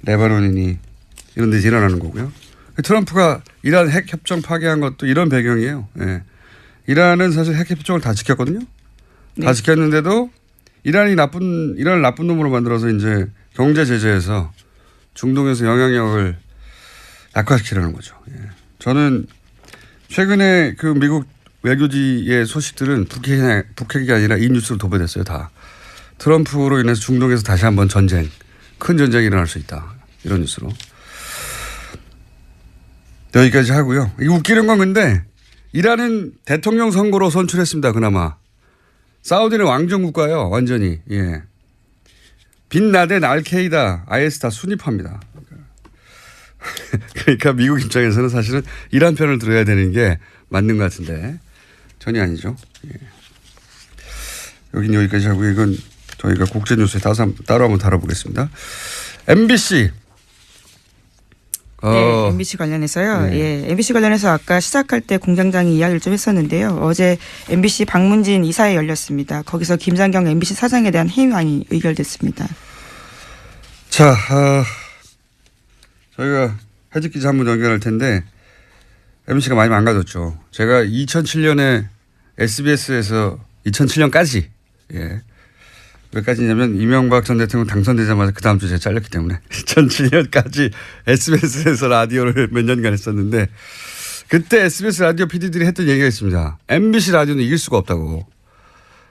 레바논이니 이런 데서 일어나는 거고요. 트럼프가 이란 핵협정 파기한 것도 이런 배경이에요. 예. 이란은 사실 핵협정을 다 지켰거든요. 네. 다 지켰는데도 이란을 나쁜 놈으로 만들어서 이제 경제 제재에서 중동에서 영향력을 약화시키려는 거죠. 예. 저는 최근에 그 미국 외교지의 소식들은 북핵이 아니라 이 뉴스로 도배됐어요. 다. 트럼프로 인해서 중동에서 다시 한번 큰 전쟁이 일어날 수 있다. 이런 뉴스로. 여기까지 하고요. 이거 웃기는 건 근데 이란은 대통령 선거로 선출했습니다. 그나마. 사우디는 왕정국가예요. 완전히. 예. 빈라덴, 알케이다, IS 다 순위파입니다. 그러니까 미국 입장에서는 사실은 이란 편을 들어야 되는 게 맞는 것 같은데 전혀 아니죠. 예. 여긴 여기까지 하고 이건 저희가 국제뉴스에 따로 한번 다뤄보겠습니다. MBC. 네, MBC 관련해서요. 네. 예, MBC 관련해서 아까 시작할 때 공장장이 이야기를 좀 했었는데요. 어제 MBC 방문진 이사회 열렸습니다. 거기서 김장경 MBC 사장에 대한 해임안이 의결됐습니다. 자, 저희가 해직 기자 한번 연결할 텐데 MBC가 많이 망가졌죠. 제가 2007년에 SBS에서 2007년까지 몇 가지냐면 이명박 전 대통령 당선되자마자 그 다음 주에 제가 잘렸기 때문에 2007년까지 SBS에서 라디오를 몇 년간 했었는데 그때 SBS 라디오 PD들이 했던 얘기가 있습니다. MBC 라디오는 이길 수가 없다고.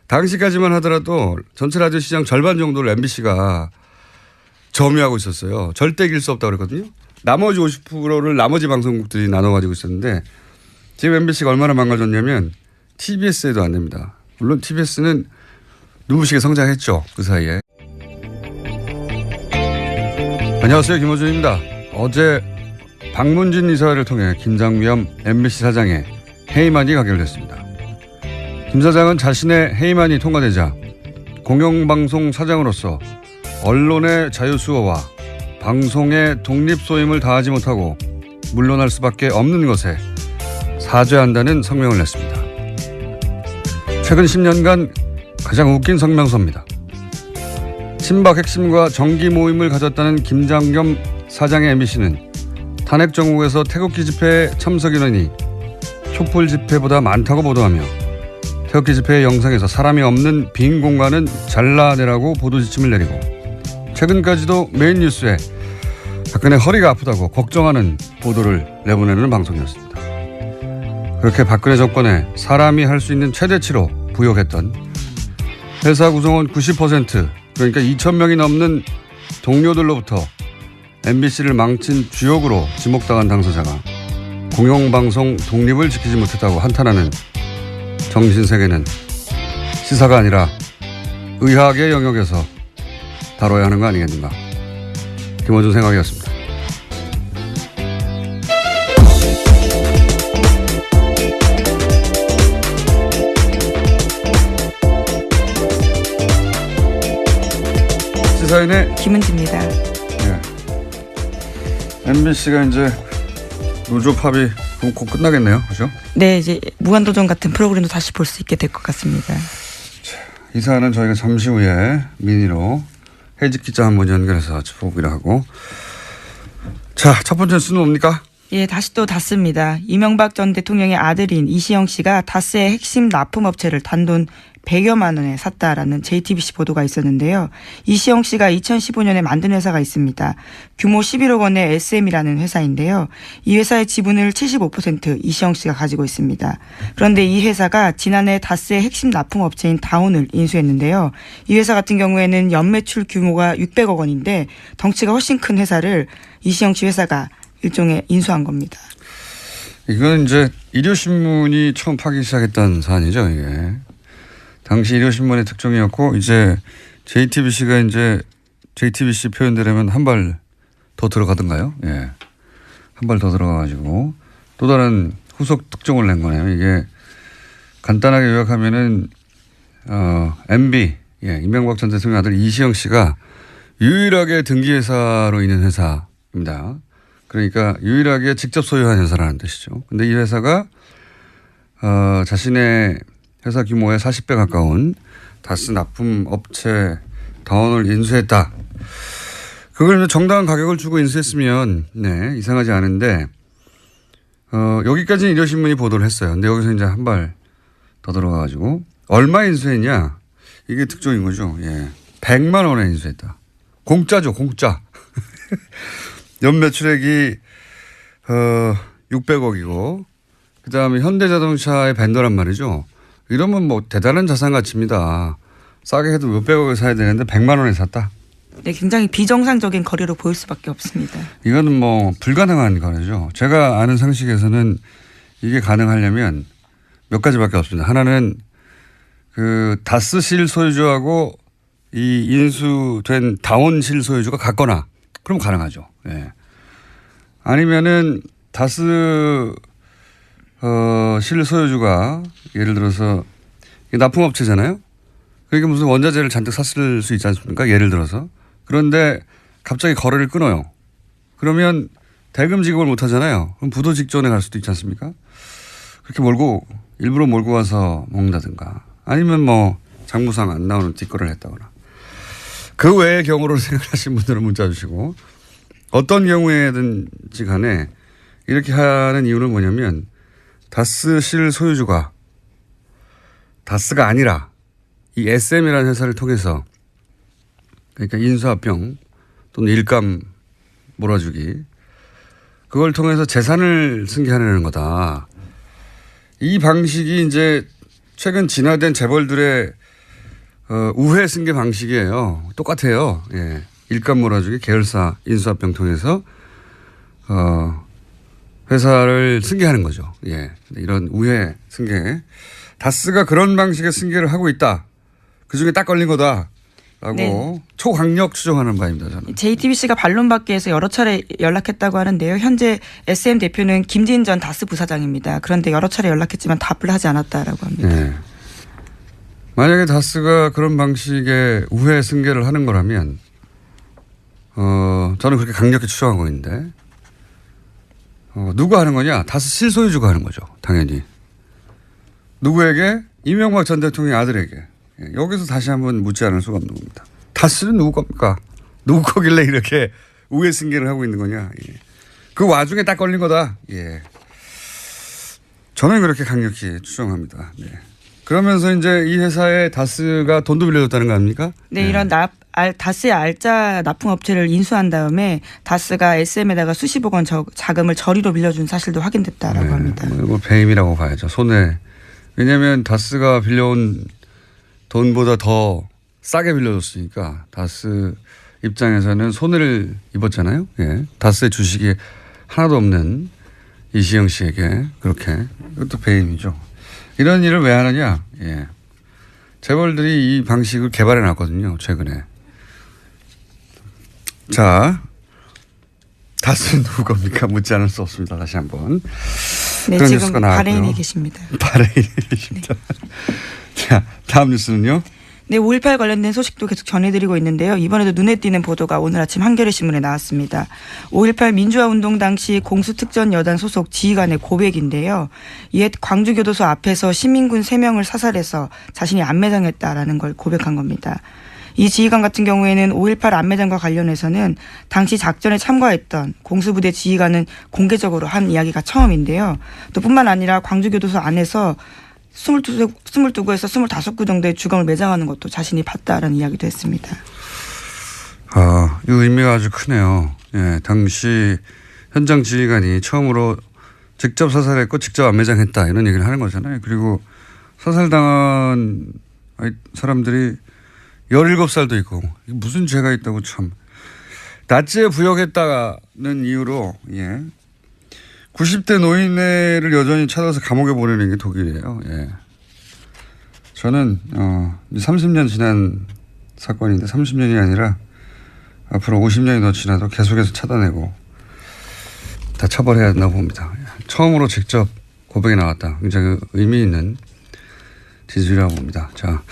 당시까지만 하더라도 전체 라디오 시장 절반 정도를 MBC가 점유하고 있었어요. 절대 이길 수 없다고 그랬거든요. 나머지 50%를 나머지 방송국들이 나눠가지고 있었는데 지금 MBC가 얼마나 망가졌냐면 TBS에도 안 됩니다. 물론 TBS는 눈부시게 성장했죠. 그 사이에. 안녕하세요. 김호준입니다. 어제 방문진 이사회를 통해 김장겸 MBC 사장의 해임안이 가결됐습니다. 김 사장은 자신의 해임안이 통과되자 공영방송 사장으로서 언론의 자유수호와 방송의 독립소임을 다하지 못하고 물러날 수밖에 없는 것에 사죄한다는 성명을 냈습니다. 최근 10년간 가장 웃긴 성명서입니다. 친박 핵심과 정기 모임을 가졌다는 김장겸 사장의 MBC는 탄핵 정국에서 태극기 집회에 참석 인원이 촛불 집회보다 많다고 보도하며 태극기 집회의 영상에서 사람이 없는 빈 공간은 잘라내라고 보도 지침을 내리고 최근까지도 메인 뉴스에 박근혜 허리가 아프다고 걱정하는 보도를 내보내는 방송이었습니다. 그렇게 박근혜 정권에 사람이 할 수 있는 최대치로 부역했던 회사 구성원 90% 그러니까 2,000명이 넘는 동료들로부터 MBC를 망친 주역으로 지목당한 당사자가 공영방송 독립을 지키지 못했다고 한탄하는 정신세계는 시사가 아니라 의학의 영역에서 다뤄야 하는 거 아니겠는가. 김원준 생각이었습니다. 시사인의 김은지입니다. 네. MBC가 이제 노조 파업이 곧 끝나겠네요. 그죠? 네, 이제 무한도전 같은 프로그램도 다시 볼 수 있게 될 것 같습니다. 이 사안은 저희가 잠시 후에 미니로 해직 기자 한 분 연결해서 짚어보기로 하고. 자, 첫 번째 뉴스는 뭡니까? 예, 다시 또 다스입니다. 이명박 전 대통령의 아들인 이시영 씨가 다스의 핵심 납품업체를 단돈 100여만 원에 샀다라는 JTBC 보도가 있었는데요. 이시영 씨가 2015년에 만든 회사가 있습니다. 규모 11억 원의 SM이라는 회사인데요. 이 회사의 지분을 75% 이시영 씨가 가지고 있습니다. 그런데 이 회사가 지난해 다스의 핵심 납품업체인 다온을 인수했는데요. 이 회사 같은 경우에는 연매출 규모가 600억 원인데 덩치가 훨씬 큰 회사를 이시영 씨 회사가 일종의 인수한 겁니다. 이건 이제 일요신문이 처음 파기 시작했던 사안이죠, 이게. 당시 일요신문의 특종이었고, 이제 JTBC가 이제 JTBC 표현대로면 한 발 더 들어가던가요? 예. 한 발 더 들어가가지고 또 다른 후속 특종을 낸 거네요. 이게 간단하게 요약하면은, MB, 예, 이명박 전 대통령 아들 이시영 씨가 유일하게 등기회사로 있는 회사입니다. 그러니까 유일하게 직접 소유한 회사라는 뜻이죠. 근데 이 회사가 자신의 회사 규모의 40배 가까운 다스 납품 업체 다원을 인수했다. 그걸 정당한 가격을 주고 인수했으면 네, 이상하지 않은데 여기까지는 일요신문이 보도를 했어요. 근데 여기서 이제 한 발 더 들어가가지고 얼마 인수했냐? 이게 특종인 거죠. 예, 100만 원에 인수했다. 공짜죠, 공짜. 연매출액이 600억이고 그다음에 현대자동차의 벤더란 말이죠. 이러면 뭐 대단한 자산 가치입니다. 싸게 해도 몇백억에 사야 되는데 100만 원에 샀다. 네, 굉장히 비정상적인 거래로 보일 수밖에 없습니다. 이거는 뭐 불가능한 거래죠. 제가 아는 상식에서는 이게 가능하려면 몇 가지밖에 없습니다. 하나는 그 다스 실소유주하고 이 인수된 다온 실소유주가 같거나 그럼 가능하죠. 예. 아니면은 다스 실소유주가 예를 들어서 납품업체잖아요. 그러니까 무슨 원자재를 잔뜩 샀을 수 있지 않습니까? 예를 들어서. 그런데 갑자기 거래를 끊어요. 그러면 대금 지급을 못 하잖아요. 그럼 부도 직전에 갈 수도 있지 않습니까? 그렇게 일부러 몰고 와서 먹는다든가 아니면 뭐 장부상 안 나오는 뒷거래를 했다거나 그 외의 경우를 생각하시는 분들은 문자 주시고 어떤 경우에든지 간에 이렇게 하는 이유는 뭐냐면 다스 실소유주가 다스가 아니라 이 SM이라는 회사를 통해서 그러니까 인수합병 또는 일감 몰아주기 그걸 통해서 재산을 승계하려는 거다. 이 방식이 이제 최근 진화된 재벌들의 우회 승계 방식이에요. 똑같아요. 예. 일감 몰아주기 계열사 인수합병 통해서 회사를 승계하는 거죠. 예. 이런 우회 승계. 다스가 그런 방식의 승계를 하고 있다. 그중에 딱 걸린 거다. 라고 네. 초강력 추정하는 바입니다. 저는. JTBC가 반론받기 위해서 여러 차례 연락했다고 하는데요. 현재 SM 대표는 김진 전 다스 부사장입니다. 그런데 여러 차례 연락했지만 답을 하지 않았다라고 합니다. 네. 만약에 다스가 그런 방식의 우회 승계를 하는 거라면 저는 그렇게 강력히 추정하고 있는데 누가 하는 거냐? 다스 실소유주가 하는 거죠. 당연히. 누구에게? 이명박 전 대통령의 아들에게. 여기서 다시 한번 묻지 않을 수가 없는 겁니다. 다스는 누구 겁니까? 누구 거길래 이렇게 우회 승계를 하고 있는 거냐? 예. 그 와중에 딱 걸린 거다. 예. 저는 그렇게 강력히 추정합니다. 네. 그러면서 이제 이 회사에 다스가 돈도 빌려줬다는 거 아닙니까? 네, 이런 다스의 알짜 납품업체를 인수한 다음에 다스가 SM에다가 수십억 원 자금을 저리로 빌려준 사실도 확인됐다라고 합니다. 이거 배임이라고 봐야죠. 손해. 왜냐하면 다스가 빌려온 돈보다 더 싸게 빌려줬으니까 다스 입장에서는 손해를 입었잖아요. 예. 다스의 주식이 하나도 없는 이시영 씨에게 그렇게. 이것도 배임이죠. 이런 일을 왜 하느냐. 예. 재벌들이 이 방식을 개발해 놨거든요. 최근에. 자, 다스는 누구 겁니까? 묻지 않을 수 없습니다. 다시 한번. 네, 그런 지금 뉴스가 나왔고요. 바레인에 계십니다. 바레인에 계십니다. 네. 자, 다음 뉴스는요. 네, 5.18 관련된 소식도 계속 전해드리고 있는데요. 이번에도 눈에 띄는 보도가 오늘 아침 한겨레신문에 나왔습니다. 5.18 민주화운동 당시 공수특전여단 소속 지휘관의 고백인데요. 옛 광주교도소 앞에서 시민군 3명을 사살해서 자신이 안매장했다라는 걸 고백한 겁니다. 이 지휘관 같은 경우에는 5.18 안매장과 관련해서는 당시 작전에 참가했던 공수부대 지휘관은 공개적으로 한 이야기가 처음인데요. 또 뿐만 아니라 광주교도소 안에서 22구에서 25구 정도의 주검을 매장하는 것도 자신이 봤다라는 이야기도 했습니다. 아, 이 의미가 아주 크네요. 예, 당시 현장 지휘관이 처음으로 직접 사살했고 직접 안매장했다 이런 얘기를 하는 거잖아요. 그리고 사살당한 사람들이 17살도 있고 무슨 죄가 있다고 참. 나치에 부역했다는 이유로 90대 노인네를 여전히 찾아서 감옥에 보내는 게 독일이에요. 예. 저는 30년 지난 사건인데 30년이 아니라 앞으로 50년이 더 지나도 계속해서 찾아내고 다 처벌해야 된다고 봅니다. 처음으로 직접 고백이 나왔다. 굉장히 의미 있는 지지라고 봅니다. 자,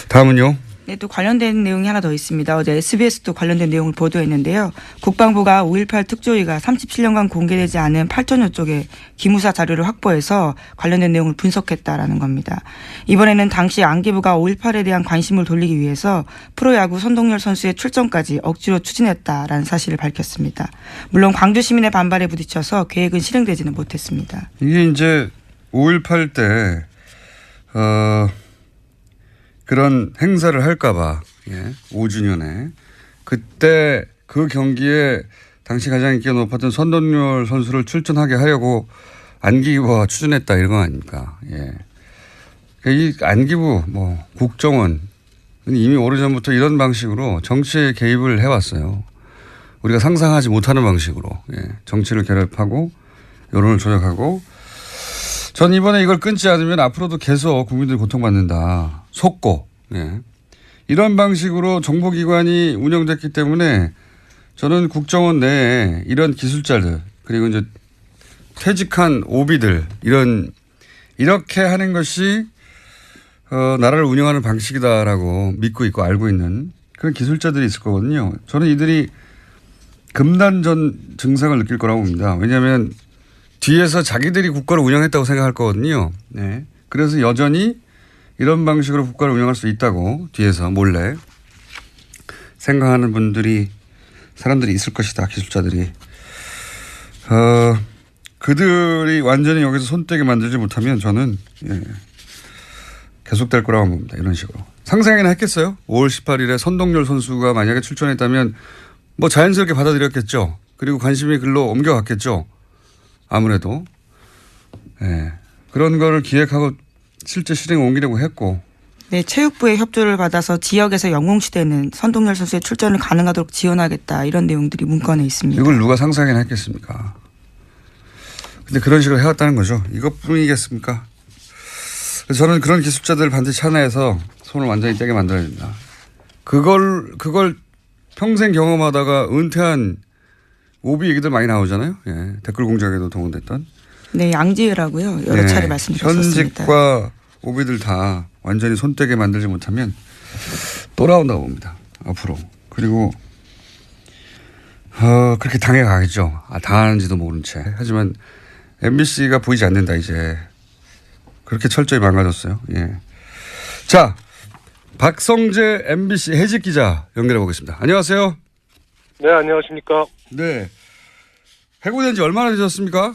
다음은요. 네, 또 관련된 내용이 하나 더 있습니다. 어제 SBS도 관련된 내용을 보도했는데요. 국방부가 5.18 특조위가 37년간 공개되지 않은 8천여 쪽의 기무사 자료를 확보해서 관련된 내용을 분석했다라는 겁니다. 이번에는 당시 안기부가 5.18에 대한 관심을 돌리기 위해서 프로야구 선동열 선수의 출전까지 억지로 추진했다라는 사실을 밝혔습니다. 물론 광주 시민의 반발에 부딪혀서 계획은 실행되지는 못했습니다. 이게 이제 5.18 때 그런 행사를 할까봐 5주년에 그때 그 경기에 당시 가장 인기가 높았던 선동열 선수를 출전하게 하려고 안기부가 추진했다 이런 거 아닙니까? 예. 이 안기부 국정원 이미 오래전부터 이런 방식으로 정치에 개입을 해왔어요. 우리가 상상하지 못하는 방식으로 정치를 결합하고 여론을 조작하고 전 이번에 이걸 끊지 않으면 앞으로도 계속 국민들이 고통받는다. 속고. 이런 방식으로 정보기관이 운영됐기 때문에 저는 국정원 내에 이런 기술자들 그리고 이제 퇴직한 오비들 이렇게 하는 것이 나라를 운영하는 방식이다라고 믿고 있고 알고 있는 그런 기술자들이 있을 거거든요. 저는 이들이 금단전 증상을 느낄 거라고 봅니다. 왜냐하면 뒤에서 자기들이 국가를 운영했다고 생각할 거거든요. 네. 그래서 여전히 이런 방식으로 국가를 운영할 수 있다고 뒤에서 몰래 생각하는 사람들이 있을 것이다. 기술자들이. 그들이 완전히 여기서 손떼게 만들지 못하면 저는 계속될 거라고 봅니다. 이런 식으로. 상상이나 했겠어요? 5월 18일에 선동열 선수가 만약에 출전했다면 자연스럽게 받아들였겠죠. 그리고 관심이 글로 옮겨갔겠죠. 아무래도 그런 거를 기획하고 실제 실행에 옮기려고 했고. 네, 체육부의 협조를 받아서 지역에서 영웅시대는 선동열 선수의 출전을 가능하도록 지원하겠다 이런 내용들이 문건에 있습니다. 이걸 누가 상상이나 했겠습니까? 근데 그런 식으로 해왔다는 거죠. 이것뿐이겠습니까? 그래서 저는 그런 기술자들을 반드시 하나에서 손을 완전히 떼게 만들어야 된다. 그걸 평생 경험하다가 은퇴한 오비 얘기들 많이 나오잖아요. 댓글 공작에도 동원됐던. 네, 양지혜라고요. 여러 차례 말씀드렸습니다. 현직과 오비들 다 완전히 손떼게 만들지 못하면 또 나온다고 봅니다. 앞으로. 그리고 그렇게 당해가겠죠. 당하는지도 모른 채. 하지만 MBC가 보이지 않는다 이제. 그렇게 철저히 망가졌어요. 자, 박성재 MBC 해직 기자 연결해 보겠습니다. 안녕하세요. 네, 안녕하십니까. 네. 해고된 지 얼마나 되셨습니까?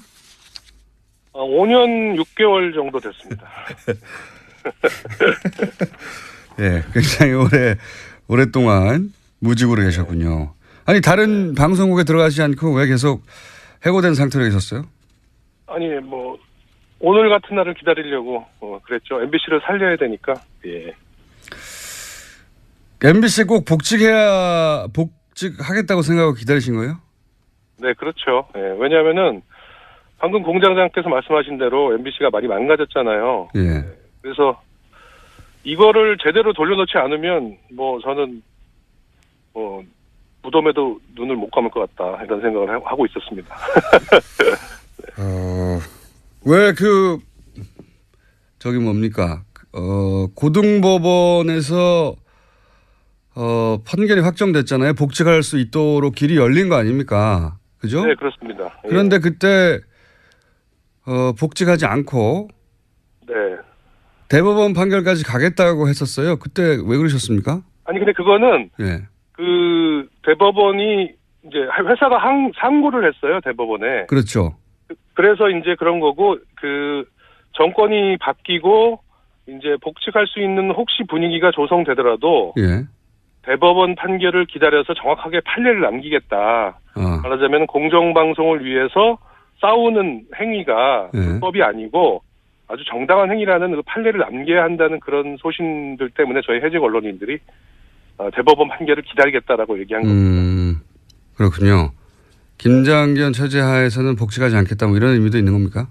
5년 6개월 정도 됐습니다. 굉장히 오랫동안 무직으로 계셨군요. 아니 다른 방송국에 들어가지 않고 왜 계속 해고된 상태로 계셨어요? 아니 뭐 오늘 같은 날을 기다리려고 그랬죠. MBC를 살려야 되니까. 예. MBC 꼭 복직하겠다고 생각하고 기다리신 거예요? 네, 그렇죠. 예, 왜냐하면은 방금 공장장께서 말씀하신 대로 MBC가 많이 망가졌잖아요. 예. 그래서 이거를 제대로 돌려놓지 않으면 뭐 저는 뭐 무덤에도 눈을 못 감을 것 같다 이런 생각을 하고 있었습니다. 왜 저기 뭡니까? 고등법원에서 판결이 확정됐잖아요. 복직할 수 있도록 길이 열린 거 아닙니까? 그죠? 네, 그렇습니다. 예. 그런데 그때 복직하지 않고 네. 대법원 판결까지 가겠다고 했었어요. 그때 왜 그러셨습니까? 아니 근데 그거는 예. 그 대법원이 이제 회사가 상고를 했어요. 대법원에. 그렇죠. 그래서 이제 그런 거고 그 정권이 바뀌고 이제 복직할 수 있는 혹시 분위기가 조성되더라도 예. 대법원 판결을 기다려서 정확하게 판례를 남기겠다. 말하자면 공정방송을 위해서 싸우는 행위가 불법이 아니고 아주 정당한 행위라는 그 판례를 남겨야 한다는 그런 소신들 때문에 저희 해직 언론인들이 대법원 판결을 기다리겠다라고 얘기한 겁니다. 그렇군요. 김장겸 체제 하에서는 복직하지 않겠다 뭐 이런 의미도 있는 겁니까?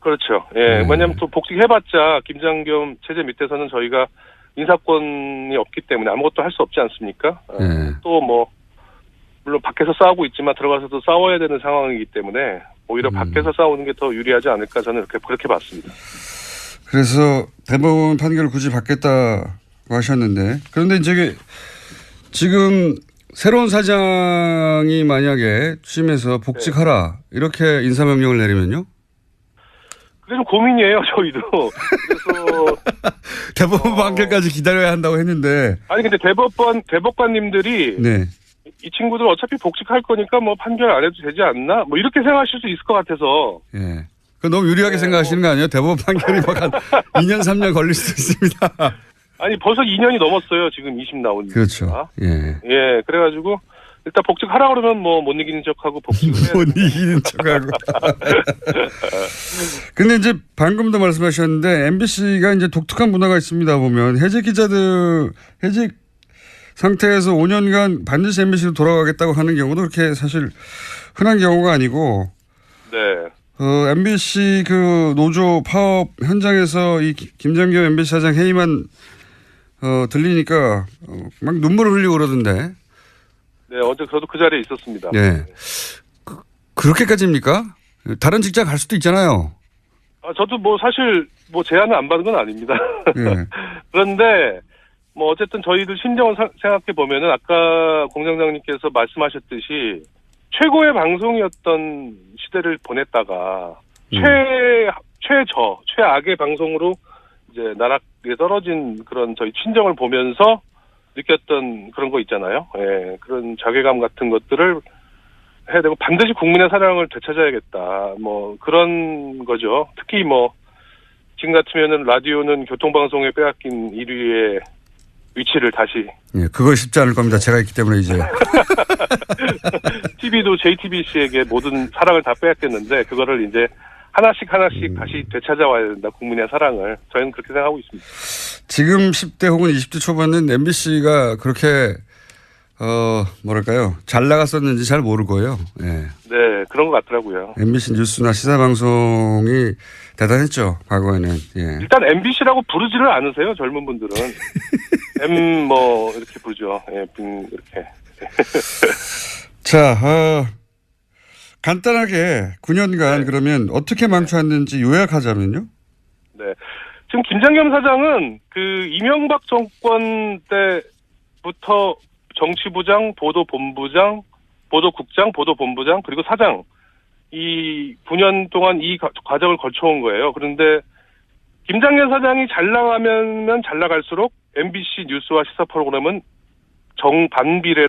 그렇죠. 예. 왜냐하면 또 복직해봤자 김장겸 체제 밑에서는 저희가 인사권이 없기 때문에 아무것도 할 수 없지 않습니까? 또 뭐 물론 밖에서 싸우고 있지만 들어가서도 싸워야 되는 상황이기 때문에 오히려 밖에서 싸우는 게 더 유리하지 않을까 저는 그렇게 봤습니다. 그래서 대법원 판결을 굳이 받겠다고 하셨는데 그런데 이제 지금 새로운 사장이 만약에 취임해서 복직하라 이렇게 인사명령을 내리면요? 그게 좀 고민이에요, 저희도. 그래서 대법원 판결까지 기다려야 한다고 했는데. 아니 근데 대법관님들이 네. 이 친구들 어차피 복직할 거니까 뭐 판결 안 해도 되지 않나? 뭐 이렇게 생각하실 수 있을 것 같아서. 예. 그 너무 유리하게 생각하시는 거 아니에요? 대법원 판결이 막 한 2년 3년 걸릴 수도 있습니다. 아니 벌써 2년이 넘었어요. 지금 2심 나온. 그렇죠. 예. 예. 그래가지고 일단 복직하라 그러면 뭐 못 이기는 척하고 복직을 해야 못 이기는 척하고. 근데 이제 방금도 말씀하셨는데 MBC가 이제 독특한 문화가 있습니다. 보면 해직 상태에서 5년간 반드시 MBC로 돌아가겠다고 하는 경우도 그렇게 사실 흔한 경우가 아니고. 네. MBC 그 노조 파업 현장에서 이 김장겸 MBC 사장 회의만 들리니까 막 눈물을 흘리고 그러던데. 네, 어제 저도 그 자리에 있었습니다. 네. 그렇게까지입니까? 다른 직장 갈 수도 있잖아요. 저도 뭐 사실 뭐 제안을 안 받은 건 아닙니다. 네. 그런데 뭐 어쨌든 저희들 심정을 생각해 보면은 아까 공장장님께서 말씀하셨듯이 최고의 방송이었던 시대를 보냈다가 최악의 방송으로 이제 나락에 떨어진 그런 저희 친정을 보면서 느꼈던 그런 거 있잖아요. 예, 그런 자괴감 같은 것들을 해야 되고 반드시 국민의 사랑을 되찾아야겠다. 뭐 그런 거죠. 특히 뭐 지금 같으면은 라디오는 교통방송에 빼앗긴 1위의 위치를 다시. 예, 그거 쉽지 않을 겁니다. 제가 있기 때문에 이제. TV도 JTBC에게 모든 사랑을 다 빼앗겼는데 그거를 이제 하나씩 다시 되찾아와야 된다. 국민의 사랑을. 저희는 그렇게 생각하고 있습니다. 지금 10대 혹은 20대 초반은 MBC가 그렇게 뭐랄까요. 잘 나갔었는지 잘 모를 거예요. 예. 네, 그런 것 같더라고요. MBC 뉴스나 시사방송이 대단했죠. 과거에는. 예. 일단 MBC라고 부르지를 않으세요. 젊은 분들은. M 뭐 이렇게 부르죠. 예, 이렇게. 자, 간단하게 9년간 그러면 어떻게 망쳐왔는지 요약하자면요. 네. 지금 김장겸 사장은 그 이명박 정권 때부터 정치부장, 보도본부장, 보도국장, 보도본부장 그리고 사장 이 9년 동안 이 과정을 거쳐온 거예요. 그런데 김장겸 사장이 잘 나가면 잘 나갈수록 MBC 뉴스와 시사 프로그램은 정반비례